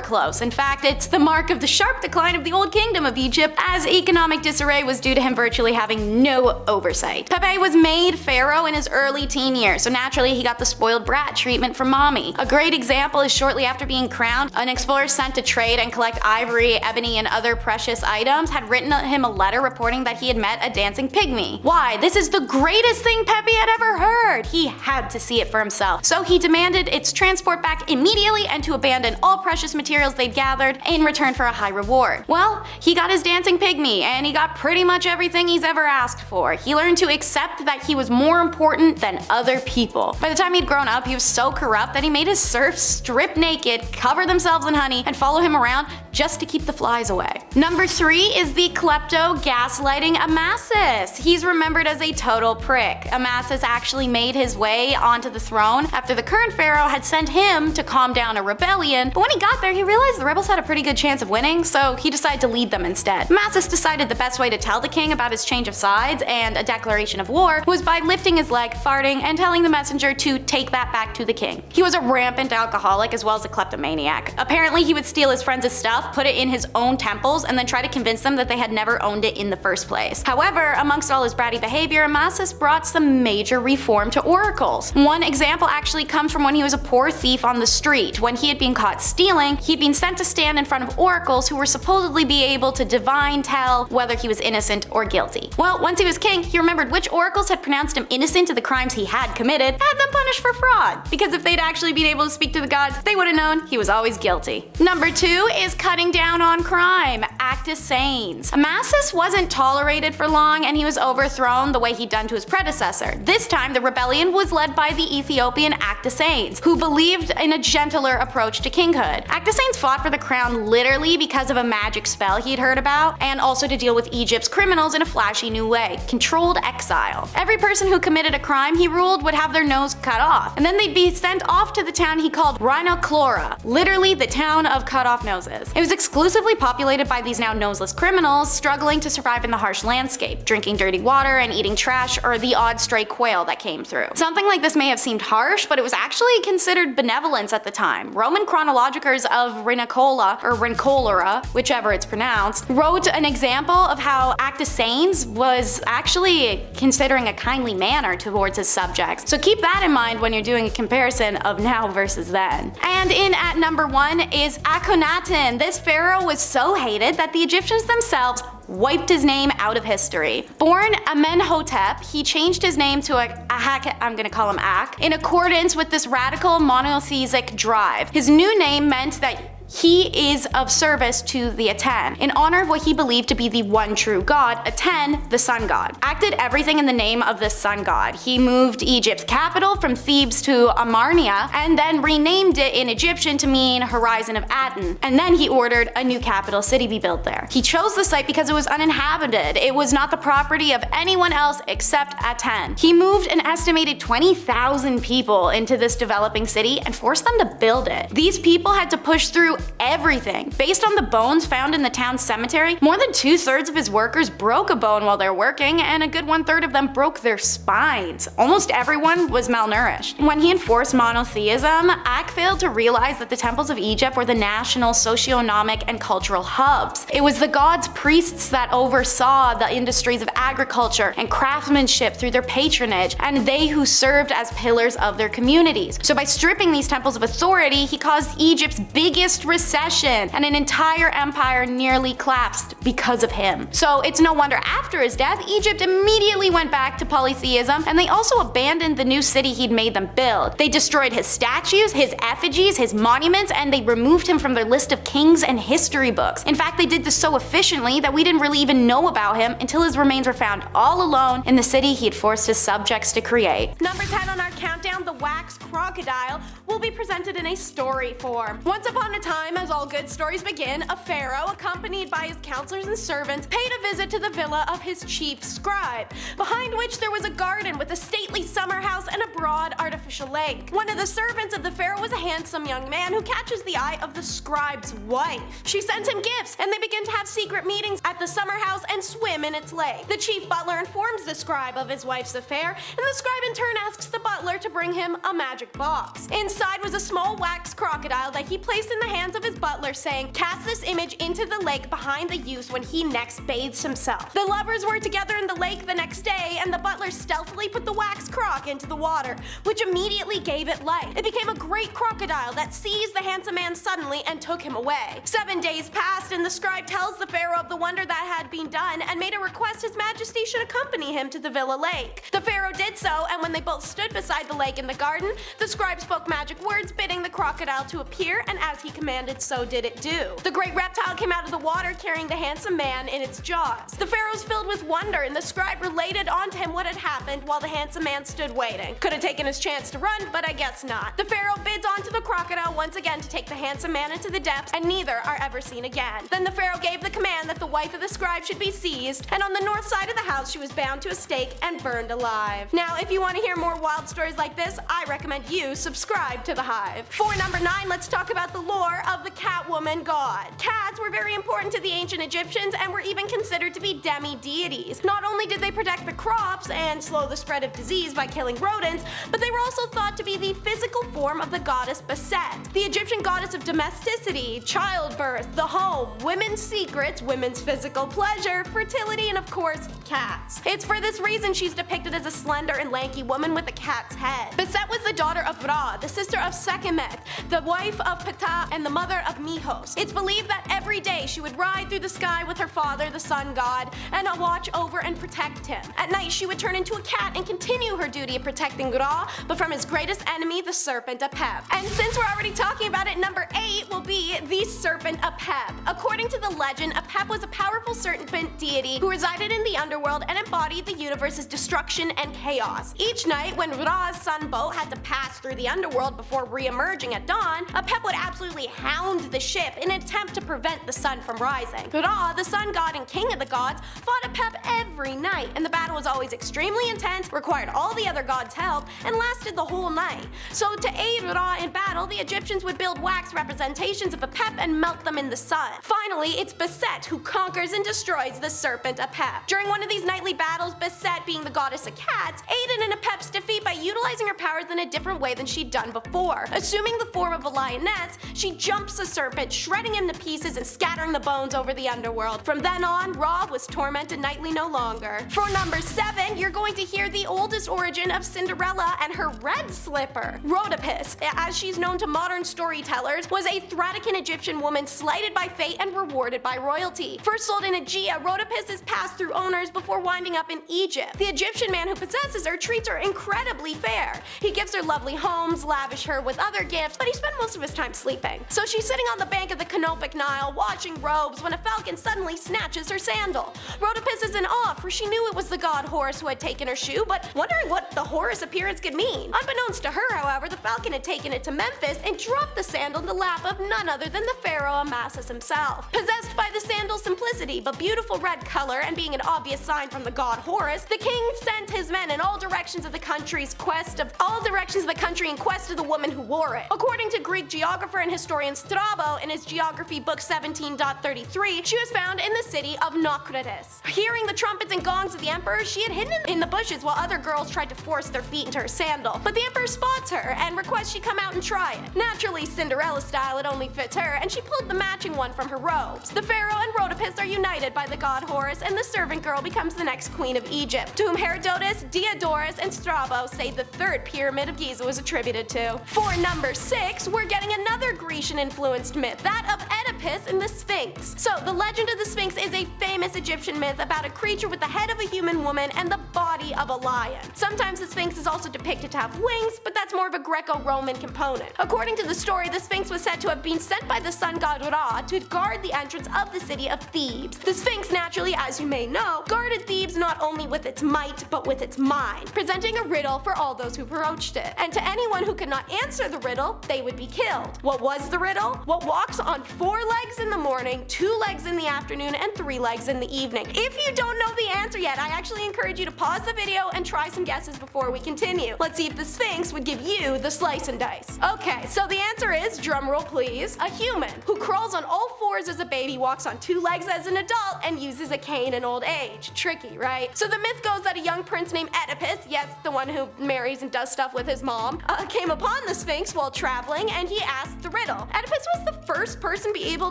close. In fact, it's the mark of the sharp decline of the old kingdom of Egypt, as economic disarray was due to him virtually having no oversight. Pepe was made pharaoh in his early teen years, so naturally he got the spoiled brat treatment from mommy. A great example is shortly after being crowned, an explorer sent to trade and collect ivory, ebony, and other precious items had written him a letter reporting that he had met a dancing pygmy. Why? This is the greatest thing Pepe had ever heard! He had to see it for himself. So he demanded its transport back immediately and to abandon all precious materials they'd gathered in return for a high reward. Well, he got his dancing pygmy and he got pretty much everything he's ever asked for. He learned to accept that he was more important than other people. By the time he'd grown up, he was so corrupt that he made his serfs strip naked, cover themselves in honey, and follow him around just to keep the flies away. Number 3 is the klepto gaslighting Amasis. He's remembered as a total prick. Amasis actually made his way onto the throne after the current pharaoh had sent him to calm down a rebellion, but when he got there he realized the rebels had a pretty good chance of winning, so he decided to lead them instead. Amasis decided the best way to tell the king about his change of sides and a declaration of war was by lifting his leg, farting, and telling the messenger to take that back to the king. He was a rampant alcoholic as well as a kleptomaniac. Apparently he would steal his friends' stuff, put it in his own temples, and then try to convince them that they had never owned it in the first place. However, amongst all his bratty behavior, Amasis brought some major reform to oracles. One example actually comes from when he was a poor thief on the street. When he had been caught stealing, he'd been sent to stand in front of oracles who were supposedly be able to divine tell whether he was innocent or guilty. Well, once he was king, he remembered which oracles had pronounced him innocent of the crimes he had committed, and had them punished for fraud. Because if they'd actually been able to speak to the gods, they would have known he was always guilty. Number 2 is cutting down on crime, Actus Sanes. Amasis wasn't tolerated for long and he was overthrown the way he'd done to his predecessor. This time the rebellion was led by the Ethiopian Actus Sanes, who believed in a gentler approach to kinghood. Actus Sanes fought for the crown literally because of a magic spell he'd heard about, and also to deal with Egypt's criminals in a flashy new way, controlled exile. Every person who committed a crime he ruled would have their nose cut off, and then they'd be sent off to the town he called Rhinochlora, literally the town of cut off noses. It was exclusively populated by these now noseless criminals struggling to survive in the harsh landscape, drinking dirty water and eating trash or the odd stray quail that came through. Something like this may have seemed harsh, but it was actually considered benevolence at the time. Roman chronologicers of Rhinicola, or Rincolora, whichever it's pronounced, wrote an example of how Actus Sanes was actually considering a kindly manner towards his subjects. So keep that in mind when you're doing a comparison of now versus then. And in at number 1 is Akhenaten. This pharaoh was so hated that the Egyptians themselves wiped his name out of history. Born Amenhotep, he changed his name to I'm gonna call him Ak, in accordance with this radical monotheistic drive. His new name meant that he is of service to the Aten, in honor of what he believed to be the one true god, Aten, the sun god. Ak did everything in the name of the sun god. He moved Egypt's capital from Thebes to Amarnia, and then renamed it in Egyptian to mean Horizon of Aten, and then he ordered a new capital city be built there. He chose the site because it was uninhabited. It was not the property of anyone else except Aten. He moved an estimated 20,000 people into this developing city and forced them to build it. These people had to push through everything. Based on the bones found in the town's cemetery, more than 2/3 of his workers broke a bone while they're working, and a good 1/3 of them broke their spines. Almost everyone was malnourished. When he enforced monotheism, Ak failed to realize that the temples of Egypt were the national socioeconomic and cultural hubs. It was the gods' priests that oversaw the industries of agriculture and craftsmanship through their patronage, and they who served as pillars of their communities. So by stripping these temples of authority, he caused Egypt's biggest recession, and an entire empire nearly collapsed because of him. So it's no wonder after his death, Egypt immediately went back to polytheism, and they also abandoned the new city he'd made them build. They destroyed his statues, his effigies, his monuments, and they removed him from their list of kings and history books. In fact, they did this so efficiently that we didn't really even know about him until his remains were found all alone in the city he had forced his subjects to create. Number 10 on our countdown, the wax crocodile, will be presented in a story form. Once upon a time, as all good stories begin, a pharaoh, accompanied by his counselors and servants, paid a visit to the villa of his chief scribe, behind which there was a garden with a stately summer house and a broad artificial lake. One of the servants of the pharaoh was a handsome young man who catches the eye of the scribe's wife. She sends him gifts, and they begin to have secret meetings at the summer house and swim in its lake. The chief butler informs the scribe of his wife's affair, and the scribe in turn asks the butler to bring him a magic box. Inside was a small wax crocodile that he placed in the hands of his butler, saying, "Cast this image into the lake behind the youth when he next bathes himself." The lovers were together in the lake the next day, and the butler stealthily put the wax croc into the water, which immediately gave it life. It became a great crocodile that seized the handsome man suddenly and took him away. 7 days passed, and the scribe tells the pharaoh of the wonder that had been done and made a request his majesty should accompany him to the villa lake. The pharaoh did so, and when they both stood beside the lake in the garden, the scribe spoke magic words bidding the crocodile to appear, and as he commanded, and so did it do. The great reptile came out of the water carrying the handsome man in its jaws. The pharaohs filled with wonder, and the scribe related on to him what had happened while the handsome man stood waiting. Could have taken his chance to run, but I guess not. The pharaoh bids onto the crocodile once again to take the handsome man into the depths, and neither are ever seen again. Then the pharaoh gave the command that the wife of the scribe should be seized, and on the north side of the house she was bound to a stake and burned alive. Now, if you want to hear more wild stories like this, I recommend you subscribe to The Hive. For number 9, let's talk about the lore of the Catwoman god. Cats were very important to the ancient Egyptians and were even considered to be demi-deities. Not only did they protect the crops and slow the spread of disease by killing rodents, but they were also thought to be the physical form of the goddess Bastet, the Egyptian goddess of domesticity, childbirth, the home, women's secrets, women's physical pleasure, fertility, and of course, cats. It's for this reason she's depicted as a slender and lanky woman with a cat's head. Bastet was the daughter of Ra, the sister of Sekhmet, the wife of Ptah, and the mother of Mihos. It's believed that every day she would ride through the sky with her father, the sun god, and watch over and protect him. At night, she would turn into a cat and continue her duty of protecting Ra, but from his greatest enemy, the serpent Apep. And since we're already talking about it, number 8 will be the serpent Apep. According to the legend, Apep was a powerful serpent deity who resided in the underworld and embodied the universe's destruction and chaos. Each night, when Ra's sun boat had to pass through the underworld before re-emerging at dawn, Apep would absolutely hound the ship in an attempt to prevent the sun from rising. Ra, the sun god and king of the gods, fought Apep every night, and the battle was always extremely intense, required all the other gods' help, and lasted the whole night. So to aid Ra in battle, the Egyptians would build wax representations of Apep and melt them in the sun. Finally, it's Bastet who conquers and destroys the serpent Apep. During one of these nightly battles, Bastet, being the goddess of cats, aided in Apep's defeat by utilizing her powers in a different way than she'd done before. Assuming the form of a lioness, she jumps the serpent, shredding him to pieces and scattering the bones over the underworld. From then on, Ra was tormented nightly no longer. For number 7, you're going to hear the oldest origin of Cinderella and her red slipper. Rhodopis, as she's known to modern storytellers, was a Thracian Egyptian woman slighted by fate and rewarded by royalty. First sold in Aegea, Rhodopis is passed through owners before winding up in Egypt. The Egyptian man who possesses her treats her incredibly fair. He gives her lovely homes, lavish her with other gifts, but he spent most of his time sleeping. So she's sitting on the bank of the Canopic Nile, watching robes, when a falcon suddenly snatches her sandal. Rhodopis is in awe, for she knew it was the god Horus who had taken her shoe, but wondering what the Horus appearance could mean. Unbeknownst to her, however, the falcon had taken it to Memphis and dropped the sandal in the lap of none other than the pharaoh Amasis himself. Possessed by the sandal's simplicity but beautiful red color and being an obvious sign from the god Horus, the king sent his men in all directions of the country in quest of the woman who wore it. According to Greek geographer and historian Strabo in his geography book 17.33, she was found in the city of Naucratis. Hearing the trumpets and gongs of the emperor, she had hidden in the bushes while other girls tried to force their feet into her sandal. But the emperor spots her and requests she come out and try it. Naturally, Cinderella style, it only fits her, and she pulled the matching one from her robes. The pharaoh and Rhodopis are united by the god Horus, and the servant girl becomes the next queen of Egypt, to whom Herodotus, Diodorus, and Strabo say the third pyramid of Giza was attributed to. For number 6, we're getting another Grecian-influenced myth, that of Oedipus and the Sphinx. So, the legend of the Sphinx is a famous Egyptian myth about a creature with the head of a human woman and the body of a lion. Sometimes the Sphinx is also depicted to have wings, but that's more of a Greco-Roman component. According to the story, the Sphinx was said to have been sent by the sun god Ra to guard the entrance of the city of Thebes. The Sphinx, naturally, as you may know, guarded Thebes not only with its might, but with its mind, presenting a riddle for all those who approached it. And to anyone who could not answer the riddle, they would be killed. What was the riddle? What walks on 4 legs in the morning, 2 legs in the afternoon, and 3 legs in the evening? If you don't know the answer yet, I actually encourage you to pause the video and try some guesses before we continue. Let's see if the Sphinx would give you the slice and dice. Okay, so the answer is, drumroll please, a human who crawls on all 4s as a baby, walks on 2 legs as an adult, and uses a cane in old age. Tricky, right? So the myth goes that a young prince named Oedipus, yes, the one who marries and does stuff with his mom, came upon the Sphinx while traveling, and he asked the riddle. Oedipus was the first person to be able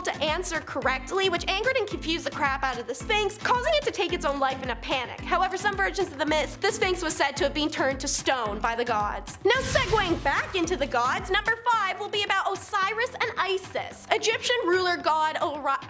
to answer correctly, which angered and confused the crap out of the Sphinx, causing it to take its own life in a panic. However, some versions of the myth, the Sphinx was said to have been turned to stone by the gods. Now segueing back into the gods, number 5 will be about Osiris and Isis. Egyptian ruler god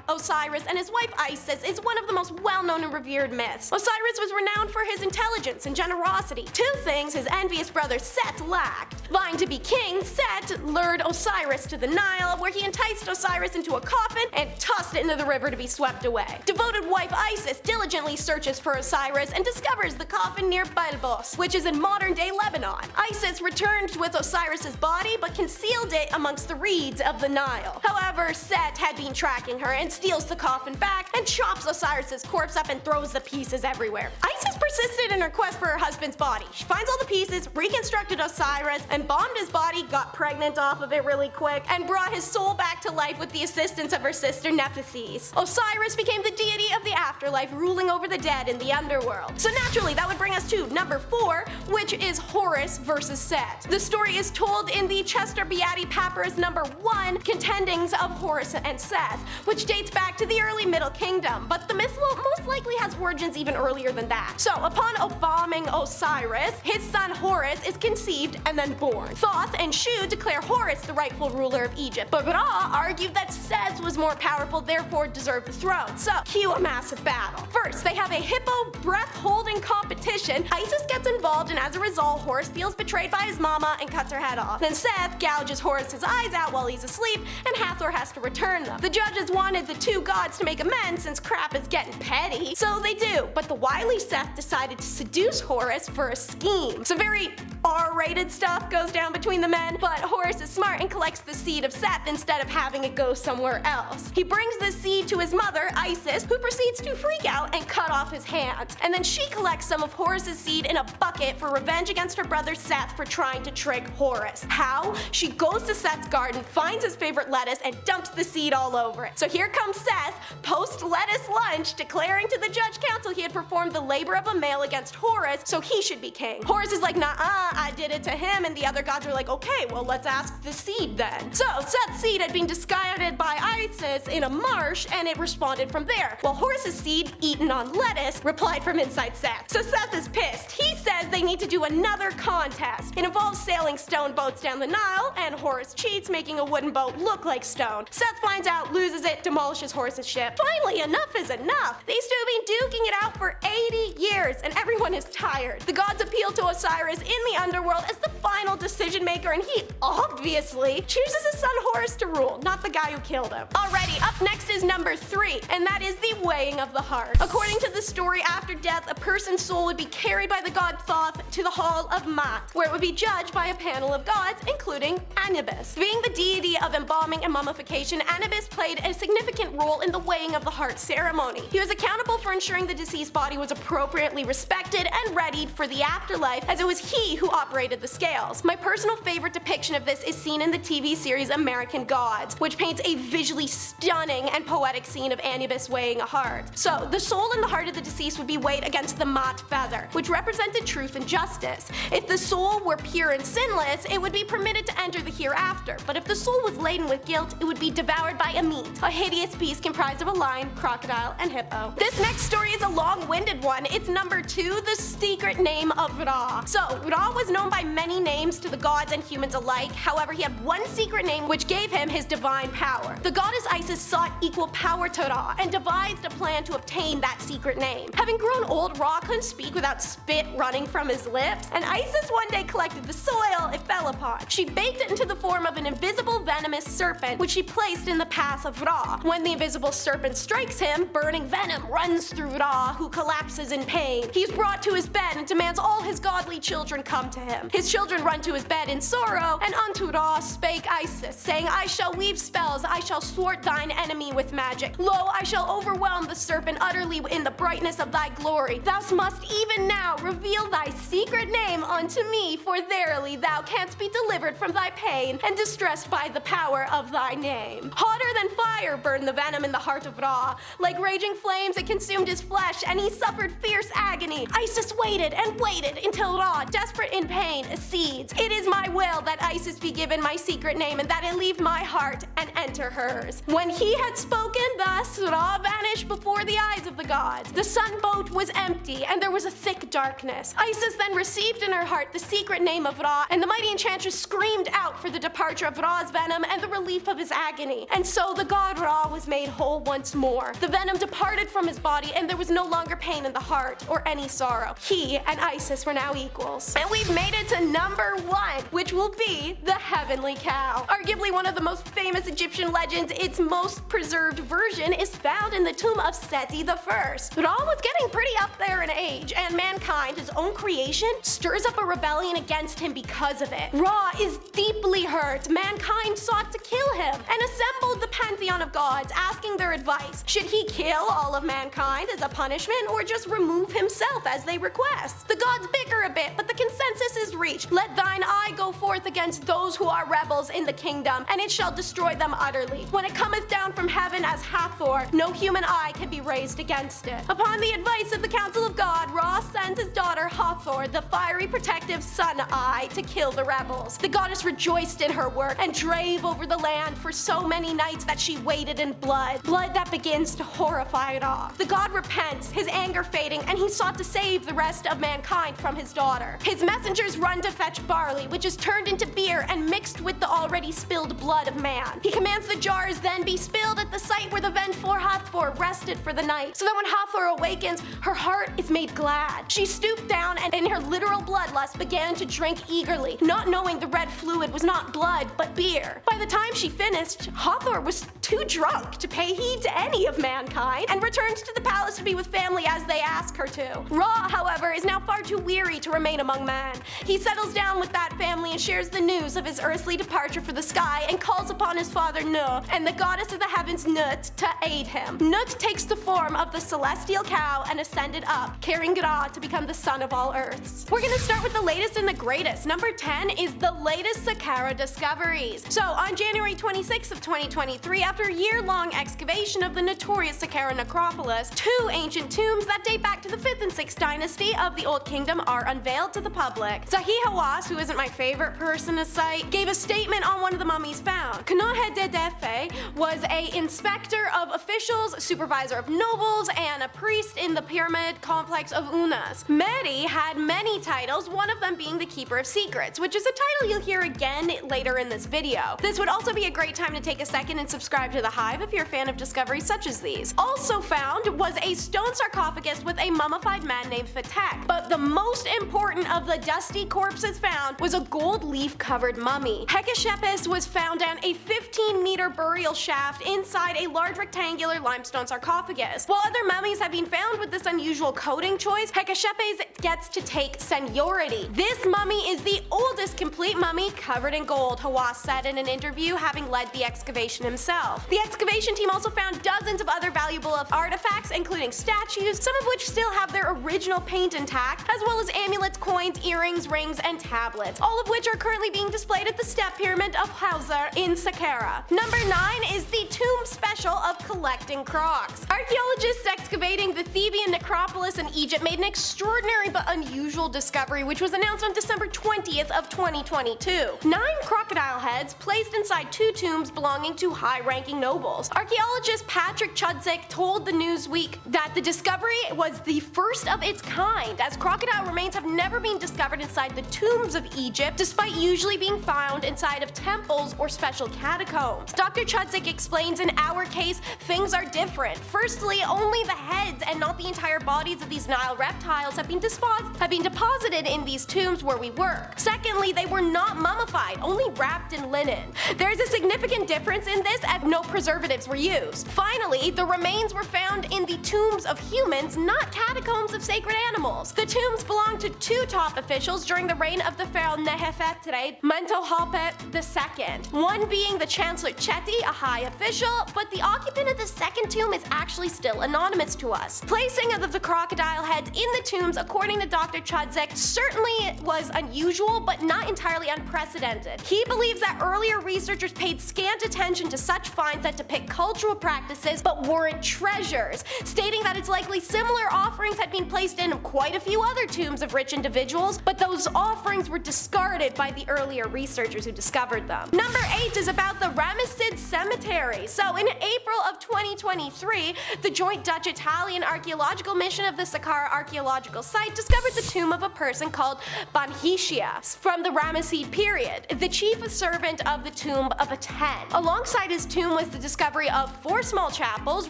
Osiris and his wife Isis is one of the most well-known and revered myths. Osiris was renowned for his intelligence and generosity, two things his envious brother Set lacked. Vying to be king, Set lured Osiris to the Nile, where he enticed Osiris into a coffin and tossed it into the river to be swept away. Devoted wife Isis diligently searches for Osiris and discovers the coffin near Byblos, which is in modern-day Lebanon. Isis returned with Osiris's body but concealed it amongst the reeds of the Nile. However, Set had been tracking her and steals the coffin back and chops Osiris's corpse up and throws the pieces everywhere. Isis persisted in her quest for her husband's body. She finds all the pieces, reconstructed Osiris, embalmed his body, got pregnant off of it really quick, and brought his soul back to life with the assistance of her sister Nephthys. Osiris became the deity of the afterlife, ruling over the dead in the underworld. So naturally, that would bring us to number 4, which is Horus versus Set. The story is told in the Chester Beatty Papyrus number 1, Contendings of Horus and Seth, which dates back to the early Middle Kingdom, but the myth most likely has origins even earlier than that. So, upon embalming Osiris, his son Horus is conceived and then born. Thoth and Shu declare Horus the rightful ruler of Egypt, but Ra argued that Seth was more powerful, therefore deserved the throne. So, cue a massive battle. First, they have a hippo breath-holding competition. Isis gets involved, and as a result, Horus feels betrayed by his mama and cuts her head off. Then Seth gouges Horus's eyes out while he's asleep, and Hathor has to return them. The judges wanted the two gods to make amends since crap is getting petty, so they do, but the wily Seth decided to seduce Horus for a scheme. Some very R-rated stuff goes down between the men, but Horus is smart and collects the seed of Seth instead of having it go somewhere else. He brings the seed to his mother, Isis, who proceeds to freak out and cut off his hands. And then she collects some of Horus's seed in a bucket for revenge against her brother Seth for trying to trick Horus. How? She goes to Seth's garden, finds his favorite lettuce, and dumps the seed all over it. So here comes Seth, post-lettuce lunch, declaring to the judge council he had performed the labor of a male against Horus, so he should be king. Horus is like, nah-uh, I did it to him, and the other gods are like, okay, well let's ask the seed then. So Seth's seed had been discarded by Isis in a marsh, and it responded from there, while Horus's seed, eaten on lettuce, replied from inside Seth. So Seth is pissed. He says they need to do another contest. It involves sailing stone boats down the Nile, and Horus cheats, making a wooden boat look like stone. Seth finds out, loses it, demolishes Horus's ship. Finally, enough is enough. These two have been duking it out for 80 years, and everyone is tired. The gods appeal to Osiris in the underworld as the final decision maker, and he obviously chooses his son Horus to rule, not the guy who killed him. Alrighty, up next is number 3, and that is the weighing of the heart. According to the story, after death, a person's soul would be carried by the god Thoth to the Hall of Maat, where it would be judged by a panel of gods, including Anubis. Being the deity of embalming and mummification, Anubis played a significant role in the weighing of the heart ceremony. He was accountable for ensuring the deceased body was appropriately respected and readied for the afterlife, as it was he who operated the scales. My personal favorite depiction of this is seen in the TV series American Gods, which paints a visually stunning and poetic scene of Anubis weighing a heart. So, the soul and the heart of the deceased would be weighed against the Maat feather, which represented truth and justice. If the soul were pure and sinless, it would be permitted to enter the hereafter, but if the soul was laden with guilt, it would be devoured by Amit, a hideous beast comprised of a lion, crocodile, and hippo. This next story is a long-winded one. It's number 2, the secret name of Ra. So, Ra was known by many names to the gods and humans alike, however he had one secret name which gave him his divine power. The goddess Isis sought equal power to Ra and devised a plan to obtain that secret name. Having grown old, Ra couldn't speak without spit running from his lips, and Isis one day collected the soil it fell upon. She baked it into the form of an invisible venomous serpent, which she placed in the path of Ra. When the invisible serpent strikes him, burning venom runs through Ra, who collapses in pain. He's brought to his bed and demands all his godly children come to him. His children run to his bed in sorrow, and unto Ra spake Isis, saying, I shall weave spells, I shall thwart thine enemy with magic. Lo, I shall overwhelm the serpent utterly in the brightness of thy glory. Thou must even now reveal thy secret name unto me, for verily thou canst be delivered from thy pain and distressed by the power of thy name. Hotter than fire burned the venom in the heart of Ra. Like raging flames, it consumed his flesh flesh, and he suffered fierce agony. Isis waited and waited until Ra, desperate in pain, accedes. It is my will that Isis be given my secret name and that it leave my heart and enter hers. When he had spoken thus, Ra vanished before the eyes of the gods. The sun boat was empty and there was a thick darkness. Isis then received in her heart the secret name of Ra, and the mighty enchantress screamed out for the departure of Ra's venom and the relief of his agony. And so the god Ra was made whole once more. The venom departed from his body and there was no longer pain in the heart or any sorrow. He and Isis were now equals. And we've made it to number 1, which will be the heavenly cow. Arguably one of the most famous Egyptian legends, its most preserved version is found in the tomb of Seti I. Ra was getting pretty up there in age, and mankind, his own creation, stirs up a rebellion against him because of it. Ra is deeply hurt. Mankind sought to kill him and assembled the pantheon of gods, asking their advice. Should he kill all of mankind as a punishment or just remove himself as they request? The gods bicker a bit, but the consensus is reached. Let thine eye go forth against those who are rebels in the kingdom, and it shall destroy them utterly. When it cometh down from heaven as Hathor, no human eye can be raised against it. Upon the advice of the council of God, Ra sends his daughter Hathor, the fiery protective sun eye, to kill the rebels. The goddess rejoiced in her work and drave over the land for so many nights that she waded in blood that begins to horrify Ra. The god repents, his anger fading, and he sought to save the rest of mankind from his daughter. His messengers run to fetch barley, which is turned into beer and mixed with the already spilled blood of man. He commands the jars then be spilled at the site where the vengeful Hathor rested for the night, so that when Hathor awakens, her heart is made glad. She stooped down and in her literal bloodlust began to drink eagerly, not knowing the red fluid was not blood but beer. By the time she finished, Hathor was too drunk to pay heed to any of mankind and returns to the palace to be with family as they ask her to. Ra, however, is now far too weary to remain among men. He settles down with that family and shares the news of his earthly departure for the sky and calls upon his father Nu and the goddess of the heavens Nut to aid him. Nut takes the form of the celestial cow and ascended up, carrying Ra to become the son of all earths. We're gonna start with the latest and the greatest. Number 10 is the latest Saqqara discoveries. So on January 26th of 2023, after a year-long excavation of the notorious Saqqara necropolis, 2 ancient tombs that date back to the 5th and 6th dynasty of the Old Kingdom are unveiled to the public. Zahi Hawass, who isn't my favorite person to cite, gave a statement on one of the mummies found. Kanohededefe was an inspector of officials, supervisor of nobles, and a priest in the pyramid complex of Unas. Mary had many titles, one of them being the Keeper of Secrets, which is a title you'll hear again later in this video. This would also be a great time to take a second and subscribe to The Hive if you're a fan of discoveries such as these. Also found was a stone sarcophagus with a mummified man named Fatek, but the most important of the dusty corpses found was a gold leaf-covered mummy. Hekashepes was found down a 15-meter burial shaft inside a large rectangular limestone sarcophagus. While other mummies have been found with this unusual coating choice, Hekashepes gets to take seniority. This mummy is the oldest complete mummy covered in gold, Hawass said in an interview, having led the excavation himself. The excavation team also found dozens of other valuable artifacts, including statues, some of which still have their original paint intact, as well as amulets, coins, earrings, rings, and tablets, all of which are currently being displayed at the Step Pyramid of Hawzer in Saqqara. Number 9 is the tomb special of collecting crocs. Archaeologists excavating the Theban necropolis in Egypt made an extraordinary but unusual discovery, which was announced on December 20th of 2022. 9 crocodile heads placed inside 2 tombs belonging to high-ranking nobles. Archaeologist Patrick Chudzik told the Newsweek that the discovery was the first of its kind, as crocodile remains have never been discovered inside the tombs of Egypt, despite usually being found inside of temples or special catacombs. Dr. Chudzik explains, in our case, things are different. Firstly, only the heads and not the entire bodies of these Nile reptiles have been deposited in these tombs where we work. Secondly, they were not mummified, only wrapped in linen. There's a significant difference in this, as no preservatives were used. Finally, the remains were found in the tombs of humans, not catacombs of sacred animals. The tombs belonged to 2 top officials during the reign of the pharaoh Nehefetre Mentuhotep II. One being the Chancellor Cheti, a high official, but the occupant of the second tomb is actually still anonymous to us. Placing of the crocodile heads in the tombs, according to Dr. Chudzik, certainly was unusual, but not entirely unprecedented. He believes that earlier researchers paid scant attention to such finds that depict cultural practices but weren't treasures, stating that it's likely similar offerings had been placed in quite a few other tombs of rich individuals, but those offerings were discarded by the earlier researchers who discovered them. Number 8 is about the Ramesses Cemetery. So in April of 2023, the joint Dutch-Italian archaeological mission of the Saqqara archaeological site discovered the tomb of a person called Banhishia from the Ramesside period, the chief servant of the tomb of Aten. Alongside his tomb was the discovery of 4 small chapels,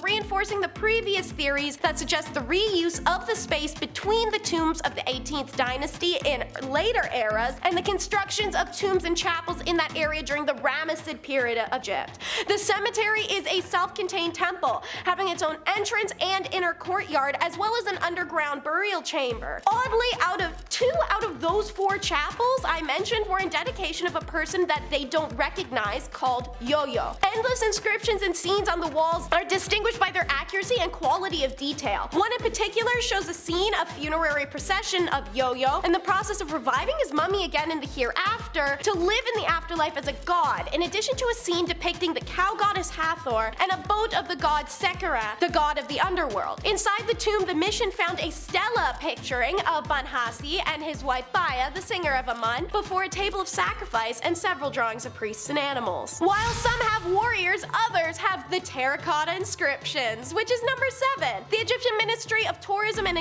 reinforcing the previous theories that suggest the reuse of the space between the tombs of the 18th dynasty in later eras and the constructions of tombs and chapels in that area during the Ramesside period of Egypt. The cemetery is a self-contained temple, having its own entrance and inner courtyard, as well as an underground burial chamber. Oddly, 2 out of those 4 chapels I mentioned were in dedication of a person that they don't recognize called Yo-Yo. Endless inscriptions and scenes on the walls are distinguished by their accuracy and quality of detail. One in particular shows a scene of funerary procession of Yo-Yo and the process of reviving his mummy again in the hereafter to live in the afterlife as a god, in addition to a scene depicting the cow goddess Hathor and a boat of the god Sekhera, the god of the underworld. Inside the tomb, the mission found a stela picturing of Banhasi and his wife Baya, the singer of Amun, before a table of sacrifice and several drawings of priests and animals. While some have warriors, others have the terracotta inscriptions, which is number 7. The Egyptian Ministry of Tourism and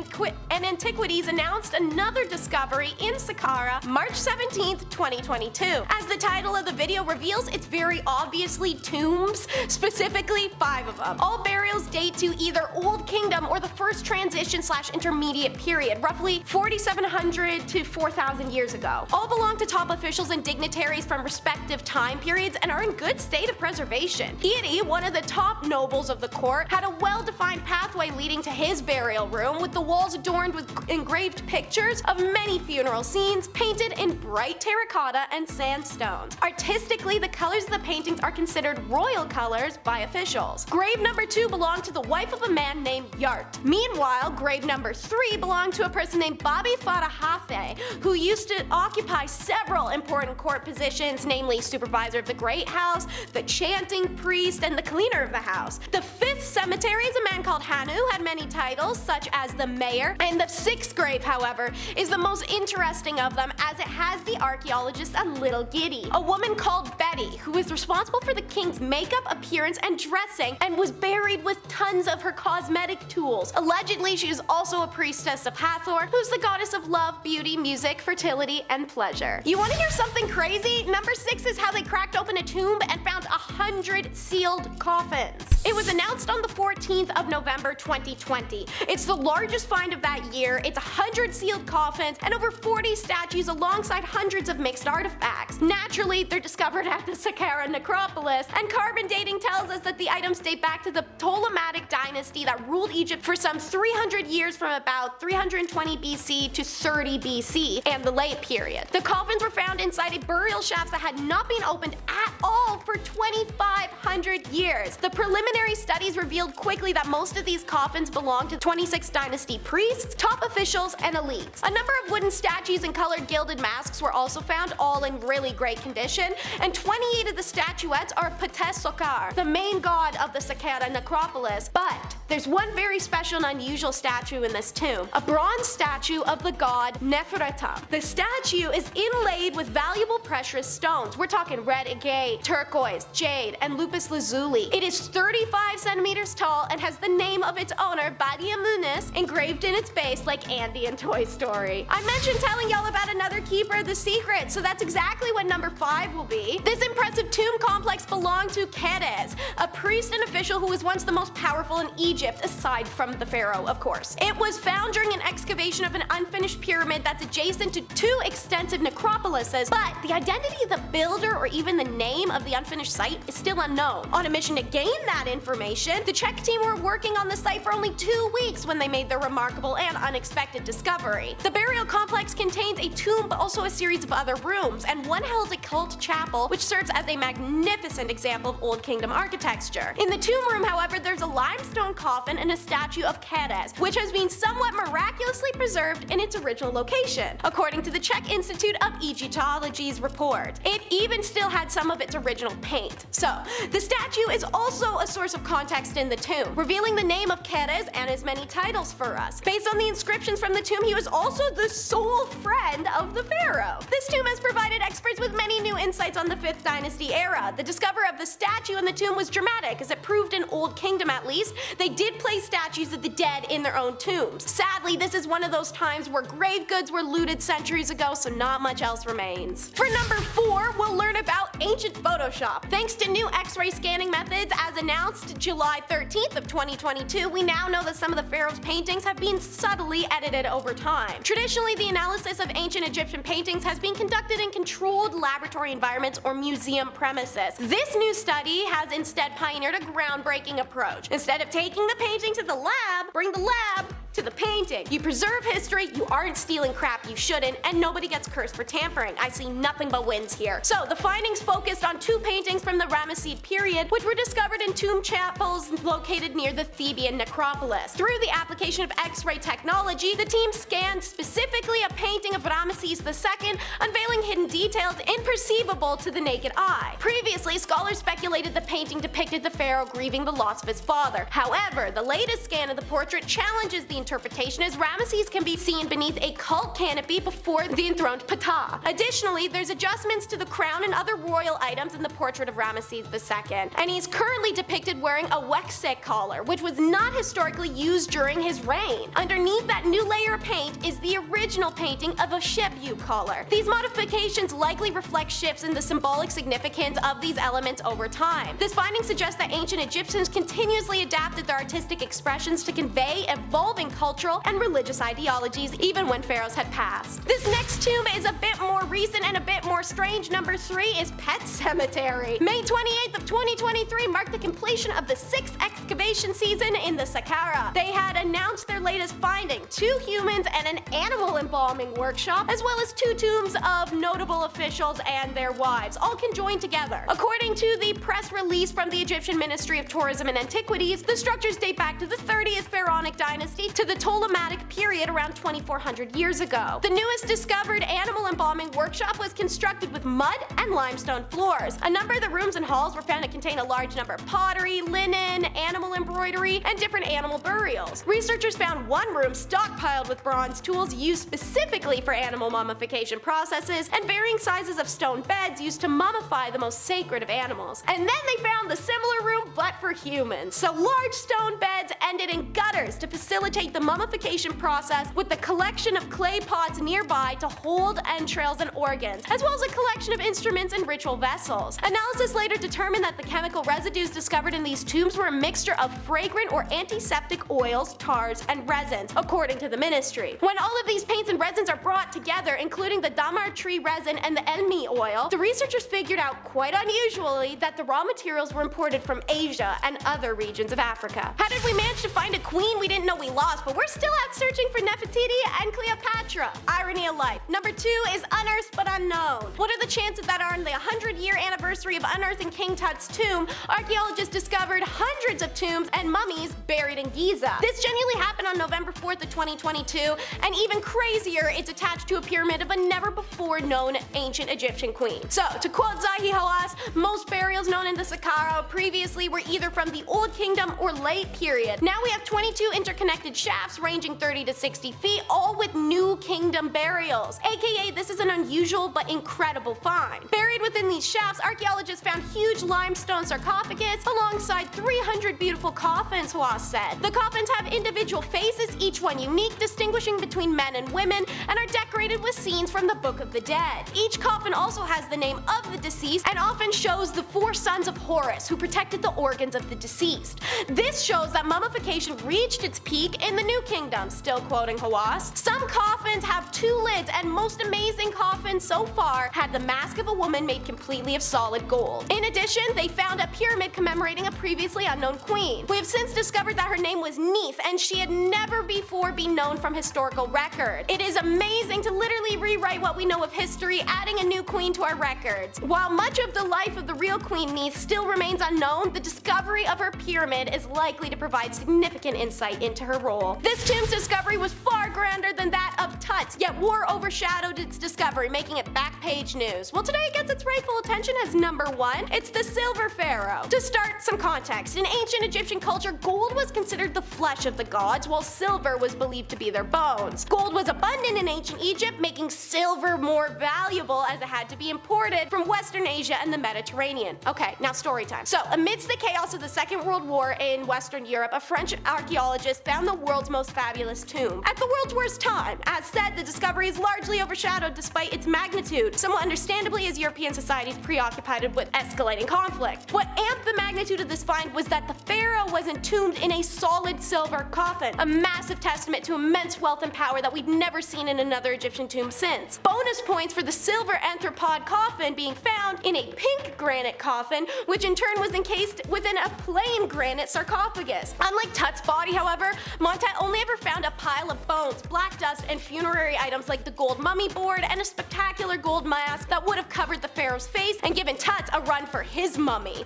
Antiquities announced another discovery in Saqqara, March 17th, 2022. As the title of the video reveals, it's very obviously tombs, specifically 5 of them. All burials date to either Old Kingdom or the first transition/intermediate period, roughly 4,700 to 4,000 years ago. All belong to top officials and dignitaries from respective time periods and are in good state of preservation. Iri, one of the top nobles of the court, had a well-defined pathway leading to his burial room, with the walls adorned with engraved pictures of many funeral scenes painted in bright terracotta and sandstones. Artistically, the colors of the paintings are considered royal colors by officials. Grave number 2 belonged to the wife of a man named Yart. Meanwhile, grave number 3 belonged to a person named Babi Farahafe, who used to occupy several important court positions, namely supervisor of the Great House, the chanting priest, and the cleaner of the house. The 5th cemetery is a man called Hanu, who had many titles such as the mayor, and the 6th grave, however, is the most interesting of them as it has the archaeologist a little giddy. A woman called Betty, who is responsible for the king's makeup, appearance, and dressing, and was buried with tons of her cosmetic tools. Allegedly, she is also a priestess of Hathor, who's the goddess of love, beauty, music, fertility, and pleasure. You want to hear something crazy? Number 6 is how they cracked open a tomb and found 100 sealed coffins. It was announced on the 14th of November 2020. It's the largest find of that year. It's 100 sealed coffins and over 40 statues alongside hundreds of mixed artifacts. Naturally, they're discovered at the Saqqara necropolis, and carbon dating tells us that the items date back to the Ptolemaic dynasty that ruled Egypt for some 300 years, from about 320 BC to 30 BC and the late period. The coffins were found inside a burial shaft that had not been opened at all for 2,500 years. The preliminary studies revealed quickly that most of these coffins belonged to 26th dynasty priests, top officials, and elites. A number of wooden statues and colored gilded masks were also found, all in really great condition, and 28 of the statuettes are Pates Sokar, the main god of the Saqqara necropolis. But there's one very special and unusual statue in this tomb, a bronze statue of the god Nefertiti. The statue is inlaid with valuable precious stones. We're talking red agate, turquoise, jade, and lapis lazuli. It is 35 centimeters tall and has the name of its owner, Badia Muniz, engraved in its base like Andy in Toy Story. I mentioned telling y'all about another keeper of the secret, so that's exactly what number 5 will be. This impressive tomb complex belonged to Keres, a priest and official who was once the most powerful in Egypt, aside from the pharaoh, of course. It was found during an excavation of an unfinished pyramid that's adjacent to 2 extensive necropolises, but the identity of the builder or even the name of the unfinished site is still unknown. On a mission to gain that information, the Czech team were working on the site for only 2 weeks when they made their remarkable and unexpected discovery. The burial complex contains a tomb but also a series of other rooms, and one held a cult chapel which serves as a magnificent example of Old Kingdom architecture. In the tomb room, however, there's a limestone coffin and a statue of Keres, which has been somewhat miraculously preserved in its original location, according to the Czech Institute of Egyptology's report. It even still had some of its original paint. So, the statue is also a source of context in the tomb, revealing the name of Keres and his many titles for us. Based on the inscriptions from the tomb, he was also the sole friend of the pharaoh. This tomb has provided experts with many new insights on the 5th dynasty era. The discovery of the statue in the tomb was dramatic, as it proved in Old Kingdom at least, they did place statues of the dead in their own tombs. Sadly, this is one of those times where grave goods were looted centuries ago, so not much else remains. For number 4, we'll learn about ancient Photoshop. Thanks to new X-ray scanning methods as announced July 13th of 2022, we now know that some of the pharaoh's paintings have been subtly edited over time. Traditionally, the analysis of ancient Egyptian paintings has been conducted in controlled laboratory environments or museum premises. This new study has instead pioneered a groundbreaking approach. Instead of taking the painting to the lab, bring the lab to the painting. You preserve history, you aren't stealing crap you shouldn't, and nobody gets cursed for tampering. I see nothing but wins here. So the findings focused on 2 paintings from the Ramesside period, which were discovered in tomb chapels located near the Theban necropolis. Through the application of X-ray technology, the team scanned specifically a painting of Ramesses II, unveiling hidden details imperceivable to the naked eye. Previously, scholars speculated the painting depicted the pharaoh grieving the loss of his father. However, the latest scan of the portrait challenges the interpretation, as Ramesses can be seen beneath a cult canopy before the enthroned Ptah. Additionally, there's adjustments to the crown and other royal items in the portrait of Ramesses II, and he's currently depicted wearing a Wexek collar, which was not historically used during his reign. Underneath that new layer of paint is the original painting of a Shebu collar. These modifications likely reflect shifts in the symbolic significance of these elements over time. This finding suggests that ancient Egyptians continuously adapted their artistic expressions to convey evolving cultural and religious ideologies even when pharaohs had passed. This next tomb is a bit more recent and a bit more strange. Number 3 is Pet Cemetery. May 28th of 2023 marked the completion of the 6th excavation season in the Saqqara. They had announced their latest finding: 2 humans and an animal embalming workshop, as well as 2 tombs of notable officials and their wives, all conjoined together. According to the press release from the Egyptian Ministry of Tourism and Antiquities, the structures date back to the 30th Pharaonic dynasty to the Ptolemaic period around 2400 years ago. The newest discovered animal embalming workshop was constructed with mud and limestone floors. A number of the rooms and halls were found to contain a large number of pottery, linen, animal embroidery, and different animal burials. Researchers found one room stockpiled with bronze tools used specifically for animal mummification processes, and varying sizes of stone beds used to mummify the most sacred of animals. And then they found the similar room but for humans. So large stone beds ended in gutters to facilitate the mummification process, with the collection of clay pots nearby to hold entrails and organs, as well as a collection of instruments and ritual vessels. Analysis later determined that the chemical residues discovered in these tombs were a mixture of fragrant or antiseptic oils, tars, and resins, according to the ministry. When all of these paints and resins are brought together, including the damar tree resin and the elmi oil, the researchers figured out, quite unusually, that the raw materials were imported from Asia and other regions of Africa. How did we manage to find a queen we didn't know we lost, but we're still out searching for Nefertiti and Cleopatra? Irony of life. Number 2 is unearthed but unknown. What are the chances that on the 100-year anniversary of unearthing King Tut's tomb, archaeologists discovered hundreds of tombs and mummies buried in Giza? This genuinely happened on November 4th of 2022, and even crazier, it's attached to a pyramid of a never-before-known ancient Egyptian queen. So, to quote Zahi Hawass, most burials known in the Saqqara previously were either from the Old Kingdom or late period. Now we have 22 interconnected shafts ranging 30 to 60 feet, all with new kingdom burials. AKA, this is an unusual but incredible find. Buried within these shafts, archaeologists found huge limestone sarcophagus alongside 300 beautiful coffins, Hawass said. The coffins have individual faces, each one unique, distinguishing between men and women, and are decorated with scenes from the Book of the Dead. Each coffin also has the name of the deceased and often shows the 4 sons of Horus who protected the organs of the deceased. This shows that mummification reached its peak in the New Kingdom, still quoting Hawass. Some coffins have 2 lids, and most amazing coffins so far had the mask of a woman made completely of solid gold. In addition, they found a pyramid commemorating a previously unknown queen. We have since discovered that her name was Neith, and she had never before been known from historical record. It is amazing to literally rewrite what we know of history, adding a new queen to our records. While much of the life of the real Queen Neith still remains unknown, the discovery of her pyramid is likely to provide significant insight into her role. This tomb's discovery was far grander than that of Tut, Tut's, yet war overshadowed its discovery, making it back page news. Well, today it gets its rightful attention as number 1. It's the Silver Pharaoh. To start some context, in ancient Egyptian culture, gold was considered the flesh of the gods, while silver was believed to be their bones. Gold was abundant in ancient Egypt, making silver more valuable as it had to be imported from Western Asia and the Mediterranean. Okay, now story time. So, amidst the chaos of the Second World War in Western Europe, a French archaeologist found the world's most fabulous tomb. At the world's worst time. As said, the discovery is largely overshadowed despite its magnitude, somewhat understandably as European societies preoccupied with escalating conflict. What amped the magnitude of this find was that the pharaoh was entombed in a solid silver coffin, a massive testament to immense wealth and power that we've never seen in another Egyptian tomb since. Bonus points for the silver anthropod coffin being found in a pink granite coffin, which in turn was encased within a plain granite sarcophagus. Unlike Tut's body, however, Montet only ever found a pile of bones, black dust, and funerary items like the gold mummy board and a spectacular gold mask that would have covered the pharaoh's face and given Tut a run for his mummy.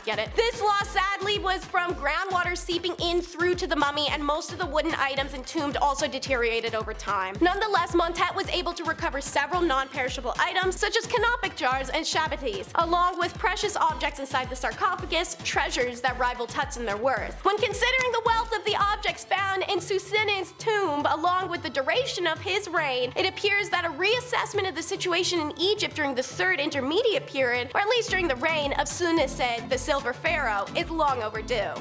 Get it? This loss sadly was from groundwater seeping in through to the mummy, and most of the wooden items entombed also deteriorated over time. Nonetheless, Montet was able to recover several non-perishable items such as canopic jars and shabatis, along with precious objects inside the sarcophagus, treasures that rival Tut's in their worth. When considering the wealth of the objects found in Susin's tomb, along with the duration of his reign, it appears that a reassessment of the situation in Egypt during the Third Intermediate Period, or at least during the reign of Sunised, the Silver Pharaoh, is long overdue.